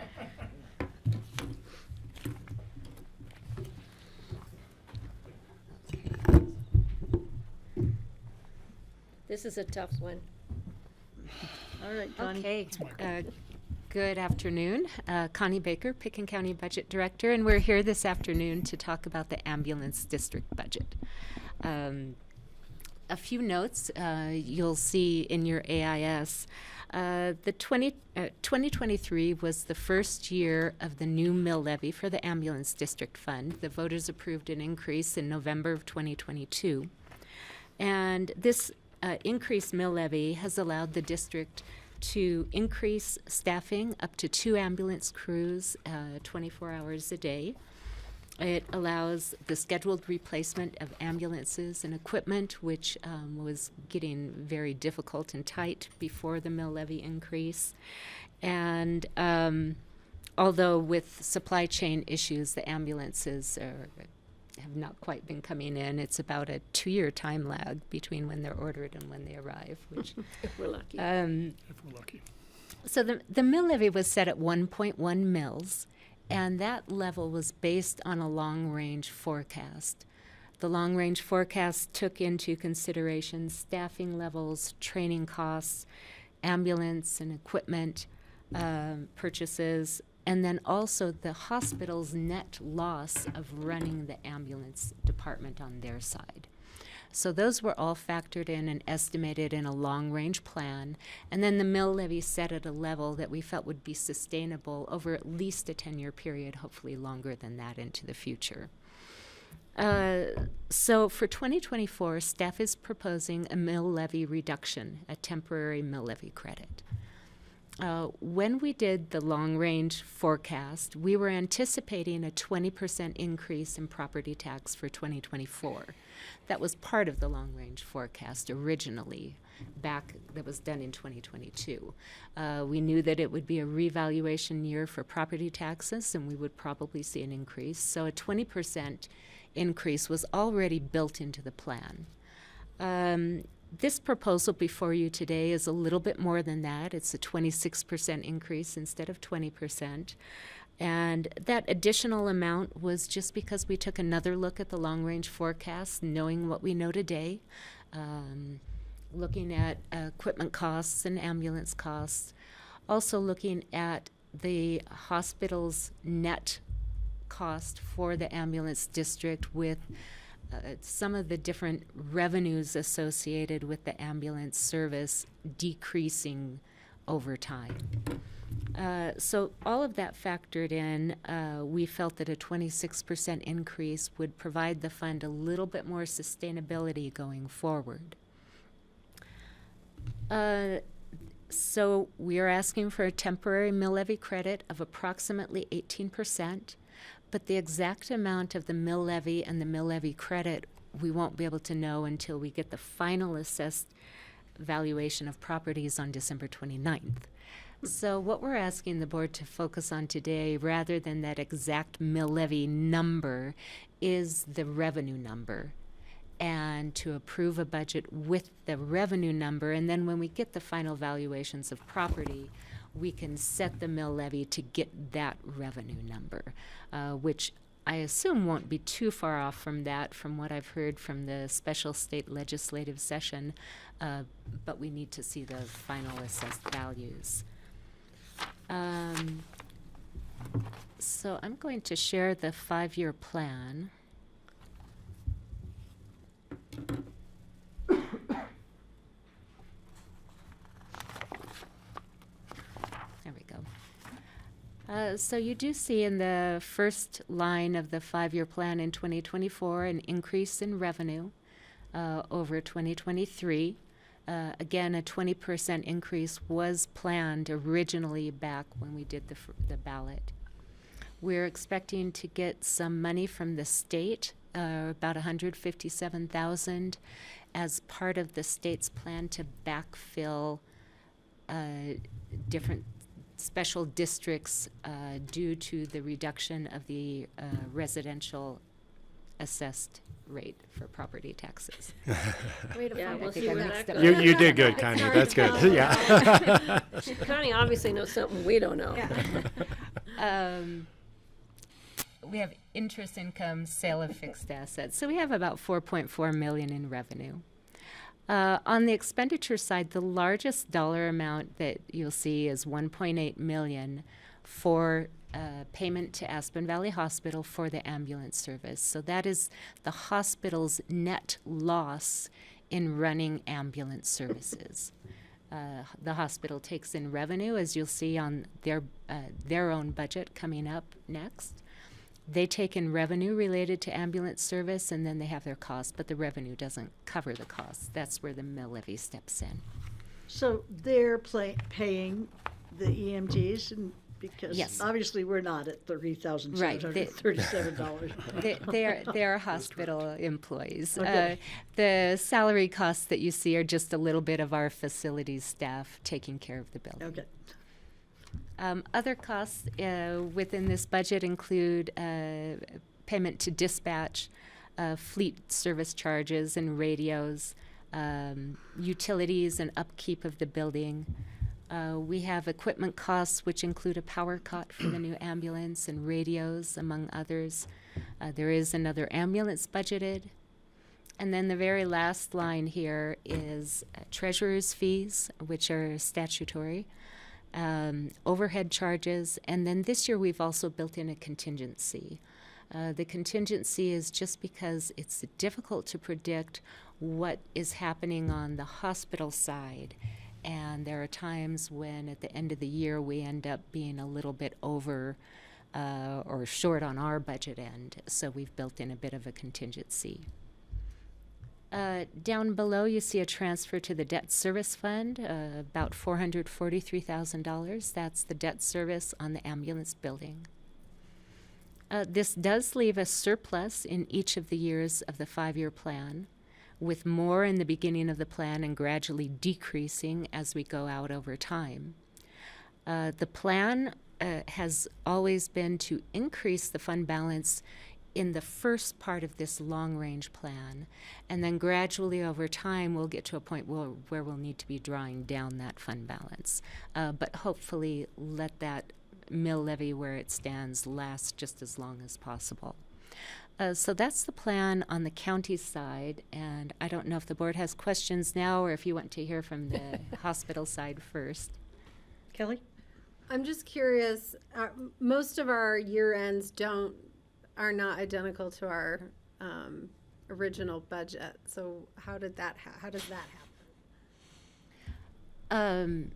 This is a tough one. All right, Connie. Okay. Good afternoon. Connie Baker, Picken County Budget Director, and we're here this afternoon to talk about the ambulance district budget. A few notes you'll see in your AIS. The 2023 was the first year of the new mill levy for the ambulance district fund. The voters approved an increase in November of 2022. And this increased mill levy has allowed the district to increase staffing up to 2 ambulance crews 24 hours a day. It allows the scheduled replacement of ambulances and equipment, which was getting very difficult and tight before the mill levy increase. And although with supply chain issues, the ambulances have not quite been coming in. It's about a 2-year time lag between when they're ordered and when they arrive, which If we're lucky. If we're lucky. So the mill levy was set at 1.1 mills, and that level was based on a long-range forecast. The long-range forecast took into consideration staffing levels, training costs, ambulance and equipment purchases, and then also the hospital's net loss of running the ambulance department on their side. So those were all factored in and estimated in a long-range plan, and then the mill levy set at a level that we felt would be sustainable over at least a 10-year period, hopefully longer than that into the future. So for 2024, staff is proposing a mill levy reduction, a temporary mill levy credit. When we did the long-range forecast, we were anticipating a 20% increase in property tax for 2024. That was part of the long-range forecast originally, that was done in 2022. We knew that it would be a revaluation year for property taxes, and we would probably see an increase. So a 20% increase was already built into the plan. This proposal before you today is a little bit more than that. It's a 26% increase instead of 20%. And that additional amount was just because we took another look at the long-range forecast, knowing what we know today, looking at equipment costs and ambulance costs, also looking at the hospital's net cost for the ambulance district with some of the different revenues associated with the ambulance service decreasing over time. So all of that factored in, we felt that a 26% increase would provide the fund a little bit more sustainability going forward. So we are asking for a temporary mill levy credit of approximately 18%. But the exact amount of the mill levy and the mill levy credit, we won't be able to know until we get the final assessed valuation of properties on December 29th. So what we're asking the board to focus on today, rather than that exact mill levy number, is the revenue number, and to approve a budget with the revenue number. And then when we get the final valuations of property, we can set the mill levy to get that revenue number, which I assume won't be too far off from that, from what I've heard from the special state legislative session, but we need to see the final assessed values. So I'm going to share the 5-year plan. There we go. So you do see in the first line of the 5-year plan in 2024 an increase in revenue over 2023. Again, a 20% increase was planned originally back when we did the ballot. We're expecting to get some money from the state, about $157,000, as part of the state's plan to backfill different special districts due to the reduction of the residential assessed rate for property taxes. Way to find we'll it. see where that goes. You did good, Connie. hard That's to good. follow. Yeah. Connie obviously knows something we don't know. We have interest income, sale of fixed assets. So we have about $4.4 million in revenue. On the expenditure side, the largest dollar amount that you'll see is $1.8 million for payment to Aspen Valley Hospital for the ambulance service. So that is the hospital's net loss in running ambulance services. The hospital takes in revenue, as you'll see on their own budget coming up next. They take in revenue related to ambulance service, and then they have their costs, but the revenue doesn't cover the costs. That's where the mill levy steps in. So they're paying the EMTs, and because Yes. obviously we're not at $3,737. They are hospital employees. Okay. The salary costs that you see are just a little bit of our facilities staff taking care of the building. Okay. Other costs within this budget include payment to dispatch, fleet service charges and radios, utilities and upkeep of the building. We have equipment costs, which include a power cot for the new ambulance and radios, among others. There is another ambulance budgeted. And then the very last line here is treasurer's fees, which are statutory, overhead charges, and then this year we've also built in a contingency. The contingency is just because it's difficult to predict what is happening on the hospital side, and there are times when at the end of the year we end up being a little bit over or short on our budget end, so we've built in a bit of a contingency. Down below, you see a transfer to the debt service fund, about $443,000. That's the debt service on the ambulance building. This does leave a surplus in each of the years of the 5-year plan, with more in the beginning of the plan and gradually decreasing as we go out over time. The plan has always been to increase the fund balance in the first part of this long-range plan, and then gradually over time we'll get to a point where we'll need to be drawing down that fund balance, but hopefully let that mill levy where it stands last just as long as possible. So that's the plan on the county side, and I don't know if the board has questions now or if you want to hear from the hospital side first. Kelly? I'm just curious, most of our year ends are not identical to our original budget. So how does that happen?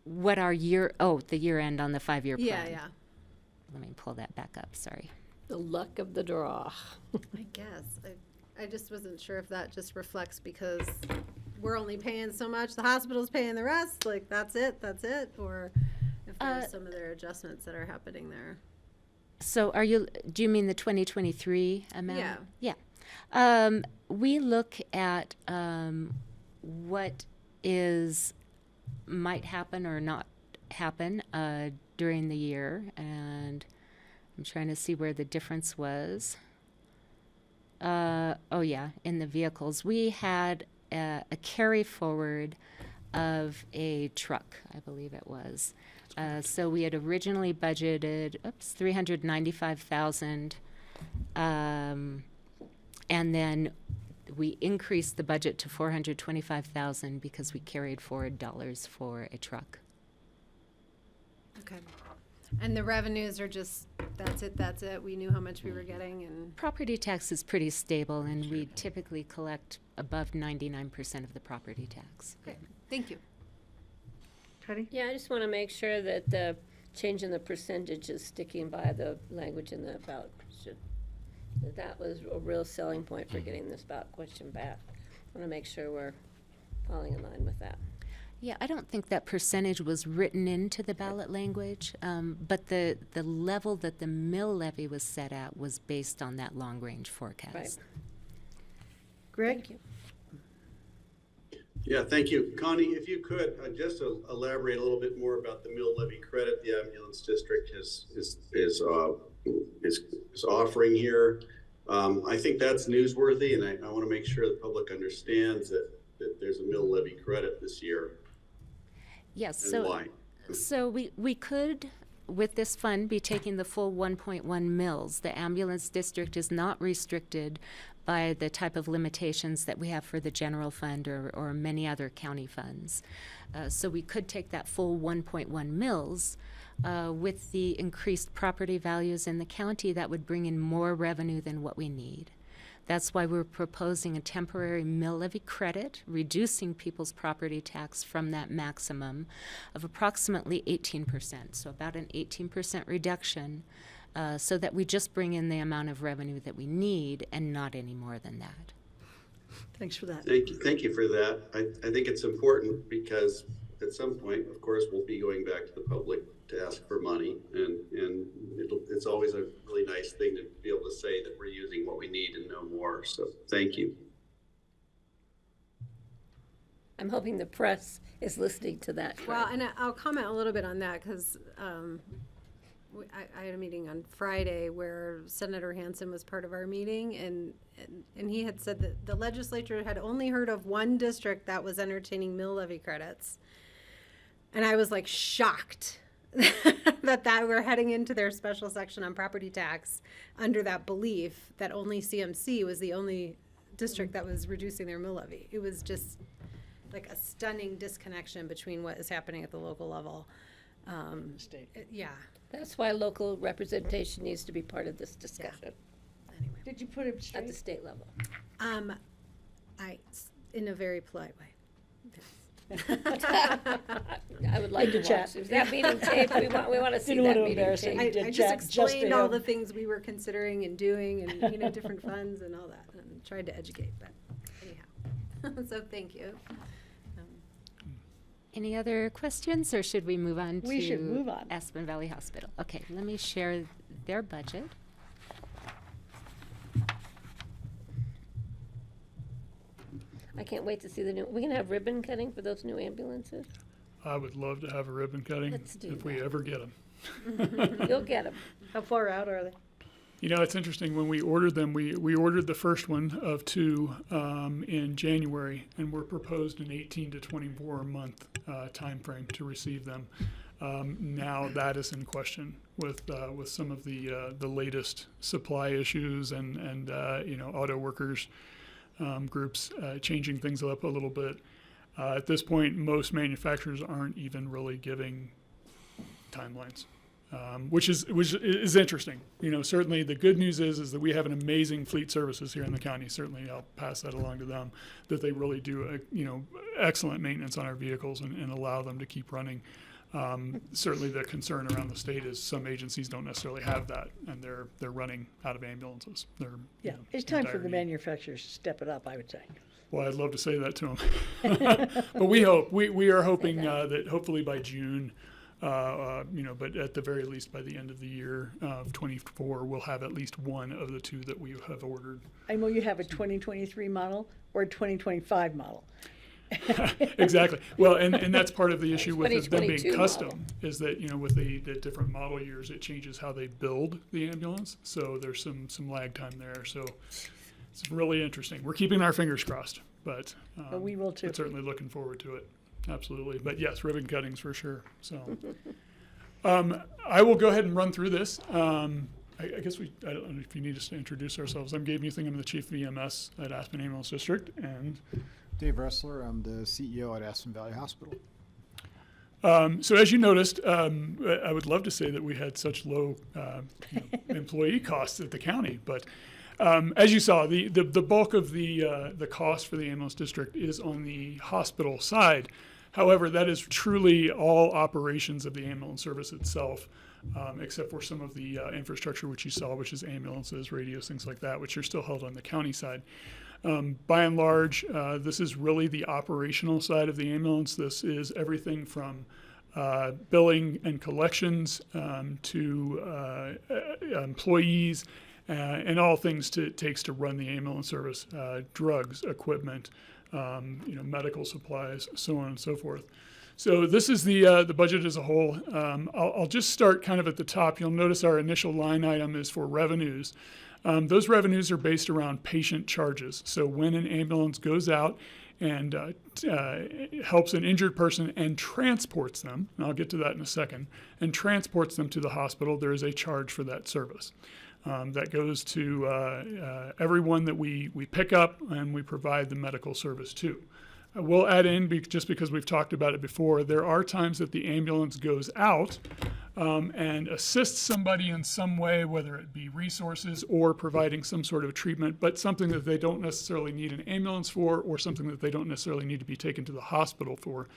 What our the year end on the 5-year plan. Yeah. Let me pull that back up, sorry. The luck of the draw. I guess. I just wasn't sure if that just reflects because we're only paying so much, the hospital's paying the rest, like that's it, or if there's some of their adjustments that are happening there. So do you mean the 2023 amount? Yeah. Yeah. We look at what might happen or not happen during the year, and I'm trying to see where the difference was. In the vehicles. We had a carry forward of a truck, I believe it was. So we had originally budgeted, $395,000, and then we increased the budget to $425,000 because we carried forward dollars for a truck. Okay. And the revenues are just, that's it. We knew how much we were getting, and Property tax is pretty stable, and we typically collect above 99% of the property tax. okay. Thank you. Patty? Yeah, I just want to make sure that the change in the percentage is sticking by the language in the about. That was a real selling point for getting this about question back. I want to make sure we're falling in line with that. Yeah, I don't think that percentage was written into the ballot language, but the level that the mill levy was set at was based on that long-range forecast. Right. Greg? Thank you. Yeah, thank you. Connie, if you could just elaborate a little bit more about the mill levy credit the ambulance district is offering here. I think that's newsworthy, and I want to make sure the public understands that there's a mill levy credit this year. Yes, And why? So we could, with this fund, be taking the full 1.1 mills. The ambulance district is not restricted by the type of limitations that we have for the general fund or many other county funds. So we could take that full 1.1 mills. With the increased property values in the county, that would bring in more revenue than what we need. That's why we're proposing a temporary mill levy credit, reducing people's property tax from that maximum of approximately 18%, so about an 18% reduction, so that we just bring in the amount of revenue that we need and not any more than that. Thanks for that. Thank you for that. I think it's important because at some point, of course, we'll be going back to the public to ask for money, and it's always a really nice thing to be able to say that we're using what we need and no more. So thank you. I'm hoping the press is listening to that. Well, and I'll comment a little bit on that because I had a meeting on Friday where Senator Hansen was part of our meeting, and he had said that the legislature had only heard of one district that was entertaining mill levy credits. And I was like shocked that we're heading into their special section on property tax under that belief that only CMC was the only district that was reducing their mill levy. It was just like a stunning disconnection between what is happening at the local level. Yeah. That's why local representation needs to be part of this discussion. Anyway. Did you put it straight? At the state level. In a very polite way. I would like to watch. Is that meeting taped? We want to see that meeting taped. I just explained all the things we were considering and doing, and different funds and all that, and tried to educate. But anyhow, so thank you. Any other questions, or should we move on We should move on. Aspen Valley Hospital? Okay, let me share their budget. I can't wait to see the new. We can have ribbon cutting for those new ambulances. I would love to have a ribbon cutting Let's do if we ever get them. You'll get them. How far out are they? You know, it's interesting. When we ordered them, we ordered the first one of 2 in January, and we're proposed an 18 to 24 month time frame to receive them. Now that is in question with some of the latest supply issues and auto workers groups changing things up a little bit. At this point, most manufacturers aren't even really giving timelines. Which is interesting. Certainly the good news is that we have an amazing fleet services here in the county. Certainly I'll pass that along to them, that they really do excellent maintenance on our vehicles and allow them to keep running. Certainly the concern around the state is some agencies don't necessarily have that, and they're running out of ambulances. It's time for the manufacturers to step it up, I would say. Well, I'd love to say that to them. But we are hoping that hopefully by June, but at the very least by the end of the year of 24, we'll have at least one of the 2 that we have ordered. And will you have a 2023 model or a 2025 model? Exactly. Well, and that's part of the issue with them being custom model. Is that, with the different model years, it changes how they build the ambulance. So there's some lag time there. So it's really interesting. We're keeping our fingers crossed, but we will too. But certainly looking forward to it. Absolutely. But yes, ribbon cuttings for sure. So I will go ahead and run through this. I guess I don't know if you need us to introduce ourselves. I'm Gabe Muthing. I'm the Chief of EMS at Aspen Ambulance District. And Dave Ressler, I'm the CEO at Aspen Valley Hospital. So as you noticed, I would love to say that we had such low employee costs at the county, but as you saw, the bulk of the cost for the ambulance district is on the hospital side. However, that is truly all operations of the ambulance service itself, except for some of the infrastructure which you saw, which is ambulances, radios, things like that, which are still held on the county side. By and large, this is really the operational side of the ambulance. This is everything from billing and collections to employees and all things it takes to run the ambulance service, drugs, equipment, medical supplies, so on and so forth. So this is the budget as a whole. I'll just start kind of at the top. You'll notice our initial line item is for revenues. Those revenues are based around patient charges. So when an ambulance goes out and helps an injured person and transports them, and I'll get to that in a second, and transports them to the hospital, there is a charge for that service. That goes to everyone that we pick up and we provide the medical service to. We'll add in, just because we've talked about it before, there are times that the ambulance goes out and assist somebody in some way, whether it be resources or providing some sort of treatment, but something that they don't necessarily need an ambulance for or something that they don't necessarily need to be taken to the hospital for.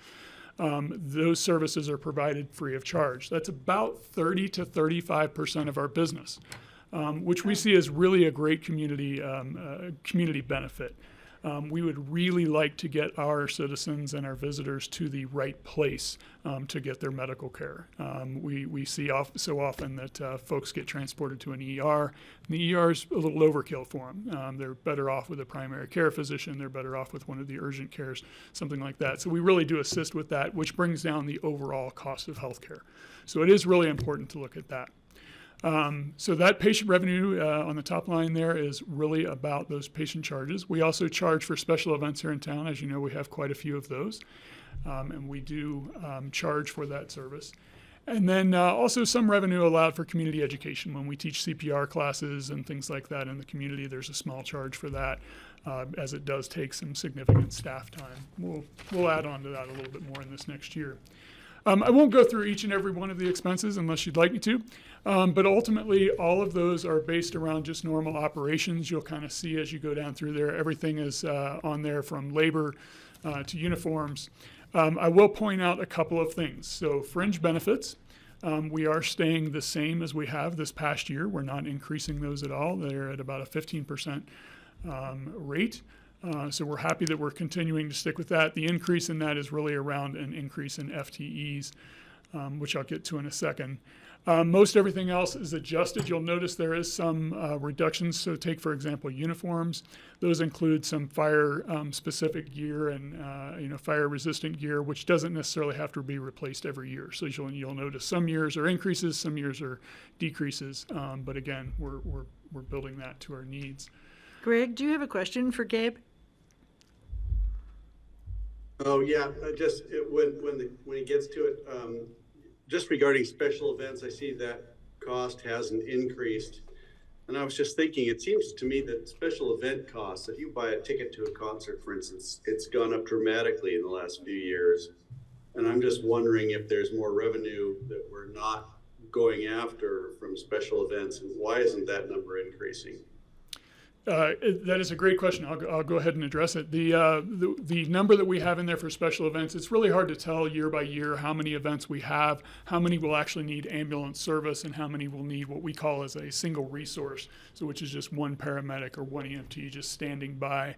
Those services are provided free of charge. That's about 30 to 35% of our business, which we see as really a great community benefit. We would really like to get our citizens and our visitors to the right place to get their medical care. We see so often that folks get transported to an ER, and the ER is a little overkill for them. They're better off with a primary care physician, they're better off with one of the urgent cares, something like that. So we really do assist with that, which brings down the overall cost of healthcare. So it is really important to look at that. So that patient revenue on the top line there is really about those patient charges. We also charge for special events here in town. As you know, we have quite a few of those, and we do charge for that service. And then also some revenue allowed for community education. When we teach CPR classes and things like that in the community, there's a small charge for that, as it does take some significant staff time. We'll add on to that a little bit more in this next year. I won't go through each and every one of the expenses unless you'd like me to, but ultimately all of those are based around just normal operations. You'll kind of see as you go down through there, everything is on there from labor to uniforms. I will point out a couple of things. So fringe benefits, we are staying the same as we have this past year. We're not increasing those at all. They're at about a 15% rate. So we're happy that we're continuing to stick with that. The increase in that is really around an increase in FTEs, which I'll get to in a second. Most everything else is adjusted. You'll notice there is some reductions. So take, for example, uniforms. Those include some fire-specific gear and fire-resistant gear, which doesn't necessarily have to be replaced every year. So you'll notice some years are increases, some years are decreases. But again, we're building that to our needs. Greg, do you have a question for Gabe? Oh yeah, when he gets to it, just regarding special events, I see that cost hasn't increased, and I was just thinking, it seems to me that special event costs, if you buy a ticket to a concert, for instance, it's gone up dramatically in the last few years, and I'm just wondering if there's more revenue that we're not going after from special events, and why isn't that number increasing? That is a great question. I'll go ahead and address it. The number that we have in there for special events, it's really hard to tell year by year how many events we have, how many will actually need ambulance service, and how many will need what we call as a single resource, so which is just one paramedic or one EMT just standing by.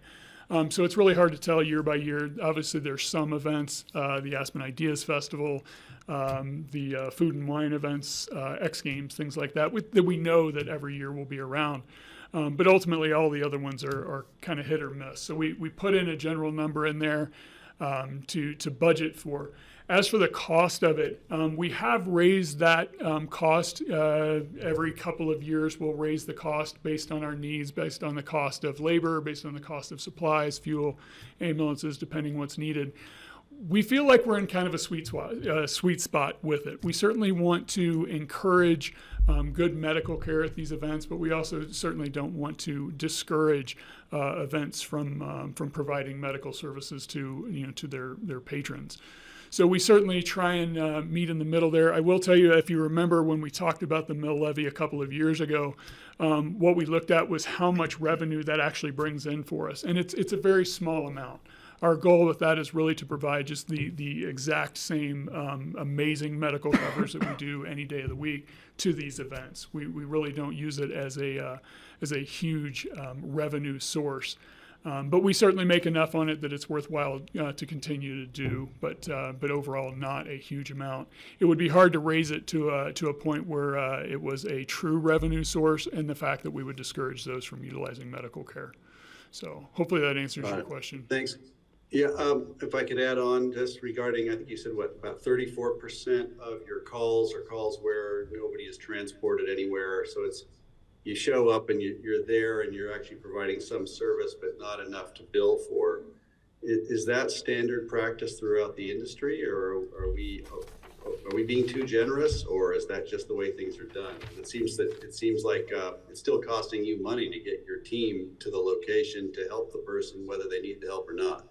So it's really hard to tell year by year. Obviously, there's some events, the Aspen Ideas Festival, the food and wine events, X Games, things like that, that we know that every year will be around. But ultimately, all the other ones are kind of hit or miss. So we put in a general number in there to budget for. As for the cost of it, we have raised that cost every couple of years. We'll raise the cost based on our needs, based on the cost of labor, based on the cost of supplies, fuel, ambulances, depending what's needed. We feel like we're in kind of a sweet spot with it. We certainly want to encourage good medical care at these events, but we also certainly don't want to discourage events from providing medical services to their patrons. So we certainly try and meet in the middle there. I will tell you, if you remember when we talked about the mill levy a couple of years ago, what we looked at was how much revenue that actually brings in for us, and it's a very small amount. Our goal with that is really to provide just the exact same amazing medical coverage that we do any day of the week to these events. We really don't use it as a huge revenue source, but we certainly make enough on it that it's worthwhile to continue to do. But overall, not a huge amount. It would be hard to raise it to a point where it was a true revenue source, and the fact that we would discourage those from utilizing medical care. So hopefully that answers your question. Thanks. Yeah, if I could add on just regarding, I think you said about 34% of your calls are calls where nobody is transported anywhere. So it's, you show up and you're there and you're actually providing some service, but not enough to bill for. Is that standard practice throughout the industry, or are we being too generous, or is that just the way things are done? It seems like it's still costing you money to get your team to the location to help the person, whether they need the help or not.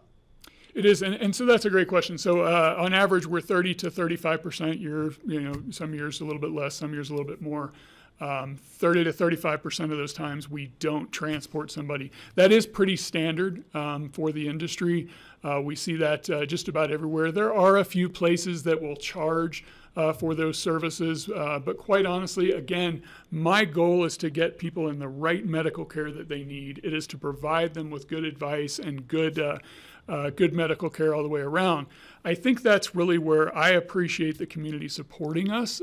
It is, and so that's a great question. So on average, we're 30 to 35%. Some years a little bit less, some years a little bit more. 30 to 35% of those times we don't transport somebody. That is pretty standard for the industry. We see that just about everywhere. There are a few places that will charge for those services, but quite honestly, again, my goal is to get people in the right medical care that they need. It is to provide them with good advice and good medical care all the way around. I think that's really where I appreciate the community supporting us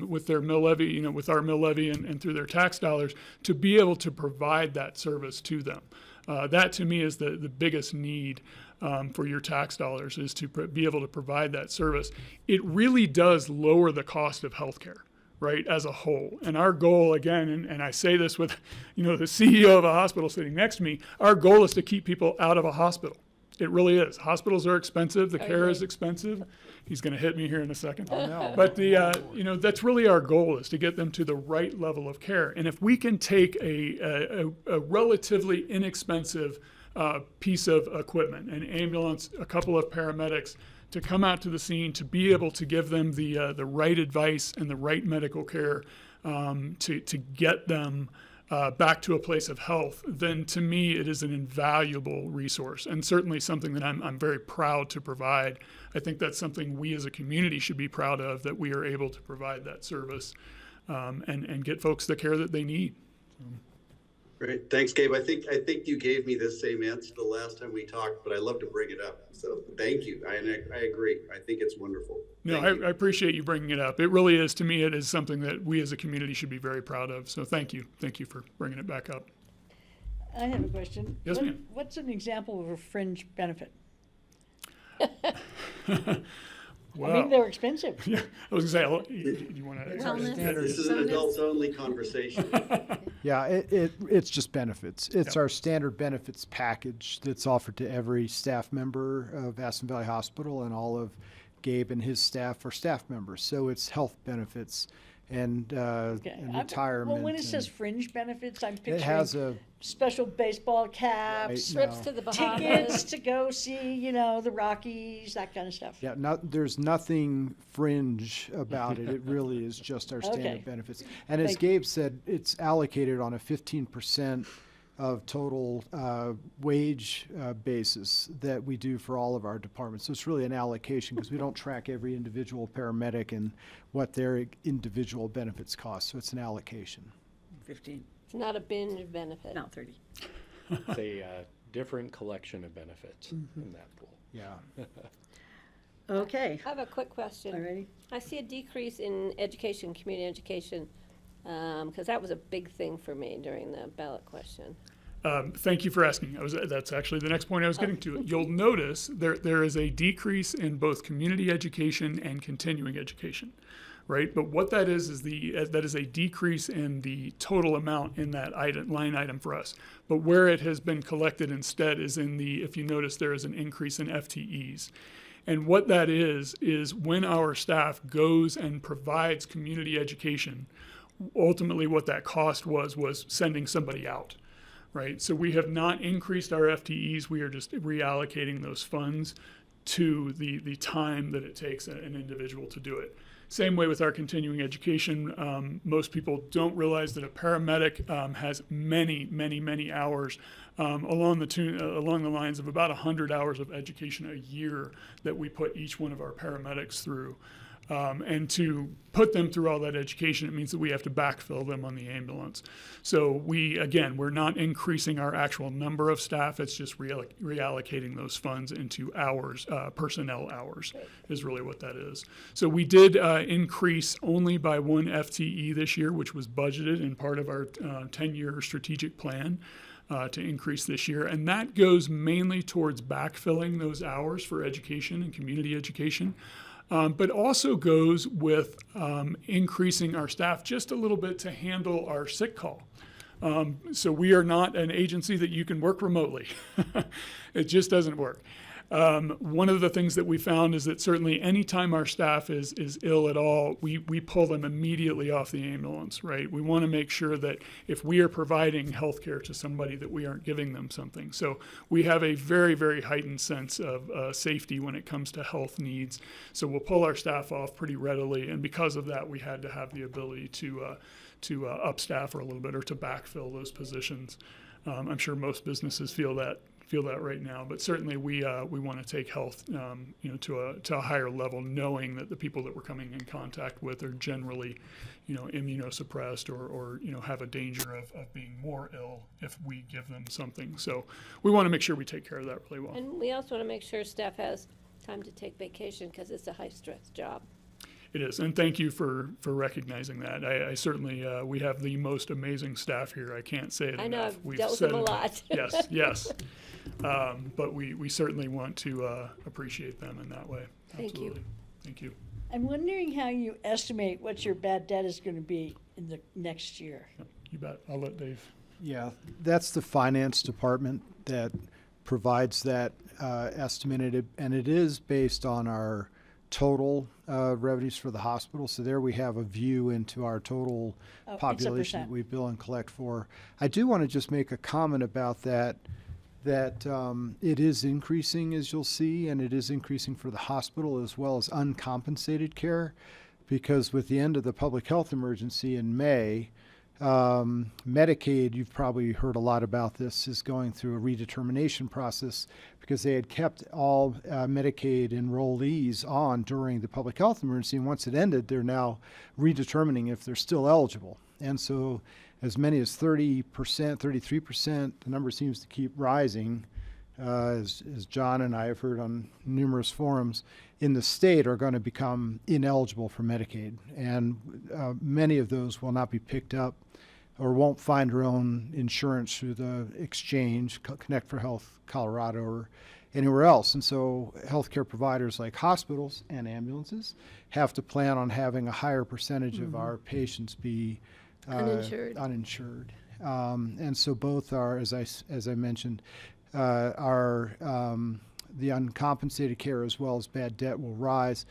with their mill levy, with our mill levy and through their tax dollars to be able to provide that service to them. That to me is the biggest need for your tax dollars, is to be able to provide that service. It really does lower the cost of healthcare, right, as a whole. And our goal, again, and I say this with, the CEO of a hospital sitting next to me, our goal is to keep people out of a hospital. It really is. Hospitals are expensive. The care is expensive. He's going to hit me here in a second. Oh, no. But that's really our goal, is to get them to the right level of care. And if we can take a relatively inexpensive piece of equipment, an ambulance, a couple of paramedics, to come out to the scene, to be able to give them the right advice and the right medical care to get them back to a place of health, then to me it is an invaluable resource, and certainly something that I'm very proud to provide. I think that's something we as a community should be proud of, that we are able to provide that service and get folks the care that they need. Great. Thanks, Gabe. I think you gave me the same answer the last time we talked, but I love to bring it up. So thank you. I agree. I think it's wonderful. No, I appreciate you bringing it up. It really is, to me, it is something that we as a community should be very proud of. So thank you. Thank you for bringing it back up. I have a question. Yes, ma'am. What's an example of a fringe benefit? Wow. I mean, they're expensive. Yeah, I was going to say, you want to... This is an adults-only conversation. Yeah, it's just benefits. It's our standard benefits package that's offered to every staff member of Aspen Valley Hospital, and all of Gabe and his staff are staff members. So it's health benefits and retirement. Well, when it says fringe benefits, I'm picturing it has a special baseball caps, trips to the Bahamas, tickets to go see, the Rockies, that kind of stuff. Yeah, there's nothing fringe about it. It really is just our standard benefits. And as Gabe said, it's allocated on a 15% of total wage basis that we do for all of our departments. So it's really an allocation, because we don't track every individual paramedic and what their individual benefits cost. So it's an allocation. 15. It's not a binge benefit. No, 30. It's a different collection of benefits in that pool. Yeah. Okay. I have a quick question. Alrighty. I see a decrease in education, community education, because that was a big thing for me during the ballot question. Thank you for asking. That's actually the next point I was getting to. You'll notice there is a decrease in both community education and continuing education, right? But what that is that is a decrease in the total amount in that line item for us. But where it has been collected instead is if you notice, there is an increase in FTEs. And what that is when our staff goes and provides community education, ultimately what that cost was sending somebody out, right? So we have not increased our FTEs. We are just reallocating those funds to the time that it takes an individual to do it. Same way with our continuing education. Most people don't realize that a paramedic has many hours along the lines of about 100 hours of education a year that we put each one of our paramedics through. And to put them through all that education, it means that we have to backfill them on the ambulance. So we're not increasing our actual number of staff. It's just reallocating those funds into hours, personnel hours is really what that is. So we did increase only by 1 FTE this year, which was budgeted in part of our 10-year strategic plan. To increase this year, and that goes mainly towards backfilling those hours for education and community education, but also goes with increasing our staff just a little bit to handle our sick call. So we are not an agency that you can work remotely. It just doesn't work. One of the things that we found is that certainly anytime our staff is ill at all, we pull them immediately off the ambulance, right? We want to make sure that if we are providing health care to somebody, that we aren't giving them something. So we have a very, very heightened sense of safety when it comes to health needs. So we'll pull our staff off pretty readily, and because of that, we had to have the ability to upstaff a little bit, or to backfill those positions. I'm sure most businesses feel that right now, but certainly we want to take health to a higher level, knowing that the people that we're coming in contact with are generally immunosuppressed or have a danger of being more ill if we give them something. So we want to make sure we take care of that really well. And we also want to make sure staff has time to take vacation, because it's a high stress job. It is, and thank you for recognizing that. I certainly, we have the most amazing staff here. I can't say it I know, enough. I've dealt with them a lot. Yes. But we certainly want to appreciate them in that way. Thank you. Absolutely. Thank you. I'm wondering how you estimate what your bad debt is going to be in the next year. You bet. I'll let Dave. Yeah, that's the finance department that provides that estimate, and it is based on our total revenues for the hospital. So there we have a view into our total population that we bill and collect for. I do want to just make a comment about that it is increasing, as you'll see, and it is increasing for the hospital as well as uncompensated care, because with the end of the public health emergency in May, Medicaid, you've probably heard a lot about this, is going through a redetermination process because they had kept all Medicaid enrollees on during the public health emergency, and once it ended, they're now redetermining if they're still eligible. And so as many as 30%, 33%, the number seems to keep rising, as John and I have heard on numerous forums, in the state are going to become ineligible for Medicaid. And many of those will not be picked up or won't find their own insurance through the exchange, Connect for Health Colorado or anywhere else. And so healthcare providers like hospitals and ambulances have to plan on having a higher percentage of our patients be uninsured. And so both are, as I mentioned, the uncompensated care as well as bad debt will rise.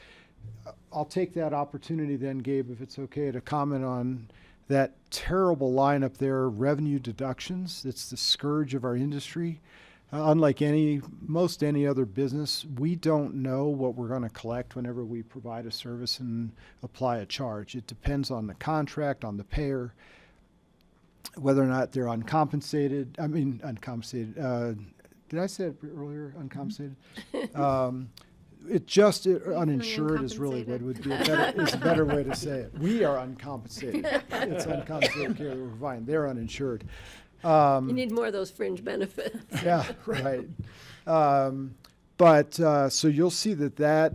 I'll take that opportunity then, Gabe, if it's okay, to comment on that terrible line up there, revenue deductions. It's the scourge of our industry. Unlike most any other business, we don't know what we're going to collect whenever we provide a service and apply a charge. It depends on the contract, on the payer, whether or not they're uncompensated. Did I say it earlier, uncompensated? Uninsured is really what would be is a better way to say it. We are uncompensated. It's uncompensated care that we're providing. They're uninsured. You need more of those fringe benefits. Yeah, right. So you'll see that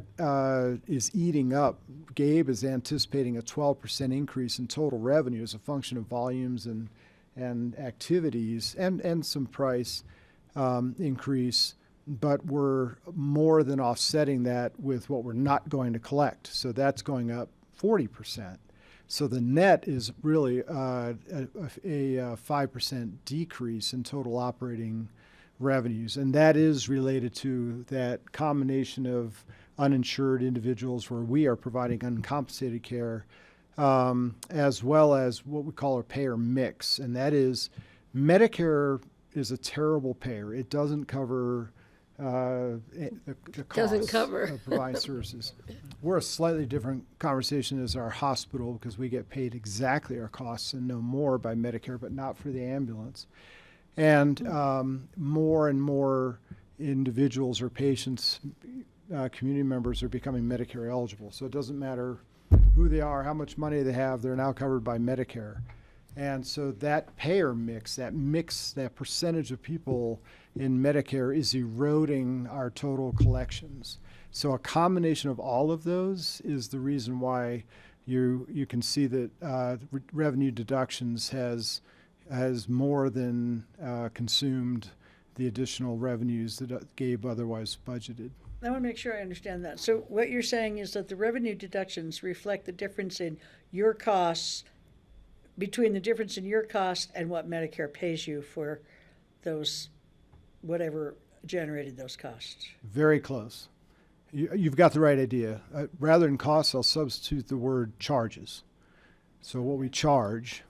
is eating up. Gabe is anticipating a 12% increase in total revenue as a function of volumes and activities and some price increase, but we're more than offsetting that with what we're not going to collect. So that's going up 40%. So the net is really a 5% decrease in total operating revenues. And that is related to that combination of uninsured individuals where we are providing uncompensated care, as well as what we call our payer mix. And that is Medicare is a terrible payer. It doesn't cover the costs of providing services. We're a slightly different conversation as our hospital because we get paid exactly our costs and no more by Medicare, but not for the ambulance. And more and more individuals or patients, community members are becoming Medicare eligible. So it doesn't matter who they are, how much money they have, they're now covered by Medicare. And so that payer mix, that percentage of people in Medicare is eroding our total collections. So a combination of all of those is the reason why you can see that revenue deductions has more than consumed the additional revenues that Gabe otherwise budgeted. I want to make sure I understand that. So what you're saying is that the revenue deductions reflect the difference in your costs, between the difference in your cost and what Medicare pays you for those whatever generated those costs. Very close. You've got the right idea. Rather than costs, I'll substitute the word charges. So what we charge,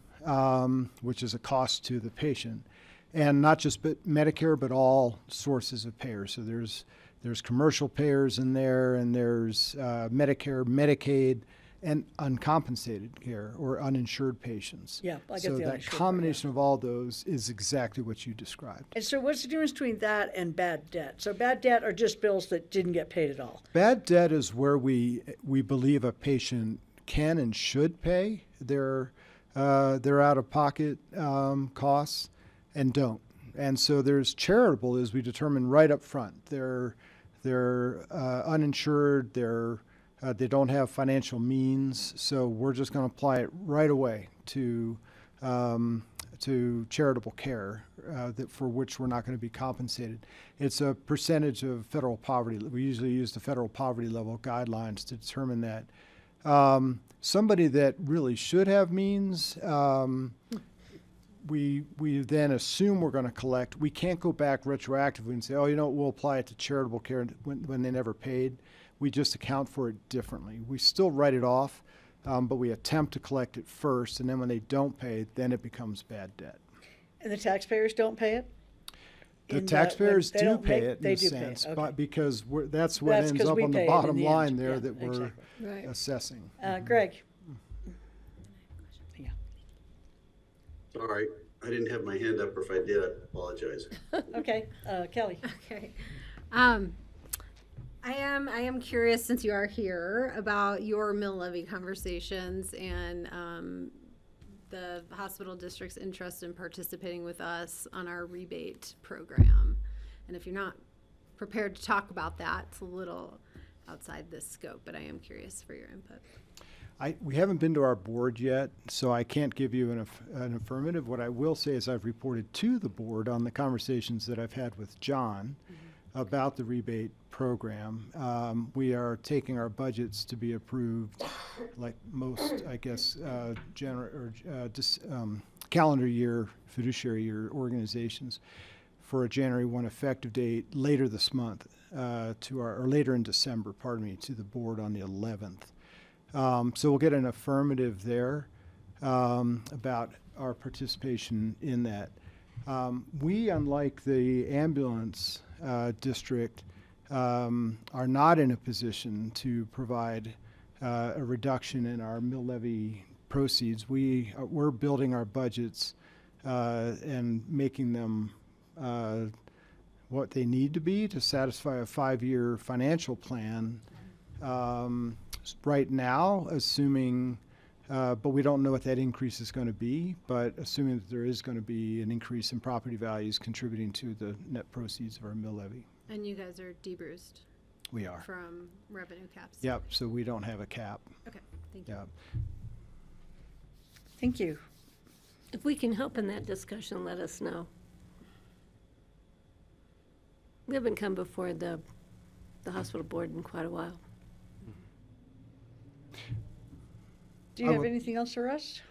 which is a cost to the patient, and not just Medicare, but all sources of payers. So there's commercial payers in there, and there's Medicare, Medicaid, and uncompensated care or uninsured patients. Yeah, I get so the that uninsured part, combination of all those is exactly what you described. And so what's the difference between that and bad debt? So bad debt are just bills that didn't get paid at all. Bad debt is where we believe a patient can and should pay their out-of-pocket costs and don't. And so there's charitable, as we determine right up front. They're uninsured. They don't have financial means. So we're just going to apply it right away to charitable care for which we're not going to be compensated. It's a percentage of federal poverty. We usually use the federal poverty level guidelines to determine that. Somebody that really should have means, we then assume we're going to collect. We can't go back retroactively and say, oh, we'll apply it to charitable care when they never paid. We just account for it differently. We still write it off, but we attempt to collect it first, and then when they don't pay, then it becomes bad debt. And the taxpayers don't pay it? The taxpayers they do don't pay make- it they in a do pay it, sense, okay. but because that's what ends 'cause up we on pay the it in bottom the line end. there Yeah, that we're exactly. Right. assessing. Greg? Sorry, I didn't have my hand up, or if I did, I apologize. Okay, Kelly? Okay. I am curious, since you are here, about your mill levy conversations and the hospital district's interest in participating with us on our rebate program. And if you're not prepared to talk about that, it's a little outside this scope, but I am curious for your input. We haven't been to our board yet, so I can't give you an affirmative. What I will say is I've reported to the board on the conversations that I've had with John about the rebate program. We are taking our budgets to be approved, like most, I guess, calendar year, fiduciary year organizations, for a January 1 effective date later this month, or later in December, to the board on the 11th. So we'll get an affirmative there about our participation in that. We, unlike the ambulance district, are not in a position to provide a reduction in our mill levy proceeds. We're building our budgets and making them what they need to be to satisfy a 5-year financial plan. Right now, assuming, but we don't know what that increase is going to be, but assuming that there is going to be an increase in property values contributing to the net proceeds of our mill levy. And you guys are debruised We are. from revenue caps? Yep, so we don't have a cap. Okay, thank you. Yep. Thank you. If we can help in that discussion, let us know. We haven't come before the hospital board in quite a while. Do you have anything else for us?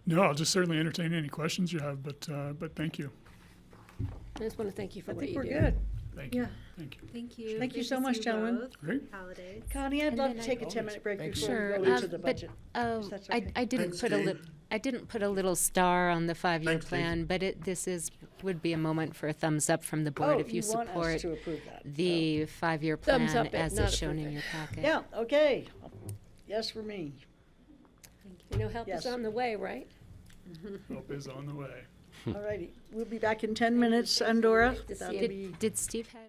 No, I'll just certainly entertain any questions you have, but thank you. I just want to thank you for I what think you we're do. good. Thank you. Yeah. Thank you. Thank you. Thank you Good so to much, see you gentlemen. both. Great. Holidays. Connie, I'd And love then to I- take a 10-minute break Thank you. before Sure, we go into the but budget. If that's okay. I didn't Thanks, put a Dave. I didn't put a little star on the 5-year Thanks, Dave. plan, but would be a moment for a thumbs up from the board if you want us support to approve that. the 5-year Thumbs plan up it, as not is shown approve in it. your packet. Yeah, okay. Yes for me. You know, help is Yes. on the way, right? Help is on the way. All righty. We'll be back in 10 minutes, Andorra. Great to see That'll you. be- Did Steve have?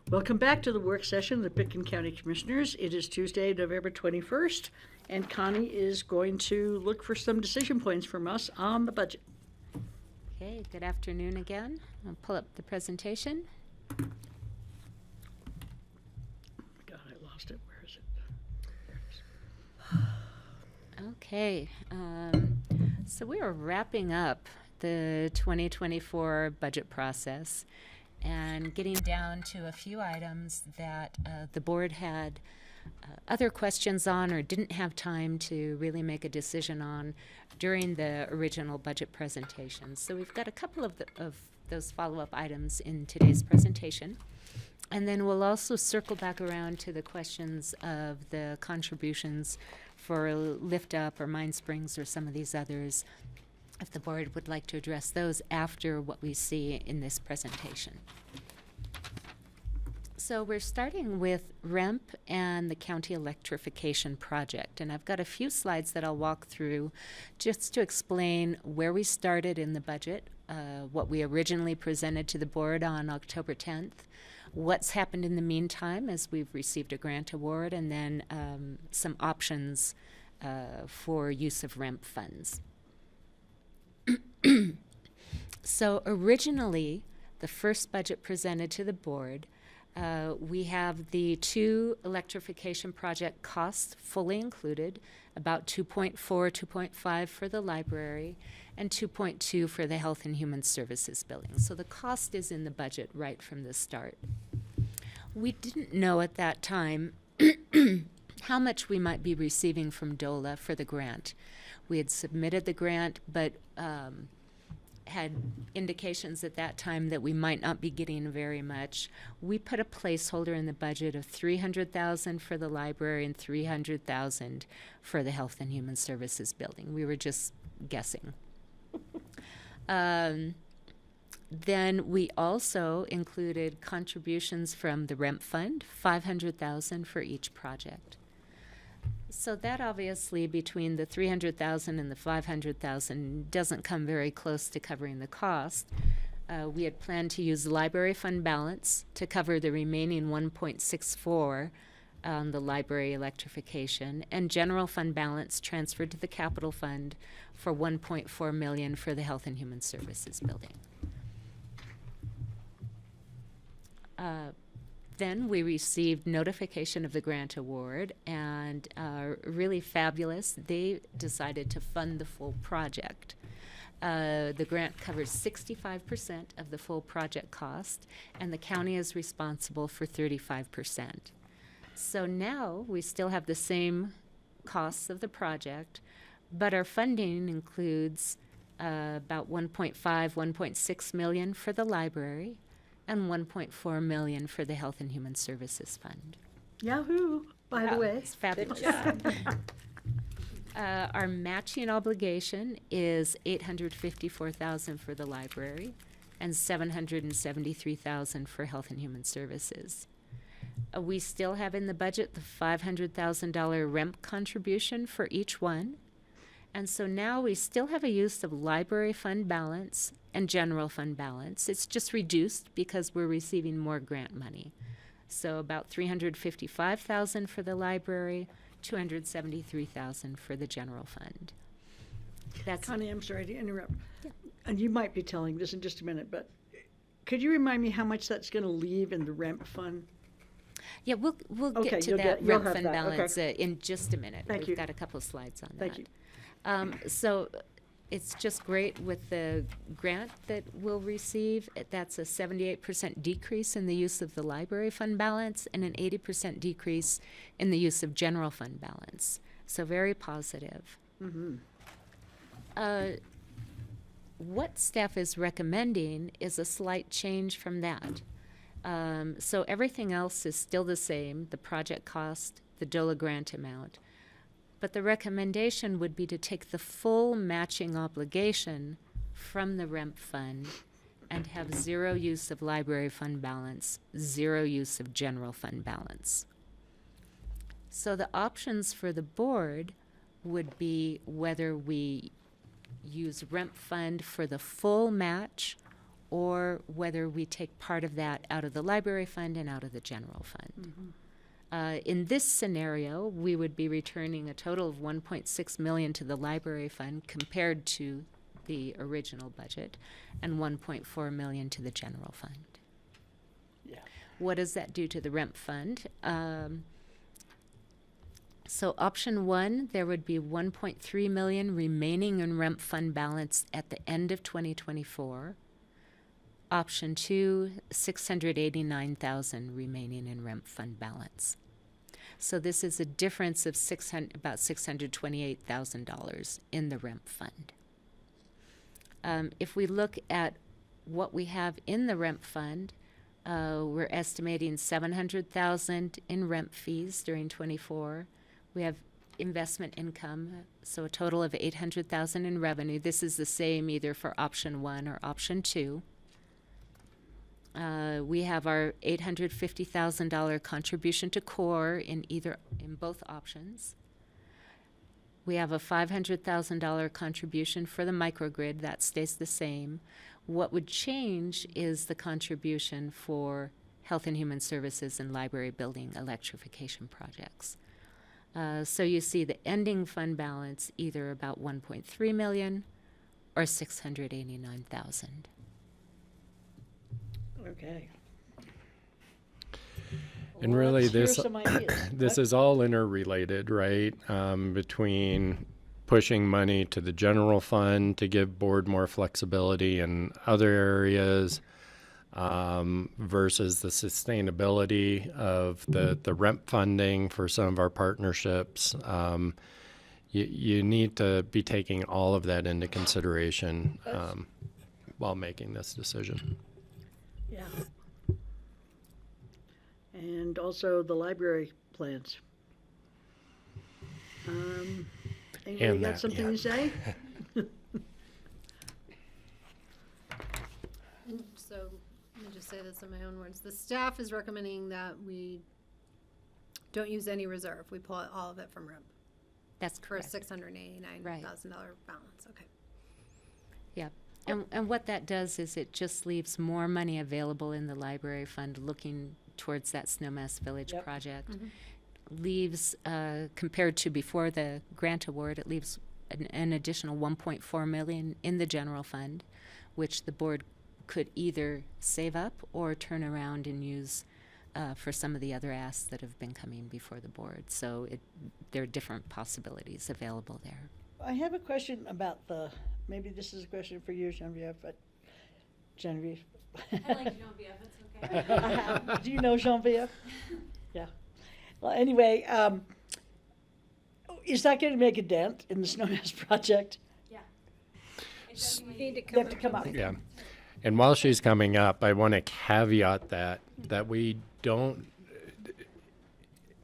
Welcome back to the work session of the Pitkin County Commissioners. It is Tuesday, November 21st, and Connie is going to look for some decision points from us on the budget. Okay, good afternoon again. I'll pull up the presentation. God, I lost it. Where is it? Okay, so we are wrapping up the 2024 budget process and getting down to a few items that the board had other questions on or didn't have time to really make a decision on during the original budget presentation. So we've got a couple of those follow-up items in today's presentation. And then we'll also circle back around to the questions of the contributions for Lift Up or Mine Springs or some of these others, if the board would like to address those after what we see in this presentation. So we're starting with REMP and the county electrification project. And I've got a few slides that I'll walk through just to explain where we started in the budget, what we originally presented to the board on October 10th, what's happened in the meantime as we've received a grant award, and then some options for use of REMP funds. So originally, the first budget presented to the board, we have the 2 electrification project costs fully included, about 2.4, 2.5 for the library, and 2.2 for the Health and Human Services building. So the cost is in the budget right from the start. We didn't know at that time how much we might be receiving from DOLA for the grant. We had submitted the grant, but had indications at that time that we might not be getting very much. We put a placeholder in the budget of $300,000 for the library and $300,000 for the Health and Human Services building. We were just guessing. Then we also included contributions from the REMP fund, $500,000 for each project. So that obviously between the $300,000 and the $500,000 doesn't come very close to covering the cost. We had planned to use library fund balance to cover the remaining 1.64 on the library electrification, and general fund balance transferred to the capital fund for $1.4 million for the Health and Human Services building. Then we received notification of the grant award, and really fabulous, they decided to fund the full project. The grant covers 65% of the full project cost, and the county is responsible for 35%. So now we still have the same costs of the project, but our funding includes about 1.5, 1.6 million for the library, and 1.4 million for the Health and Human Services Fund. Yahoo, by the way. It's fabulous. Our matching obligation is $854,000 for the library and $773,000 for Health and Human Services. We still have in the budget the $500,000 REMP contribution for each one. And so now we still have a use of library fund balance and general fund balance. It's just reduced because we're receiving more grant money. So about $355,000 for the library, $273,000 for the general fund. That's Connie, I'm sorry to interrupt. Yeah. And you might be telling this in just a minute, but could you remind me how much that's going to leave in the REMP fund? Yeah, we'll Okay, get to you'll that you'll REMP have fund that. balance Okay. In just a minute. Thank We've you. got a couple of slides on Thank that. you. So it's just great with the grant that we'll receive. That's a 78% decrease in the use of the library fund balance and an 80% decrease in the use of general fund balance. So very positive. Mm-hmm. What staff is recommending is a slight change from that. So everything else is still the same, the project cost, the DOLA grant amount. But the recommendation would be to take the full matching obligation from the REMP fund and have zero use of library fund balance, zero use of general fund balance. So the options for the board would be whether we use REMP fund for the full match or whether we take part of that out of the library fund and out of the general fund. In this scenario, we would be returning a total of $1.6 million to the library fund compared to the original budget, and $1.4 million to the general fund. Yeah. What does that do to the REMP fund? So option 1, there would be $1.3 million remaining in REMP fund balance at the end of 2024. Option 2, $689,000 remaining in REMP fund balance. So this is a difference of about $628,000 in the REMP fund. If we look at what we have in the REMP fund, we're estimating $700,000 in REMP fees during 24. We have investment income, so a total of $800,000 in revenue. This is the same either for option 1 or option 2. We have our $850,000 contribution to core in both options. We have a $500,000 contribution for the microgrid. That stays the same. What would change is the contribution for Health and Human Services and library building electrification projects. So you see the ending fund balance either about $1.3 million or $689,000. Okay. And Well, really, let's hear this some ideas. this What? is all interrelated, right? Between pushing money to the general fund to give board more flexibility in other areas versus the sustainability of the REMP funding for some of our partnerships. You need to be taking all of that into consideration while making this decision. Yeah. And also the library plans. Anybody And got that, something yeah. to say? And so, let me just say this in my own words. The staff is recommending that we don't use any reserve. We pull all of it from RIP. That's For a correct. $689,000 balance, okay. Yep. And what that does is it just leaves more money available in the library fund looking towards that Snowmass Village project. Leaves, compared to before the grant award, it leaves an additional $1.4 million in the general fund, which the board could either save up or turn around and use for some of the other asks that have been coming before the board. So there are different possibilities available there. I have a question about maybe this is a question for you, Genevieve, but Genevieve. I like Genevieve, it's okay. Do you know Genevieve? Yeah. Well, anyway, is that going to make a dent in the Snowmass project? Yeah. You need to They have to come up. Yeah. And while she's coming up, I want to caveat that we don't,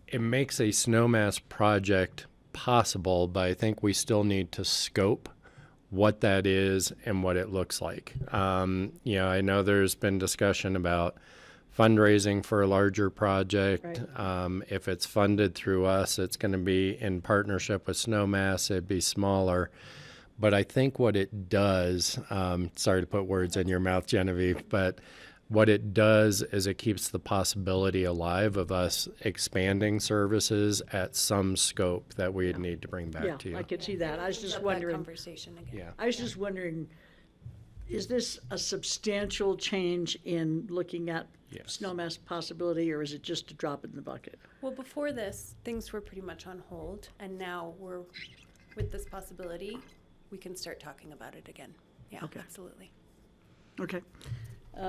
it makes a Snowmass project possible, but I think we still need to scope what that is and what it looks like. I know there's been discussion about fundraising for a larger project. Right. If it's funded through us, it's going to be in partnership with Snowmass. It'd be smaller. But I think what it does, sorry to put words in your mouth, Genevieve, but what it does is it keeps the possibility alive of us expanding services at some scope that we'd need to bring back to you. Yeah, I could see that. I was just That wondering. conversation again. Yeah. I was just wondering, is this a substantial change in looking at Yes. Snowmass possibility, or is it just a drop in the bucket? Well, before this, things were pretty much on hold, and now with this possibility, we can start talking about it again. Yeah, Okay. absolutely. Okay.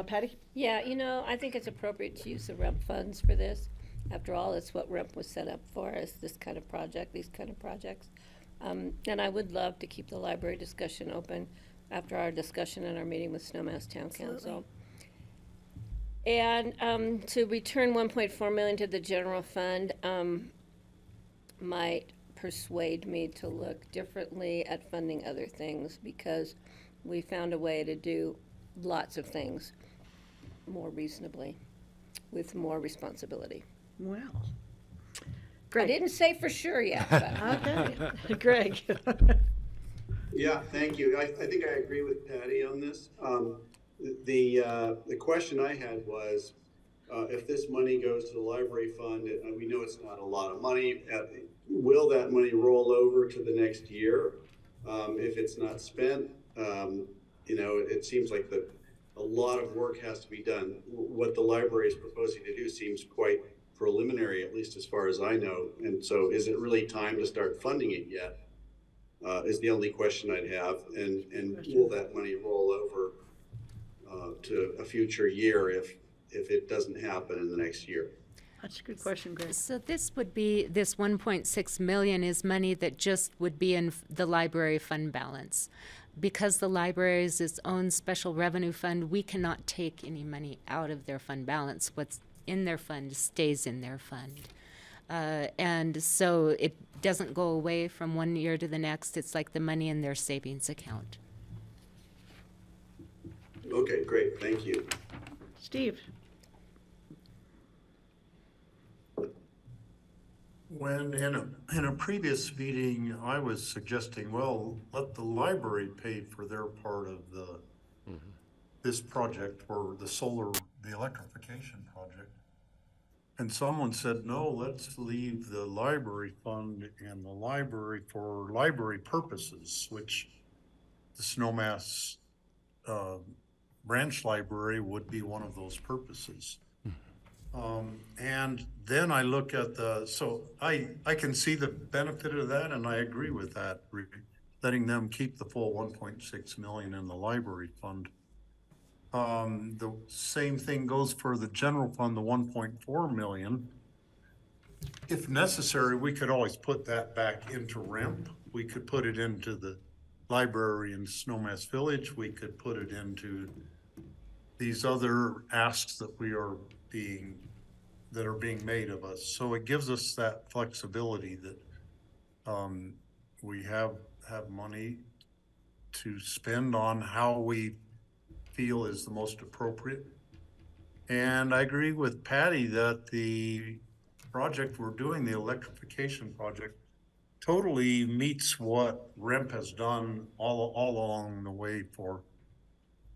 Patty? Yeah, I think it's appropriate to use the REMP funds for this. After all, it's what REMP was set up for, is this kind of project, these kind of projects. And I would love to keep the library discussion open after our discussion and our meeting with Snowmass Town Council. And to return $1.4 million to the general fund might persuade me to look differently at funding other things, because we found a way to do lots of things more reasonably with more responsibility. Well. I didn't say for sure yet. But. Okay. Greg? Yeah, thank you. I think I agree with Patty on this. The question I had was, if this money goes to the library fund, and we know it's not a lot of money, will that money roll over to the next year if it's not spent? You know, it seems like a lot of work has to be done. What the library is proposing to do seems quite preliminary, at least as far as I know. And so is it really time to start funding it yet? Is the only question I'd have. And will that money roll over to a future year if it doesn't happen in the next year? That's a good question, Greg. So this would be, this 1.6 million is money that just would be in the library fund balance. Because the library is its own special revenue fund, we cannot take any money out of their fund balance. What's in their fund stays in their fund. And so it doesn't go away from one year to the next. It's like the money in their savings account. Okay, great, thank you. Steve? When in a previous meeting, I was suggesting, well, let the library pay for their part of this project, or the electrification project. And someone said, no, let's leave the library fund in the library for library purposes, which the Snowmass branch library would be one of those purposes. And then I look at so I can see the benefit of that, and I agree with that, letting them keep the full 1.6 million in the library fund. The same thing goes for the general fund, the 1.4 million. If necessary, we could always put that back into REMP. We could put it into the library in Snowmass Village. We could put it into these other asks that are being made of us. So it gives us that flexibility that we have money to spend on how we feel is the most appropriate. And I agree with Patty that the project we're doing, the electrification project, totally meets what REMP has done all along the way for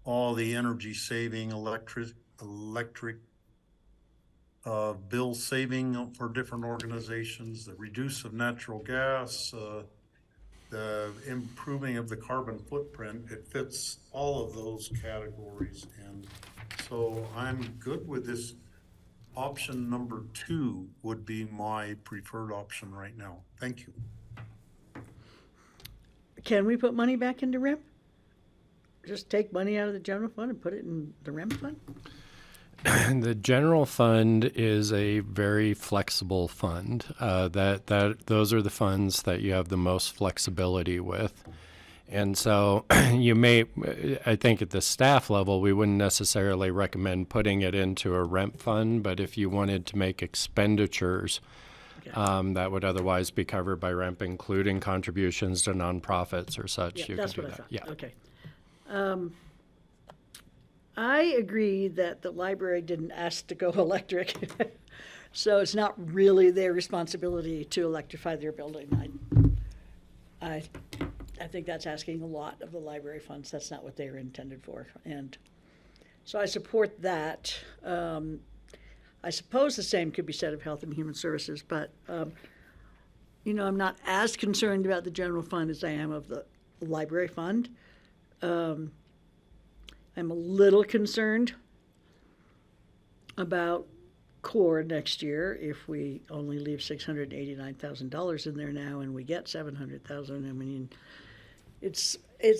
all the energy saving, electric bill saving for different organizations, the reduce of natural gas, the improving of the carbon footprint. It fits all of those categories. And so I'm good with this. Option number 2 would be my preferred option right now. Thank you. Can we put money back into REMP? Just take money out of the general fund and put it in the REMP fund? The general fund is a very flexible fund. Those are the funds that you have the most flexibility with. And so I think at the staff level, we wouldn't necessarily recommend putting it into a REMP fund, but if you wanted to make expenditures that would otherwise be covered by REMP, including contributions to nonprofits or such, you could do that. I thought. Yeah. Okay. I agree that the library didn't ask to go electric, so it's not really their responsibility to electrify their building. I think that's asking a lot of the library funds. That's not what they were intended for, and so I support that. I suppose the same could be said of Health and Human Services, but you know, I'm not as concerned about the general fund as I am of the library fund. I'm a little concerned about core next year if we only leave $689,000 in there now and we get $700,000. I mean, it's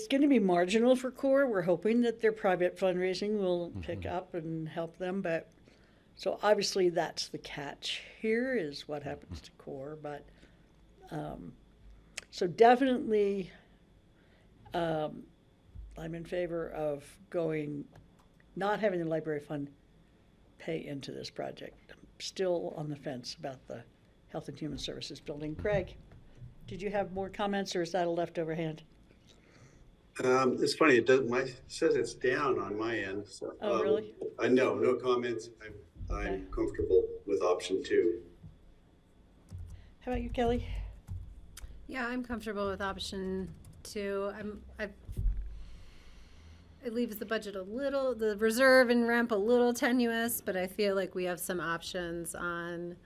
going to be marginal for core. We're hoping that their private fundraising will pick up and help them, but so obviously that's the catch here is what happens to core. But so definitely. I'm in favor of not having the library fund pay into this project. I'm still on the fence about the Health and Human Services building. Craig, did you have more comments, or is that a leftover hand? It's funny, it says it's down on my end. So, oh, really? No comments. I'm comfortable with option 2. How about you, Kelly? Yeah, I'm comfortable with option 2. it leaves the budget the reserve and ramp a little tenuous, but I feel like we have some options on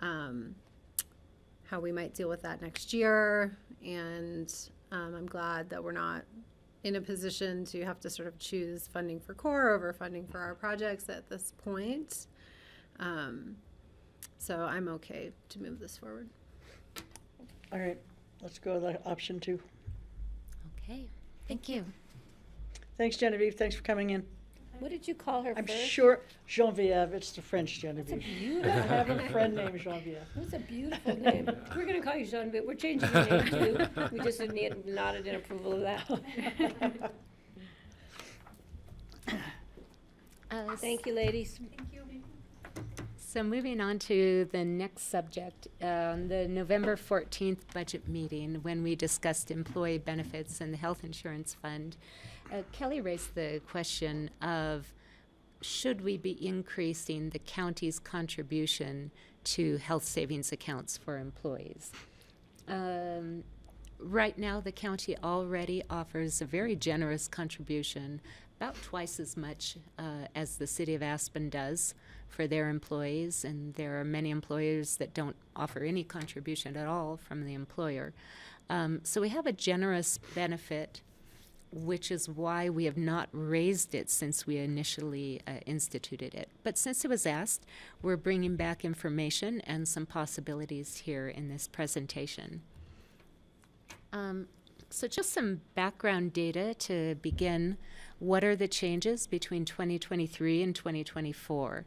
how we might deal with that next year. And I'm glad that we're not in a position to have to sort of choose funding for core over funding for our projects at this point. So I'm okay to move this forward. All right, let's go with option 2. Okay, thank you. Thanks, Genevieve. Thanks for coming in. What did you call her I'm first? sure Genevieve. It's the French That's a Genevieve. beautiful I have a name. friend named Genevieve. That's a beautiful name. We're going to call you Jean-Vive. We're changing your name too. We just nodded in approval of that. Thank you, ladies. Thank you. So moving on to the next subject, the November 14th budget meeting, when we discussed employee benefits and the health insurance fund, Kelly raised the question of should we be increasing the county's contribution to health savings accounts for employees? Right now, the county already offers a very generous contribution, about twice as much as the city of Aspen does for their employees, and there are many employers that don't offer any contribution at all from the employer. So we have a generous benefit, which is why we have not raised it since we initially instituted it. But since it was asked, we're bringing back information and some possibilities here in this presentation. So just some background data to begin. What are the changes between 2023 and 2024?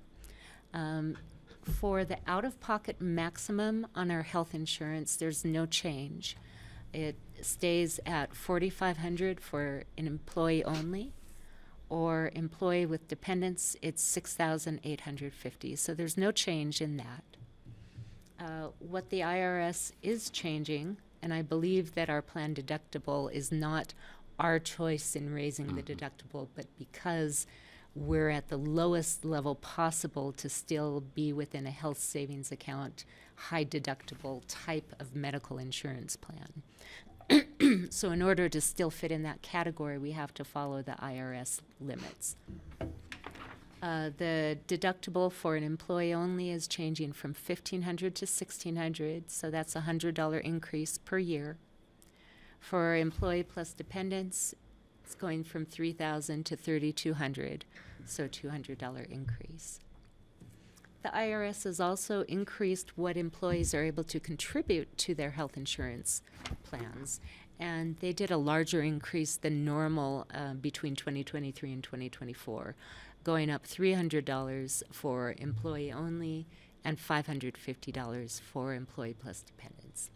For the out-of-pocket maximum on our health insurance, there's no change. It stays at $4,500 for an employee only, or employee with dependents, it's $6,850. So there's no change in that. What the IRS is changing, and I believe that our plan deductible is not our choice in raising the deductible, but because we're at the lowest level possible to still be within a health savings account, high deductible type of medical insurance plan. So in order to still fit in that category, we have to follow the IRS limits. The deductible for an employee only is changing from $1,500 to $1,600, so that's a $100 increase per year. For employee plus dependents, it's going from $3,000 to $3,200, so $200 increase. The IRS has also increased what employees are able to contribute to their health insurance plans, and they did a larger increase than normal between 2023 and 2024, going up $300 for employee only and $550 for employee plus dependents.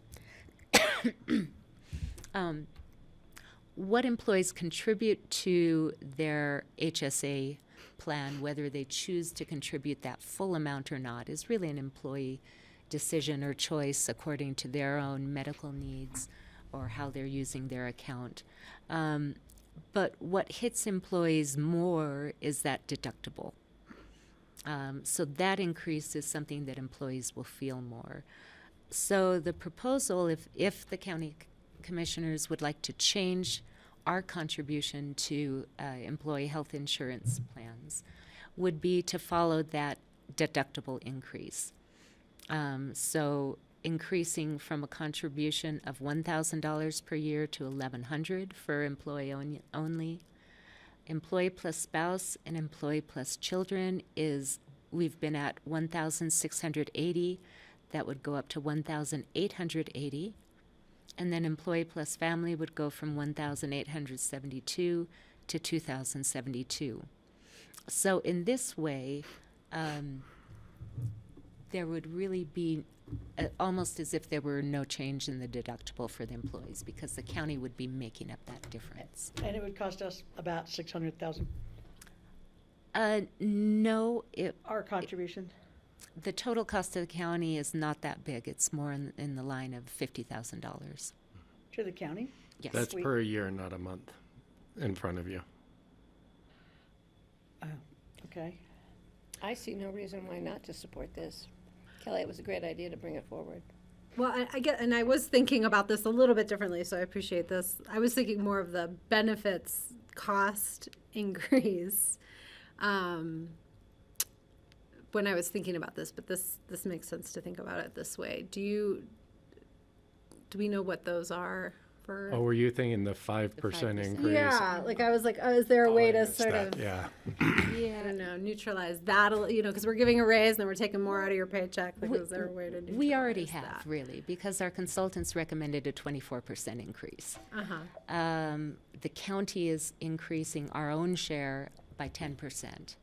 What employees contribute to their HSA plan, whether they choose to contribute that full amount or not, is really an employee decision or choice according to their own medical needs or how they're using their account. But what hits employees more is that deductible. So that increase is something that employees will feel more. So the proposal, if the county commissioners would like to change our contribution to employee health insurance plans, would be to follow that deductible increase. So increasing from a contribution of $1,000 per year to $1,100 for employee only. Employee plus spouse and employee plus children we've been at $1,680. That would go up to $1,880. And then employee plus family would go from $1,872 to $2,072. So in this way, there would really be almost as if there were no change in the deductible for the employees, because the county would be making up that difference. And it would cost us about $600,000. No, our contribution. The total cost of the county is not that big. It's more in the line of $50,000. To the county? Yes. That's per year, not a month, in front of you. Okay. I see no reason why not to support this. Kelly, it was a great idea to bring it forward. Well, I get, and I was thinking about this a little bit differently, so I appreciate this. I was thinking more of the benefits cost increase, when I was thinking about this, but this makes sense to think about it this way. Do we know what those are for? Oh, were you thinking the 5% increase? Yeah, like I was like, oh, is there a way to missed sort that, of, yeah. I don't know, neutralize that, because we're giving a raise and then we're taking more out of your paycheck. Like, is there a way to neutralize We already that? have, really, because our consultants recommended a 24% increase. Uh-huh. The county is increasing our own share by 10%.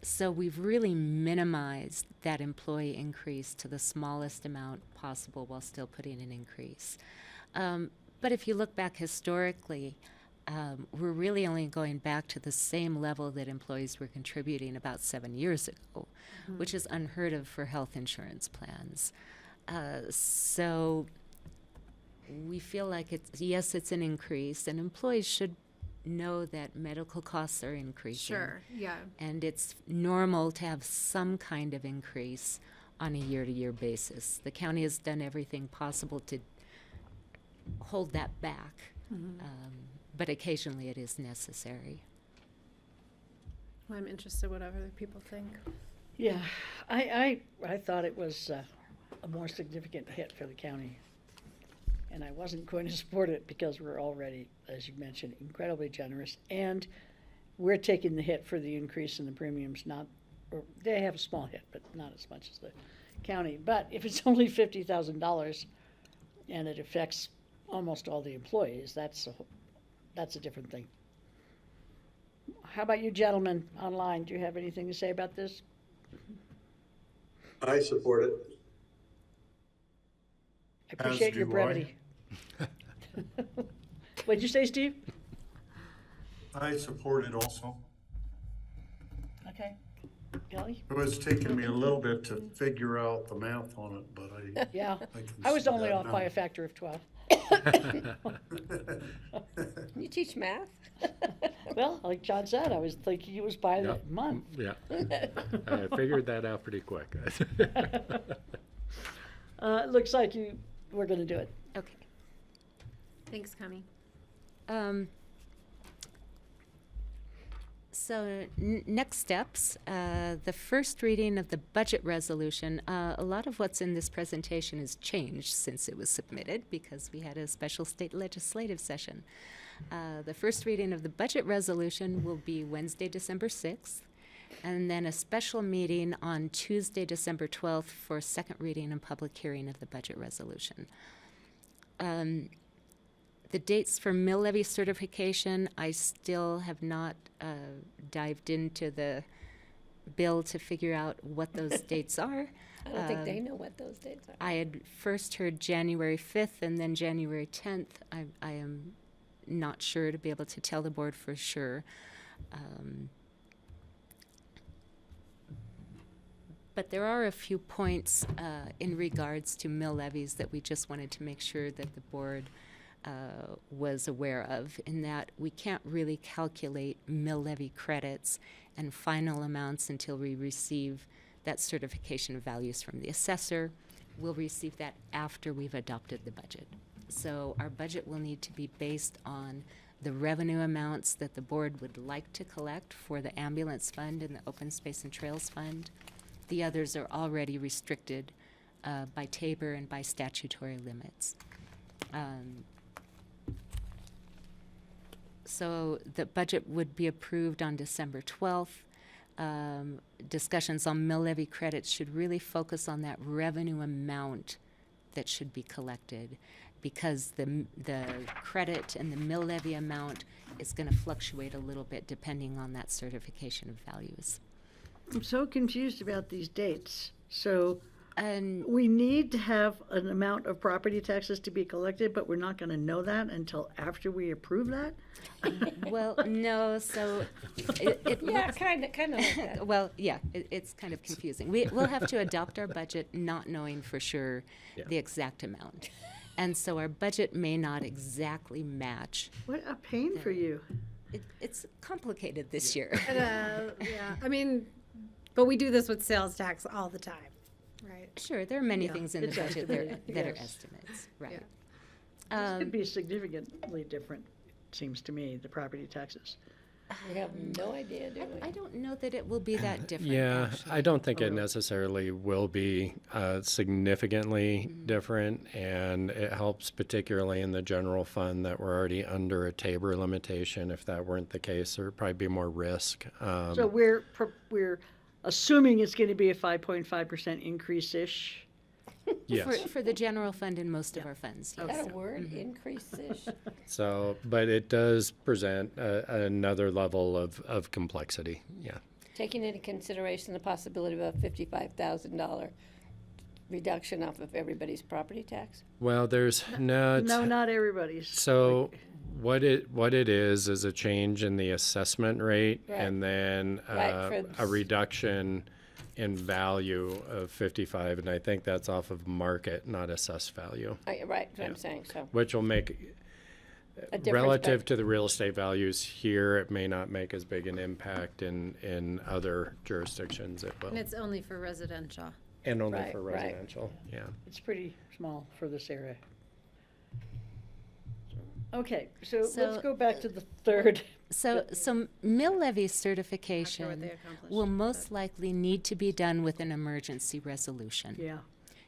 So we've really minimized that employee increase to the smallest amount possible while still putting an increase. But if you look back historically, we're really only going back to the same level that employees were contributing about 7 years ago, which is unheard of for health insurance plans. So we feel like it's an increase, and employees should know that medical costs are increasing. Sure, yeah. And it's normal to have some kind of increase on a year-to-year basis. The county has done everything possible to hold that back, but occasionally it is necessary. Well, I'm interested what other people think. Yeah, I thought it was a more significant hit for the county. And I wasn't going to support it because we're already, as you mentioned, incredibly generous. And we're taking the hit for the increase in the premiums, or they have a small hit, but not as much as the county. But if it's only $50,000 and it affects almost all the employees, that's a different thing. How about you gentlemen online? Do you have anything to say about this? I support it. I appreciate your brevity. What'd you say, Steve? I support it also. Okay. Kelly? It was taking me a little bit to figure out the math on it, but Yeah, can I was see only that off now. by a factor of 12. You teach math? Well, like John said, I was thinking it was by the month. Yeah, I figured that out pretty quick. It looks like we're going to do it. Okay. Thanks, Connie. So next steps, the first reading of the budget resolution. A lot of what's in this presentation has changed since it was submitted because we had a special state legislative session. The first reading of the budget resolution will be Wednesday, December 6th, and then a special meeting on Tuesday, December 12th for a second reading and public hearing of the budget resolution. The dates for mill levy certification, I still have not dived into the bill to figure out what those dates are. I don't think they know what those dates are. I had first heard January 5th and then January 10th. I am not sure to be able to tell the board for sure. But there are a few points in regards to mill levies that we just wanted to make sure that the board was aware of, in that we can't really calculate mill levy credits and final amounts until we receive that certification of values from the assessor. We'll receive that after we've adopted the budget. So our budget will need to be based on the revenue amounts that the board would like to collect for the ambulance fund and the open space and trails fund. The others are already restricted by TABOR and by statutory limits. So the budget would be approved on December 12th. Discussions on mill levy credits should really focus on that revenue amount that should be collected, because the credit and the mill levy amount is going to fluctuate a little bit depending on that certification of values. I'm so confused about these dates. So we need to have an amount of property taxes to be collected, but we're not going to know that until after we approve that? Well, no, so it Yeah, looks, kind of like that. well, yeah, it's kind of confusing. We'll have to adopt our budget not knowing for sure the exact amount. And so our budget may not exactly match. What a pain for you. It's complicated this year. Yeah, I mean, but we do this with sales tax all the time, right? Sure, there are many Yeah, things in the it's budget estimated, that are yes. estimates, right? This could be significantly different. seems to me, the property taxes. We have no idea, do we? I don't know that it will be that different. Yeah, actually. I don't think Oh, it really? necessarily will be significantly different, and it helps particularly in the general fund that we're already under a Tabor limitation. If that weren't the case, there would probably be more risk. So we're assuming it's going to be a 5.5% increase-ish. Yes. For the general fund and most of our funds, Is yes. that a word? Increase-ish? So, but it does present another level of complexity. Yeah. Taking into consideration the possibility of a $55,000 reduction off of everybody's property tax? Well, there's not. No, not everybody's. So what it is a change in the assessment rate, Right. and then Right, a reduction in value of 55, and I think that's off of market, not assessed value. Right, that's what I'm saying, so. Which will make, A difference, relative but- to the real estate values here, it may not make as big an impact in other jurisdictions. It will. And it's only for residential. And only Right, for right. residential, yeah. It's pretty small for this area. Okay, so let's So- go back to the third. So mill levy certification they accomplish, will most likely need to be done with an emergency resolution. Yeah.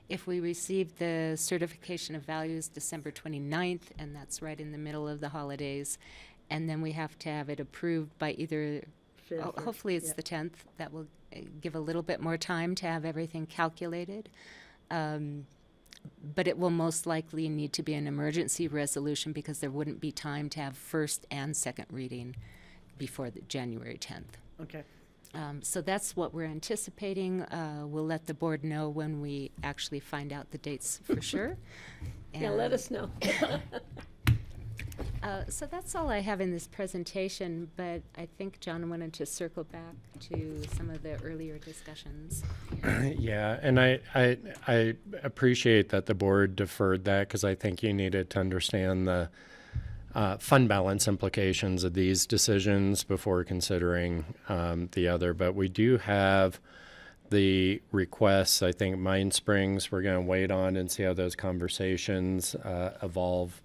If we receive the certification of values December 29th, and that's right in the middle of the holidays, and then we have to have it approved by either, Fifth or- hopefully it's yeah. the 10th, that will give a little bit more time to have everything calculated. But it will most likely need to be an emergency resolution because there wouldn't be time to have first and second reading before the January 10th. Okay. So that's what we're anticipating. We'll let the board know when we actually find out the dates for sure. Yeah, let And, us know. So that's all I have in this presentation, but I think John wanted to circle back to some of the earlier discussions. Yeah, and I appreciate that the board deferred that, because I think you needed to understand the fund balance implications of these decisions before considering the other. But we do have the requests. I think Mine Springs, we're going to wait on and see how those conversations evolve.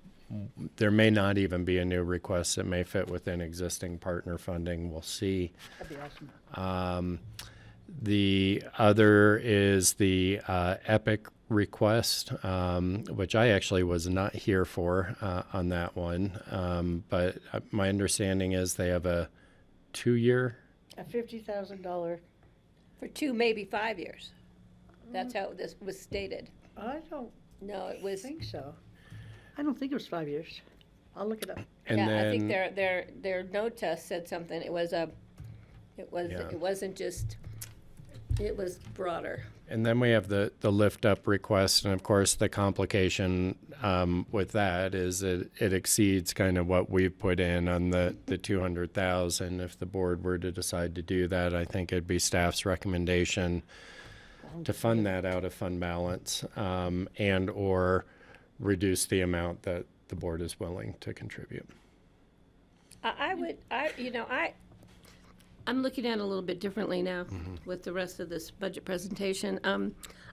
There may not even be a new request. It may fit within existing partner funding. We'll see. That'd be awesome. The other is the EPIC request, which I actually was not here for on that one. But my understanding is they have a 2-year. A $50,000. For 2, maybe 5 years. That's how this was stated. I don't No, it was. think so. I don't think it was 5 years. I'll look it up. And Yeah, then, I think their note to us said something. It wasn't just, it was broader. And then we have the lift up request, and of course the complication with that is it exceeds kind of what we've put in on the 200,000. If the board were to decide to do that, I think it'd be staff's recommendation to fund that out of fund balance, and or reduce the amount that the board is willing to contribute. I'm looking at it a little bit differently now with the rest of this budget presentation.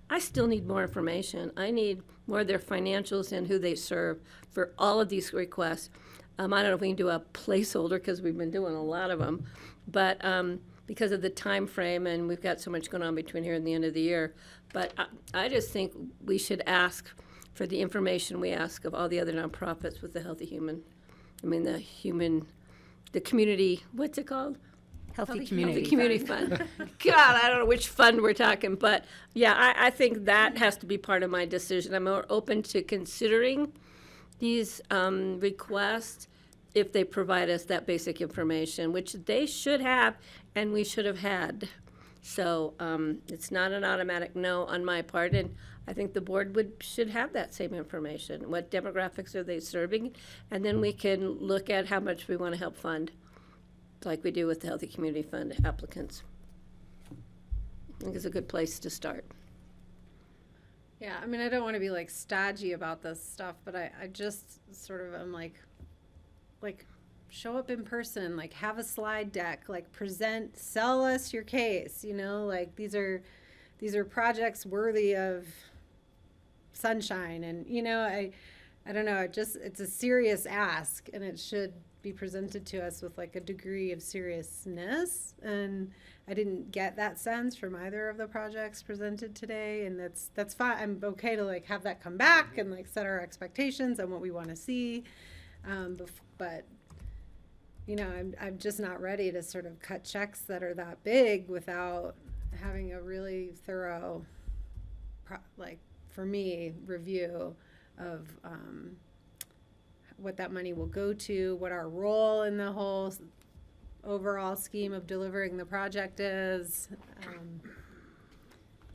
I still need more information. I need more of their financials and who they serve for all of these requests. I don't know if we can do a placeholder because we've been doing a lot of them, but because of the time frame and we've got so much going on between here and the end of the year. But I just think we should ask for the information we ask of all the other nonprofits with the the community, what's it called? Healthy Community Community Fund. God, I don't know which fund we're talking, but yeah, I think that has to be part of my decision. I'm more open to considering these requests if they provide us that basic information, which they should have and we should have had. So it's not an automatic no on my part, and I think the board should have that same information. What demographics are they serving? And then we can look at how much we want to help fund, like we do with the Healthy Community Fund applicants. I think it's a good place to start. Yeah, I mean, I don't want to be like stodgy about this stuff, but I just sort of am like show up in person, like have a slide deck, like present, sell us your case, like these are projects worthy of sunshine. And, I don't know, it's a serious ask, and it should be presented to us with like a degree of seriousness. And I didn't get that sense from either of the projects presented today, and that's fine. I'm okay to like have that come back and like set our expectations on what we want to see. But you know, I'm just not ready to sort of cut checks that are that big without having a really thorough, like for me, review of what that money will go to, what our role in the whole overall scheme of delivering the project is.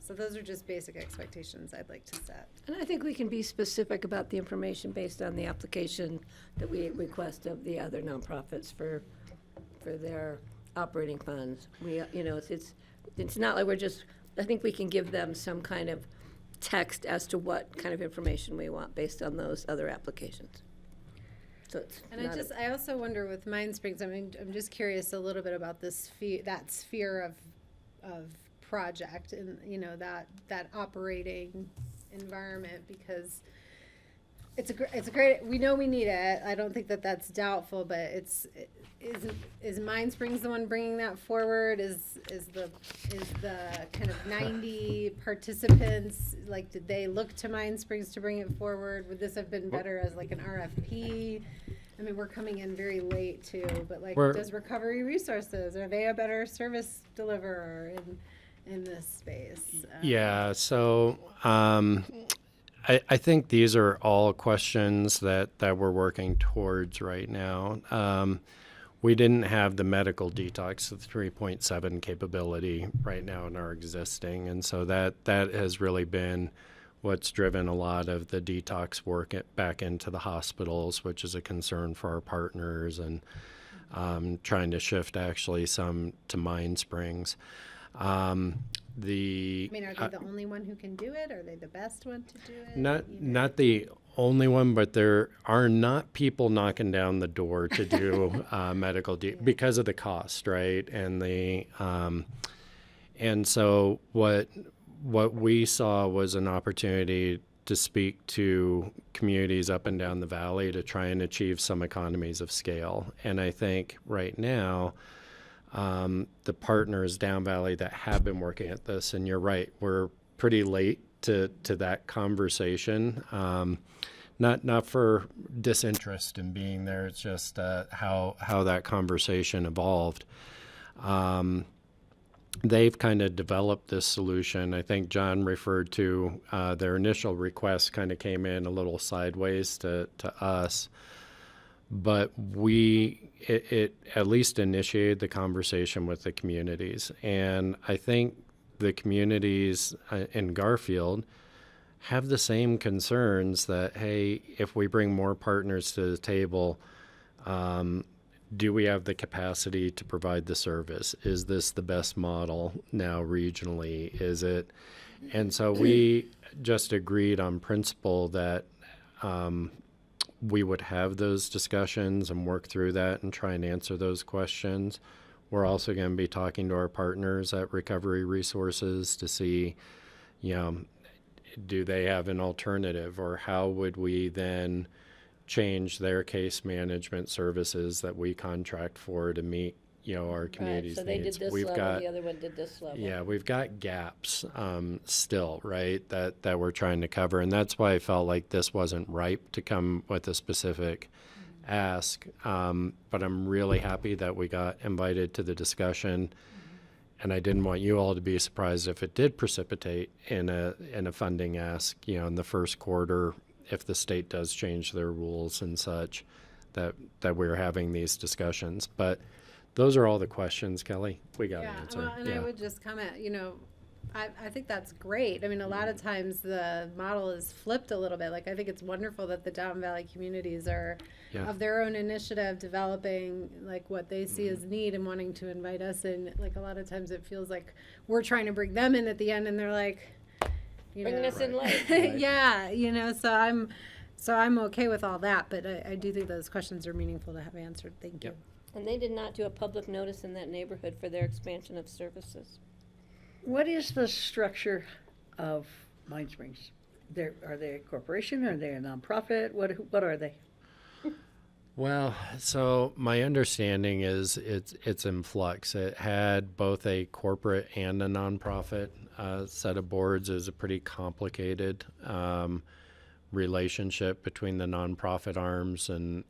So those are just basic expectations I'd like to set. And I think we can be specific about the information based on the application that we request of the other nonprofits for their operating funds. We, you know, it's not like we're just, I think we can give them some kind of text as to what kind of information we want based on those other applications. So it's and I also wonder with Mind Springs, I mean, I'm just curious a little bit about this that sphere of project and, you know, that operating environment, because it's a great, we know we need it. I don't think that that's doubtful, but is Mind Springs the one bringing that forward? Is the kind of 90 participants, like, did they look to Mind Springs to bring it forward? Would this have been better as like an RFP? I mean, we're coming in very late too, but like, does Recovery Resources, are they a better service deliverer in this space? Yeah, so I think these are all questions that we're working towards right now. We didn't have the medical detox of 3.7 capability right now in our existing, and so that has really been what's driven a lot of the detox work back into the hospitals, which is a concern for our partners, and trying to shift actually some to Mind Springs. I mean, are they the only one who can do it? Are they the best one to do it? Not the only one, but there are not people knocking down the door to do medical because of the cost, right? And and so what we saw was an opportunity to speak to communities up and down the valley to try and achieve some economies of scale. And I think right now, the partners down valley that have been working at this, and you're right, we're pretty late to that conversation. Not for disinterest in being there, it's just how that conversation evolved. They've kind of developed this solution. I think John referred to their initial request kind of came in a little sideways to us, but it at least initiated the conversation with the communities. And I think the communities in Garfield have the same concerns that, hey, if we bring more partners to the table, do we have the capacity to provide the service? Is this the best model now regionally? Is it? And so we just agreed on principle that we would have those discussions and work through that and try and answer those questions. We're also going to be talking to our partners at Recovery Resources to see, you know, do they have an alternative, or how would we then change their case management services that we contract for to meet, you know, our community's so they needs. did this level, the other one did this level. Yeah, we've got gaps still, right, that we're trying to cover, and that's why I felt like this wasn't ripe to come with a specific ask. But I'm really happy that we got invited to the discussion. And I didn't want you all to be surprised if it did precipitate in a funding ask, you know, in the first quarter, if the state does change their rules and such, that we're having these discussions. But those are all the questions, Kelly, we got to answer. Well, and I would just comment, you know, I think that's great. I mean, a lot of times the model is flipped a little bit. Like, I think it's wonderful that the Down Valley communities are of their own initiative developing like what they see as need and wanting to invite us in. Like, a lot of times it feels like we're trying to bring them in at the end, and they're like, you bringing know, us in late. Yeah, you know, so I'm okay with all that, but I do think those questions are meaningful to have answered. Thank you. And they did not do a public notice in that neighborhood for their expansion of services. What is the structure of Mind Springs? Are they a corporation? Are they a nonprofit? What are they? Well, so my understanding is it's in flux. It had both a corporate and a nonprofit set of boards. It was a pretty complicated relationship between the nonprofit arms and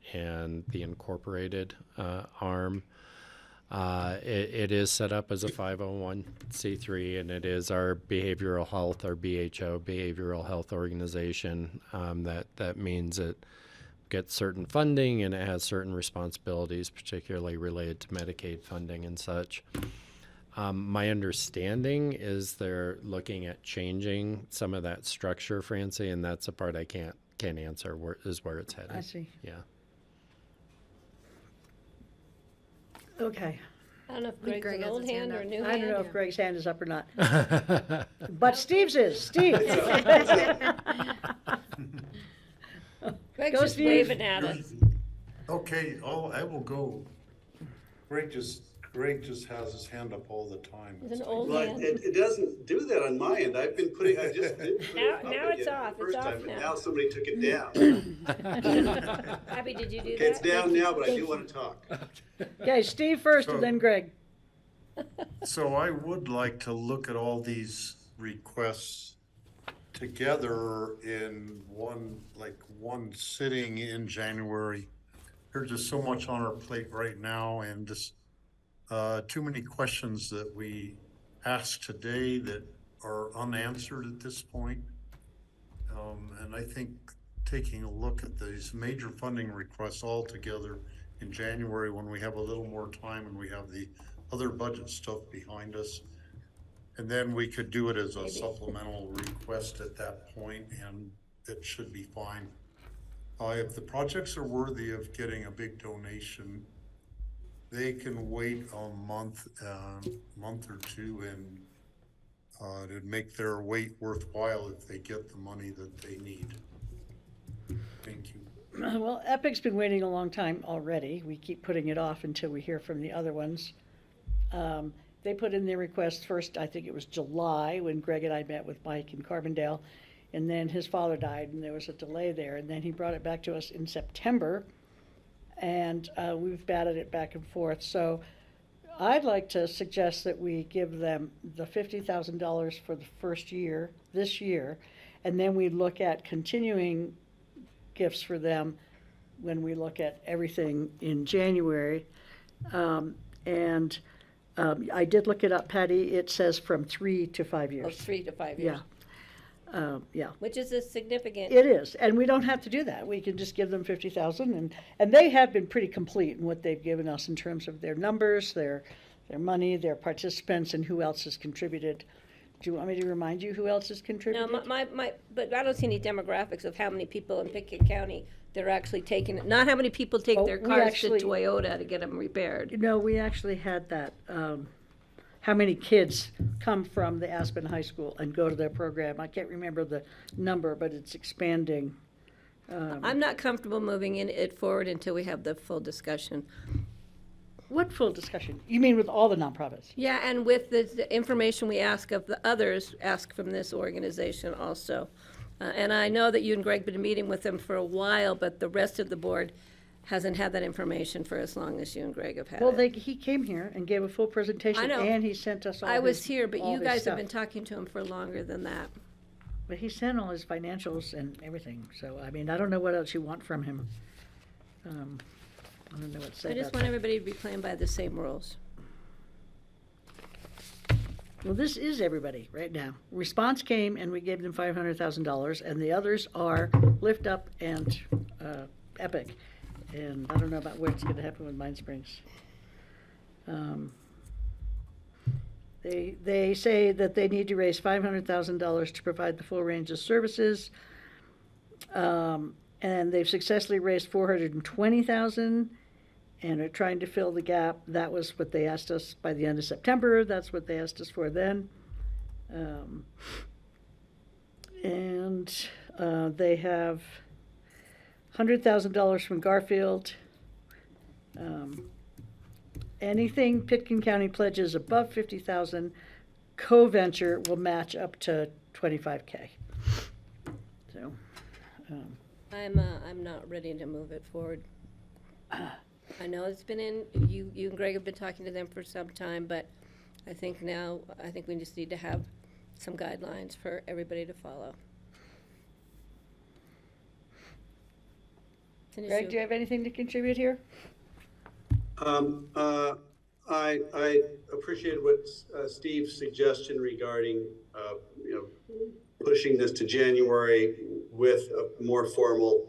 the incorporated arm. It is set up as a 501c3, and it is our behavioral health, our BHO, behavioral health organization. That means it gets certain funding and it has certain responsibilities, particularly related to Medicaid funding and such. My understanding is they're looking at changing some of that structure, Francie, and that's a part I can't answer. Where it's headed. I see. Yeah. Okay. I don't know if think Greg's Greg an has old his hand hand or a up. new I hand. don't know if Greg's hand is up or not. But Steve's is. Steve. Greg's Go, just Steve. waving at us. Okay, I will go. Greg just has his hand up all the time. He's an old Well, hand. it doesn't do that on my end. I just did put it up Now it's again off. the It's first off time, but now. now somebody took it down. Abby, did you do Okay, it's that? down now, but I do want to talk. Okay, Steve first and then Greg. So I would like to look at all these requests together in one sitting in January. There's just so much on our plate right now, and just too many questions that we asked today that are unanswered at this point. And I think taking a look at these major funding requests all together in January, when we have a little more time and we have the other budget stuff behind us, and then we could do it as a supplemental request at that point, and it should be fine. If the projects are worthy of getting a big donation, they can wait a month or two, and it'd make their wait worthwhile if they get the money that they need. Thank you. Well, Epic's been waiting a long time already. We keep putting it off until we hear from the other ones. They put in their request first, I think it was July, when Greg and I met with Mike in Carbondale, and then his father died and there was a delay there, and then he brought it back to us in September, and we've batted it back and forth. So I'd like to suggest that we give them the $50,000 for the first year, this year, and then we look at continuing gifts for them when we look at everything in January. I did look it up, Patty. It says from 3 to 5 years. Oh, 3 to 5 years. Yeah. Yeah. Which is a significant. It is, and we don't have to do that. We can just give them 50,000, and they have been pretty complete in what they've given us in terms of their numbers, their money, their participants, and who else has contributed. Do you want me to remind you who else has contributed? No, but I don't see any demographics of how many people in Pickett County that are actually taking it. Not how many people take their cars to Toyota to get them repaired. No, we actually had that. How many kids come from the Aspen High School and go to their program? I can't remember the number, but it's expanding. I'm not comfortable moving it forward until we have the full discussion. What full discussion? You mean with all the nonprofits? Yeah, and with the information we ask of the others, ask from this organization also. And I know that you and Greg have been meeting with them for a while, but the rest of the board hasn't had that information for as long as you and Greg have had Well, it. he came here and gave a full presentation, I know. and he sent us all I was his- here, but all you his guys have stuff. been talking to him for longer than that. But he sent all his financials and everything, so, I mean, I don't know what else you want from him. I don't know what to say I just about want that. everybody to be playing by the same rules. Well, this is everybody right now. Response came and we gave them $500,000, and the others are Lift Up and Epic. And I don't know about what's gonna happen with Mine Springs. They say that they need to raise $500,000 to provide the full range of services. And they've successfully raised $420,000 and are trying to fill the gap. That was what they asked us by the end of September. That's what they asked us for then. They have $100,000 from Garfield. Anything Pitkin County pledges above $50,000, co-venture will match up to $25K. So, I'm not ready to move it forward. I know it's been you and Greg have been talking to them for some time, but I think we just need to have some guidelines for everybody to follow. Greg, do you have anything to contribute here? I appreciated what Steve's suggestion regarding, pushing this to January with a more formal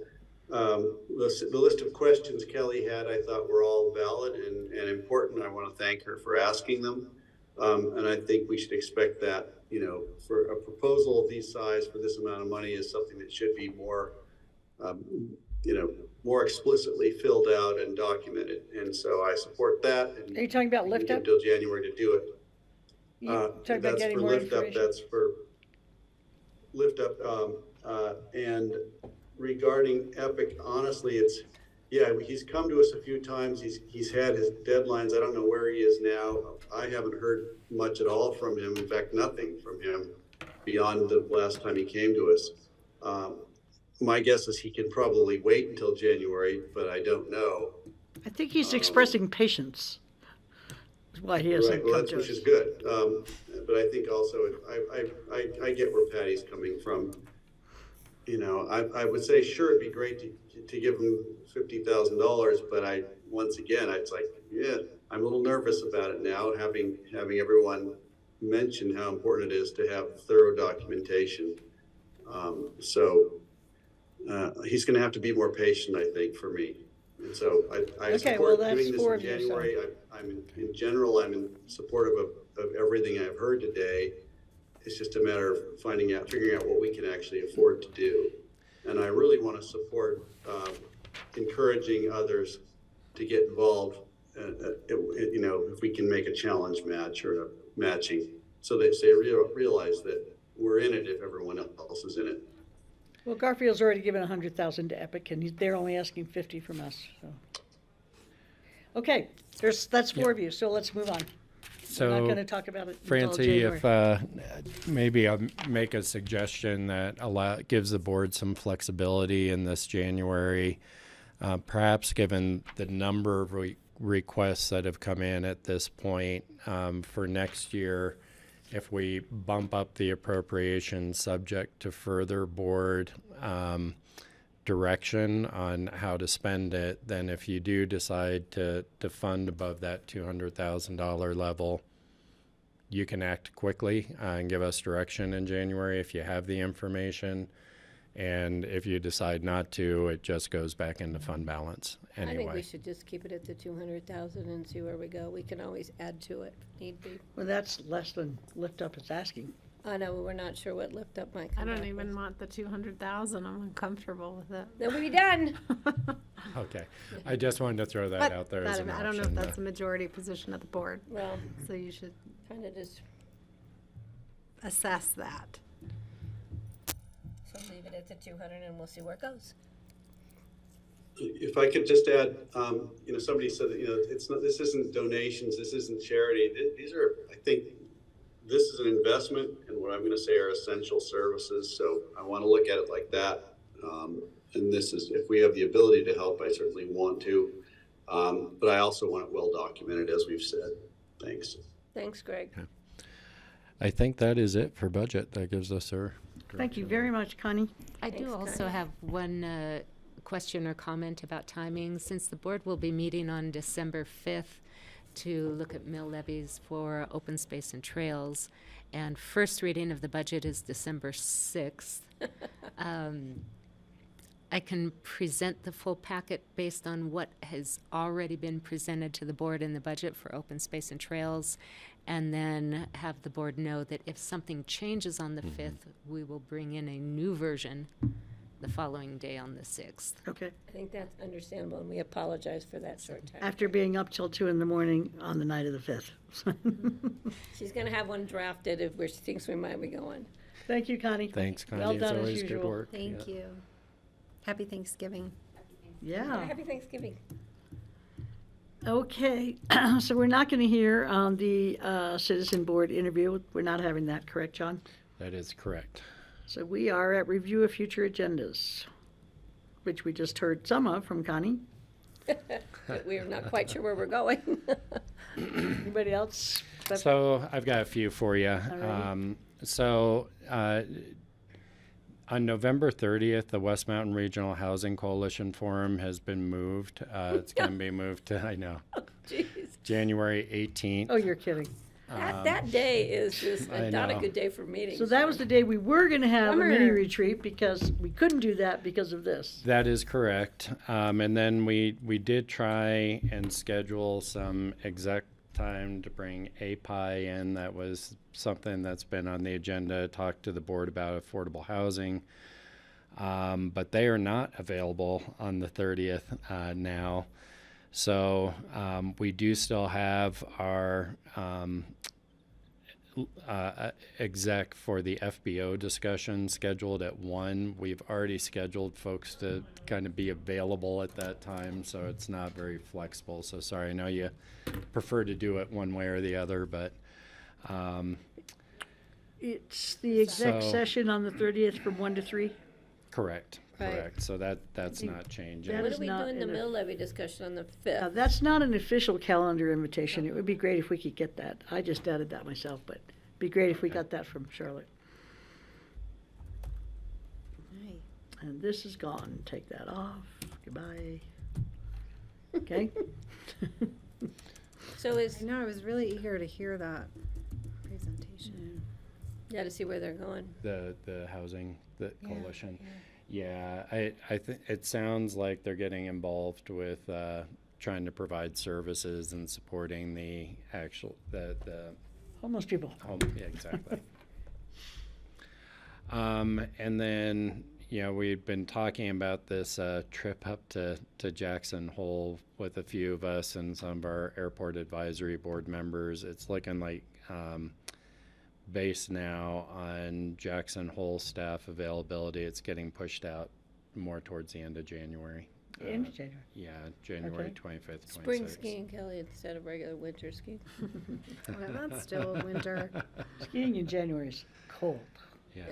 list. The list of questions Kelly had, I thought were all valid and important. I want to thank her for asking them. And I think we should expect that, for a proposal of these size for this amount of money is something that should be more, more explicitly filled out and documented. And so I support that. And are you talking about lift up? Until January to do it. Talking about That's getting for more lift up. information? That's for lift up. And regarding Epic, honestly, he's come to us a few times. He's had his deadlines. I don't know where he is now. I haven't heard much at all from him. In fact, nothing from him beyond the last time he came to us. My guess is he can probably wait until January, but I don't know. I think he's expressing patience. That's why he hasn't come to us. Which is good. But I think also, I get where Patty's coming from. I would say, sure, it'd be great to give him $50,000, but once again, it's like, I'm a little nervous about it now, having everyone mention how important it is to have thorough documentation. He's going to have to be more patient, I think, for me. And so I support doing this in January. In general, I'm in supportive of everything I've heard today. It's just a matter of figuring out what we can actually afford to do. And I really want to support encouraging others to get involved, if we can make a challenge match or a matching, so they realize that we're in it if everyone else is in it. Well, Garfield's already given $100,000 to Epic, and they're only asking $50,000 from us. So, okay, that's four of you. So let's move on. So, we're not going to talk about it until Francie, January. if maybe I'll make a suggestion that gives the board some flexibility in this January, perhaps given the number of requests that have come in at this point for next year. If we bump up the appropriation subject to further board direction on how to spend it, then if you do decide to fund above that $200,000 level, you can act quickly and give us direction in January if you have the information. And if you decide not to, it just goes back into fund balance anyway. I think we should just keep it at the 200,000 and see where we go. We can always add to it if need be. Well, that's less than Lift Up is asking. I know, we're not sure what Lift Up might come I don't back even with. want the 200,000. I'm uncomfortable with it. Then we'll be done. Okay. I just wanted to throw that out there as an option. I don't know if that's the majority position of the board. Well, so you should kind of just assess that. So leave it at the 200 and we'll see where it goes. If I could just add, somebody said that, this isn't donations, this isn't charity. These are, I think, this is an investment in what I'm going to say are essential services. So I want to look at it like that. And this is, if we have the ability to help, I certainly want to. But I also want it well documented, as we've said. Thanks. Thanks, Greg. Okay. I think that is it for budget. That gives us our Thank you very much, Connie. I do also have one question or comment about timing. Since the board will be meeting on December 5th to look at mill levies for open space and trails, and first reading of the budget is December 6th, I can present the full packet based on what has already been presented to the board in the budget for open space and trails, and then have the board know that if something changes on the 5th, we will bring in a new version the following day on the 6th. Okay. I think that's understandable, and we apologize for that short time. After being up till 2 a.m. on the night of the 5th. She's going to have one drafted if she thinks we might be going. Thank you, Connie. Thanks, Connie. Well It's done always as good usual. work. Thank you. Happy Thanksgiving. Yeah. Happy Thanksgiving. Okay, so we're not going to hear the citizen board interview. We're not having that, correct, John? That is correct. So we are at review of future agendas, which we just heard some of from Connie. But we're not quite sure where we're going. Anybody else? So I've got a few for you. On November 30th, the West Mountain Regional Housing Coalition Forum has been moved. It's going to be moved to, I know, January 18th. Oh, you're kidding. That day is just I not a know. good day for meetings. So that was the day we were going to have a mini Bummer. retreat because we couldn't do that because of this. That is correct. And then we did try and schedule some exec time to bring API in. That was something that's been on the agenda, talk to the board about affordable housing. But they are not available on the 30th now. So we do still have our exec for the FBO discussion scheduled at 1. We've already scheduled folks to kind of be available at that time, so it's not very flexible. So sorry, I know you prefer to do it one way or the other, but It's the exec So- session on the 30th from 1 to 3. correct. Right. Correct. So that's not changing. That When is are we not doing the in a- mill levy discussion on the 5th? Now, that's not an official calendar invitation. It would be great if we could get that. I just added that myself, but it'd be great if we got that from Charlotte. And this is gone. Take that off. Goodbye. Okay? So is, I know, I was really eager to hear that presentation. yeah, to see where they're going. The housing, the coalition. Yeah, I think it sounds like they're getting involved with trying to provide services and supporting the actual the Homeless people. home. Yeah, exactly. And then we've been talking about this trip up to Jackson Hole with a few of us and some of our airport advisory board members. It's looking like based now on Jackson Hole staff availability, it's getting pushed out more towards the end of January. The end of January. Yeah, January Okay. 25th, 26th. Spring skiing, Kelly, instead of regular winter skiing. Well, that's still winter. Skiing in January is cold. Yeah.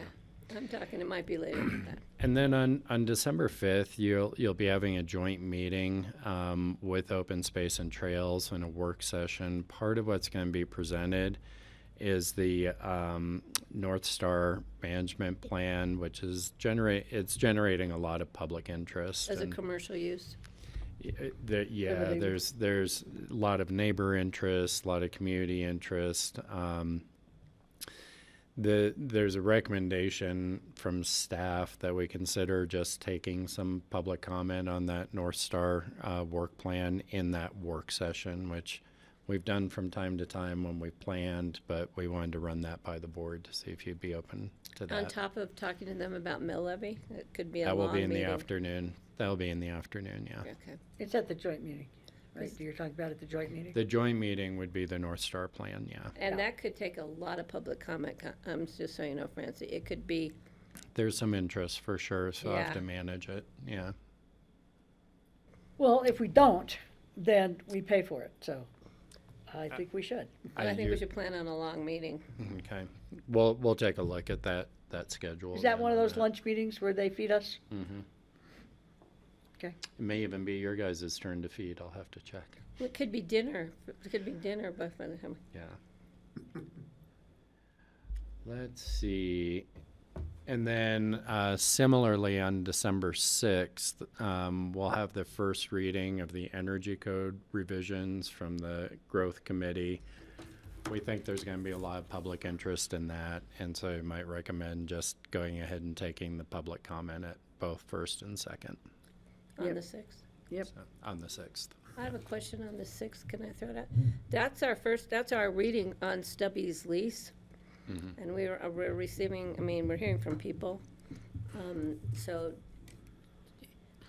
I'm talking, it might be later than that. And then on December 5th, you'll be having a joint meeting with Open Space and Trails and a work session. Part of what's going to be presented is the North Star Management Plan, which is generating a lot of public interest. As a and commercial use. Everything. There's a lot of neighbor interest, a lot of community interest. There's a recommendation from staff that we consider just taking some public comment on that North Star work plan in that work session, which we've done from time to time when we've planned, but we wanted to run that by the board to see if you'd be open to that. On top of talking to them about mill levy, it could be a That long will be in meeting. the afternoon. That'll be in the afternoon, yeah. Okay. It's at the joint meeting, right? You're talking about at the joint meeting? The joint meeting would be the North Star plan, yeah. And that could take a lot of public comment, just so you know, Francie. It could be, There's some interest for sure, so I have Yeah. to manage it, yeah. Well, if we don't, then we pay for it, so I think we should. I think we you- should plan on a long meeting. Okay, we'll take a look at that schedule. Is that one of those lunch meetings where they feed us? Mm-hmm. Okay. It may even be your guys' turn to feed, I'll have to check. It could be dinner. It could be dinner by the time. Yeah. Let's see. And then similarly on December 6th, we'll have the first reading of the Energy Code revisions from the Growth Committee. We think there's going to be a lot of public interest in that, and so I might recommend just going ahead and taking the public comment at both first and second. On the 6th. Yep. So, on the 6th. I have a question on the 6th. Can I throw it out? That's our reading on Stubby's lease. Mhm. And we're receiving, we're hearing from people. So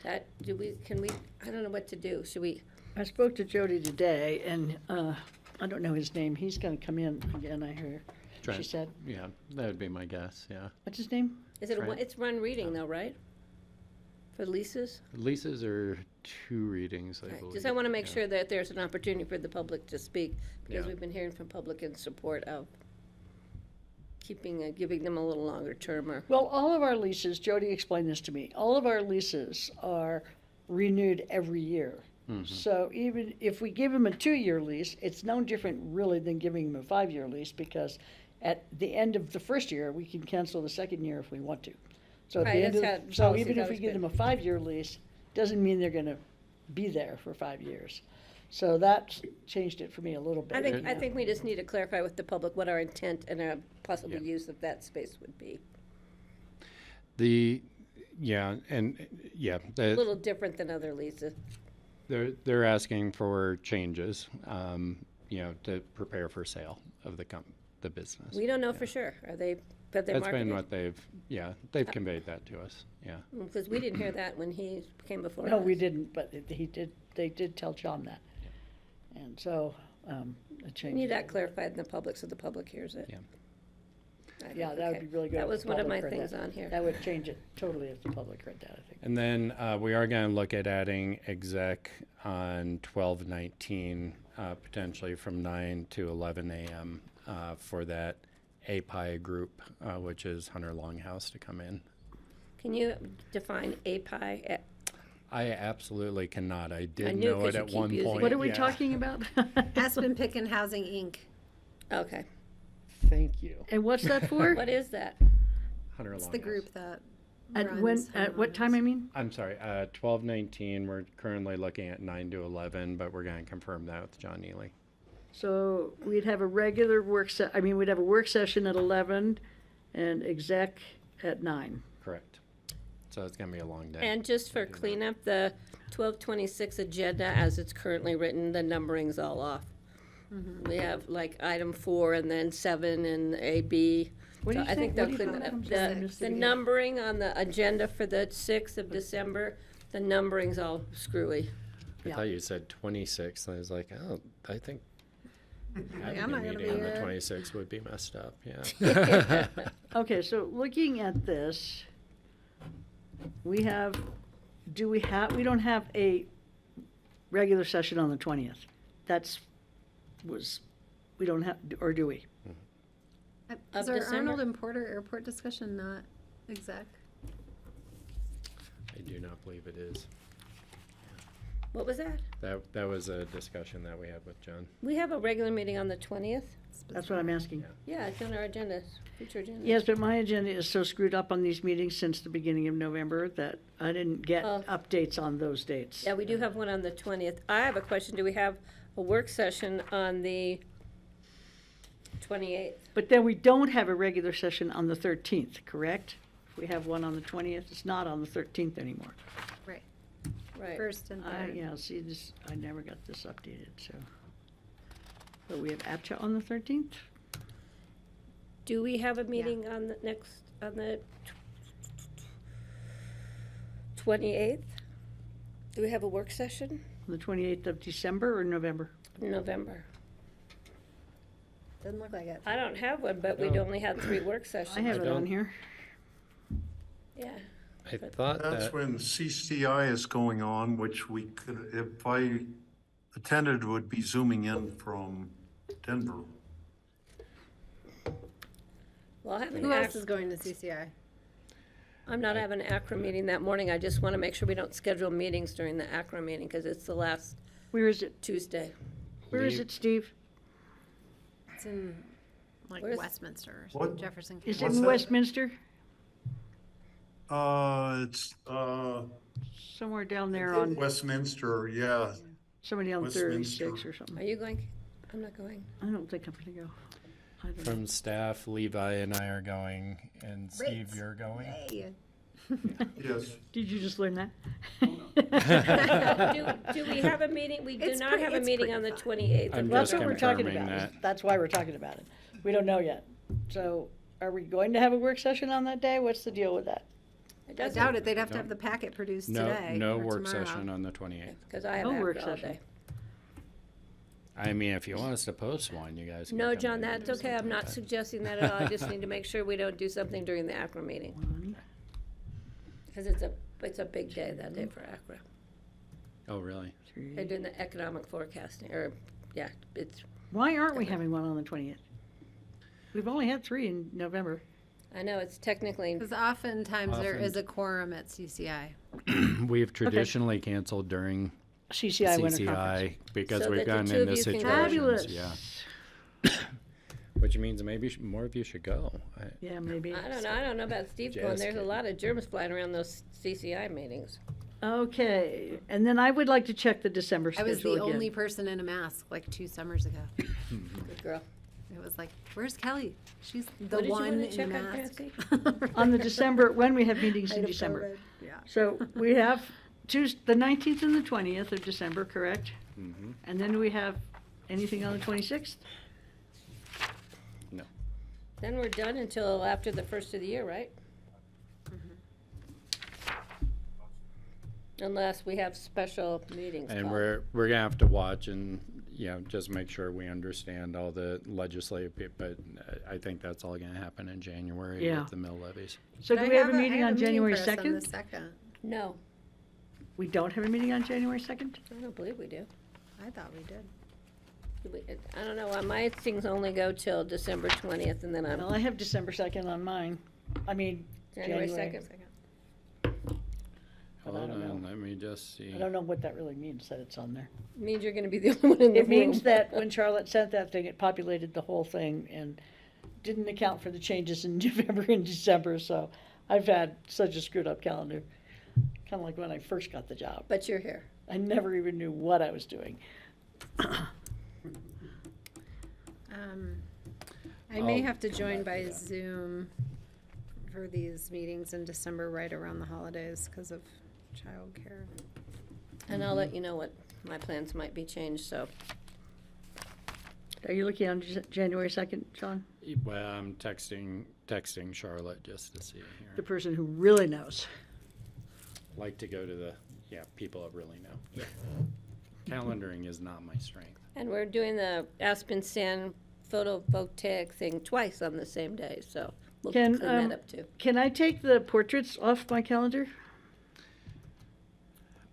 I don't know what to do. Should we? I spoke to Jody today, and I don't know his name. He's going to come in again, I heard. She Trent. said. Yeah, that would be my guess, yeah. What's his name? Is it Trent. it's run reading though, right? For leases? Leases are 2 readings, I believe. Just I want to make yeah. sure that there's an opportunity for the public to speak, because Yeah. we've been hearing from public in support of giving them a little longer term or? Well, all of our leases, Jody explained this to me, all of our leases are renewed every year. So even if we give them a 2-year lease, it's no different really than giving them a 5-year lease, because at the end of the first year, we can cancel the second year if we want to. So at Right, the end that's of, how so policy's even if we always give been. them a 5-year lease, doesn't mean they're gonna be there for 5 years. So that changed it for me a little bit. I think we just need to clarify with the public what our intent and our possible use of that space would be. A A little different than other leases. they're asking for changes, to prepare for sale of the business. We don't know for sure. Have they That's marketed? been what they've conveyed that to us, yeah. Because we didn't hear that when he came before us. No, we didn't, but they did tell John that. And so, it We changed. need that clarified in the public so the public hears it. Yeah. Yeah, that would be really good. That if was the one of public my read things that. on here. That would change it totally if the public read that, I think. And then we are going to look at adding exec on 12/19, potentially from 9 to 11 a.m. For that API group, which is Hunter Longhouse, to come in. Can you define API? I absolutely cannot. I did knew know 'cause it you at keep one using point. What are we yeah. talking about? Aspen Picken Housing, Inc. Okay. Thank you. And what's that for? What is that? Hunter It's Longhouse. the group that At runs at what time, I mean? I'm sorry, 12/19. We're currently looking at 9 to 11, but we're going to confirm that with John Neely. So we'd have a regular we'd have a work session at 11 and exec at 9. Correct. So it's going to be a long day. And just for cleanup, the 1226 agenda as it's currently written, the numbering's all off. We have like item 4 and then 7 and A, B. What do So you I think? think they'll What do you clean think? that up. I'm sorry, I missed it The again. numbering on the agenda for the 6th of December, the numbering's all screwy. I thought you said 26, and I was like, oh, I think having I'm a not gonna meeting be on the here. 26th would be messed up, yeah. Okay, so looking at this, we don't have a regular session on the 20th. We don't have, or do we? Of Is our December? Arnold and Porter Airport discussion not exec? I do not believe it is. What was that? That was a discussion that we had with John. We have a regular meeting on the 20th? That's what I'm asking. Yeah, it's on our agenda, future agenda. Yes, but my agenda is so screwed up on these meetings since the beginning of November that I didn't get Oh. updates on those dates. Yeah, we do have one on the 20th. I have a question. Do we have a work session on the 28th? But then we don't have a regular session on the 13th, correct? If we have one on the 20th, it's not on the 13th anymore. Right. Right. First and third. Yeah, see, I never got this updated, so. But we have APCHA on the 13th? Do we have a meeting on the 28th? Do we have a work session? The 28th of December or November? November. Doesn't look like it. I don't have one, but we'd No. only had 3 work sessions. I have it on don't- here. Yeah. I thought That's that, when CCI is going on, which we could, if I attended, would be zooming in from Denver. Well, I have an Who else is going to CCI? I'm not having an ACRA meeting that morning. I just want to make sure we don't schedule meetings during the ACRA meeting because it's the last Where is it? Tuesday. Where is it, Steve? It's in like Where's- Westminster or What? Jefferson Is it County. in that? Westminster? It's, Somewhere down there on, Westminster, yeah. somebody on Westminster. 36 or something. Are you going? I'm not going. I don't think I'm gonna go. I don't know. from staff, Levi and I are going, and Steve, Great. you're going? Hey. Yes. Did you just learn that? Do we have a meeting? We do It's not pretty- have a it's meeting pretty on the fun. 28th. I'm of That's just what November. we're talking confirming about. that. That's why we're talking about it. We don't know yet. So are we going to have a work session on that day? What's the deal with that? It I doesn't, doubt it. They'd have to have the packet produced No, today. no or work tomorrow. session on the 28th. because I have No work ACRA all session. day. I mean, if you want us to post one, you guys can No, come John, in and that's do okay. I'm something not like that. suggesting that at all. I just need to make sure we don't do something during the ACRA meeting. Because it's a big day that day for ACRA. Oh, really? They're doing the economic forecasting, or, yeah, it's, Why aren't we having one on the 20th? We've only had 3 in November. I know it's technically. Because oftentimes there Often. is a quorum at CCI. We've traditionally canceled during CCI winter conference. because So we've that the gotten two of into you can go. situations. Fabulous. Yeah. Which means maybe more of you should go. Yeah, maybe. I don't know about Steve going. Just There's a kidding. lot of germs flying around those CCI meetings. Okay, and then I would like to check the December I schedule was the again. only person in a mask like 2 summers ago. Good girl. It was like, where's Kelly? She's the What did you one wanna in a check on, mask. Francie? On the December, when we have meetings in Height of December. COVID, yeah. So we have the 19th and the 20th of December, correct? Mm-hmm. And then we have anything on the 26th? No. Then we're done until after the first of the year, right? Unless we have special meetings. And called. we're gonna have to watch and just make sure we understand all the legislative. But I think that's all gonna happen in January Yeah. with the mill levies. So But do I we have a I meeting on January for us on the 2nd? 2nd. No, We don't have a meeting on January 2nd? I don't believe we do. I thought we did. I don't know, my things only go till December 20th and then I'm Well, I have December 2nd on mine. I mean, January January. 2nd. But I Hold don't on, know. let me just see. I don't know what that really means, that it's on there. Means you're gonna be the only one in the room. It means that when Charlotte sent that thing, it populated the whole thing and didn't account for the changes in November and December, so I've had such a screwed up calendar. Kind of like when I first got the job. But you're here. I never even knew what I was doing. I may I'll have to come join back by to that. Zoom for these meetings in December right around the holidays because of childcare. And I'll let you know what my plans might be changed, so. Are you looking on January 2nd, John? Well, I'm texting Charlotte just to see The here. person who really knows. Like to go to the people that really know. Calendaring is not my strength. And we're doing the Aspen Sand photovoltaic thing twice on the same day, so we'll clean that up too. Can I take the portraits off my calendar?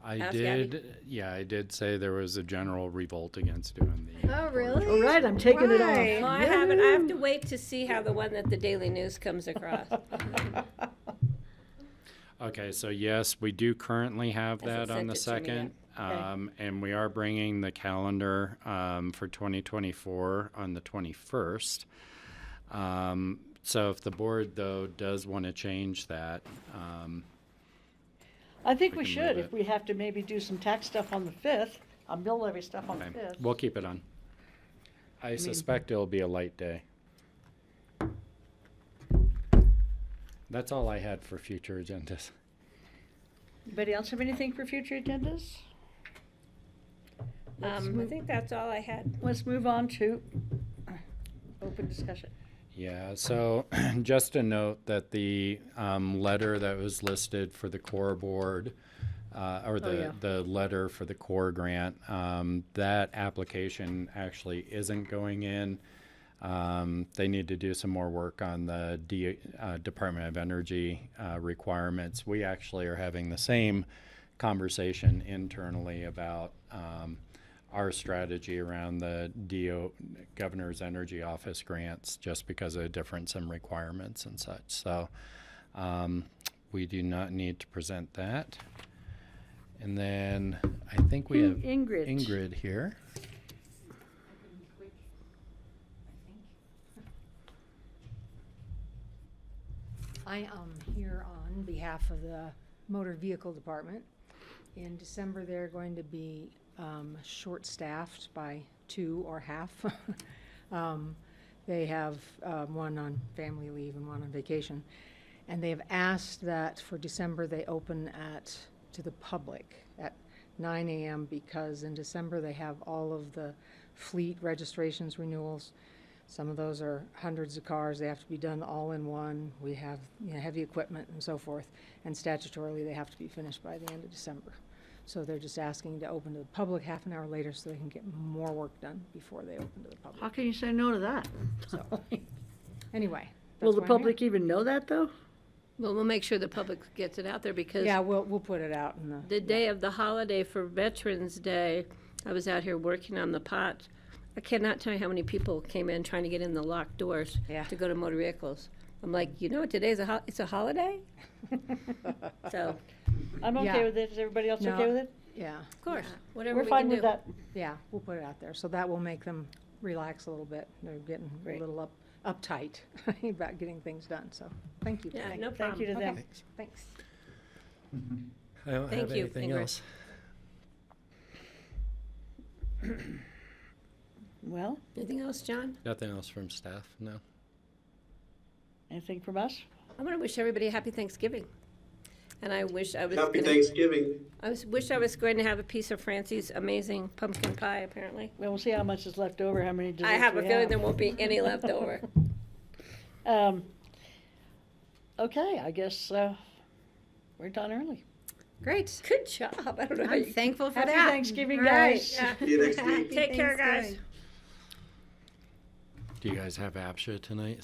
I Ask did say there was a general revolt against doing the. Oh, really? All right, I'm taking it off. Well, I haven't, I have to wait to see how the one that the Daily News comes across. Okay, so yes, we do currently have Hasn't that on the sent it to me yet. 2nd. Okay. And we are bringing the calendar for 2024 on the 21st. So if the board, though, does want to change that, I think We we can should, move if we have to maybe do some tax stuff on the 5th, mill levy stuff on the okay, 5th. we'll keep it on. I suspect it'll be a light day. That's all I had for future agendas. Anybody else have anything for future agendas? I think that's all I had. Let's move on to open discussion. Yeah, so just a note that the letter that was listed for the core board, the letter for the core grant, that application actually isn't going in. They need to do some more work on the Department of Energy requirements. We actually are having the same conversation internally about our strategy around the Governor's Energy Office grants, just because of the difference in requirements and such. So we do not need to present that. And then I think we have Ingrid here. I am here on behalf of the Motor Vehicle Department. In December, they're going to be short-staffed by 2 or half. They have one on family leave and one on vacation. And they have asked that for December, they open to the public at 9 a.m. because in December, they have all of the fleet registrations renewals. Some of those are hundreds of cars. They have to be done all in one. We have heavy equipment and so forth. And statutorily, they have to be finished by the end of December. So they're just asking to open to the public half an hour later so they can get more work done before they open to the public. How can you say no to that? So, anyway. Will that's the why I'm here. public even know that, though? Well, we'll make sure the public gets it out there because. Yeah, we'll put it out in the day of the holiday for Veterans Day, I was out here working on the pot I cannot tell you how many people came in trying to get in the locked doors to go to motor vehicles. I'm like, you know what, today's it's a holiday? So. I'm okay with it. Is everybody else okay with it? Yeah. Of course, whatever We're we fine can with do. that. Yeah, we'll put it out there. So that will make them relax a little bit. They're getting a little uptight about getting things done. So thank you. Yeah, Thank no you. Thank you to problem. them. Thanks. I don't Thank have you, anything Ingrid. else. Well, Anything else, John? Nothing else from staff, no. anything from us? I'm gonna wish everybody a happy Thanksgiving. And I wish I was. Happy Thanksgiving. Wish I was going to have a piece of Francie's amazing pumpkin pie, apparently. Well, we'll see how much is left over, how many desserts I have a we feeling there won't be any left over. Okay, I guess, we're done early. Great. Good job. I don't know how I'm you. thankful for Happy that. Thanksgiving, Right. guys. Yeah. See you next week. Take care, guys. Thanksgiving. Do you guys have APSHA tonight?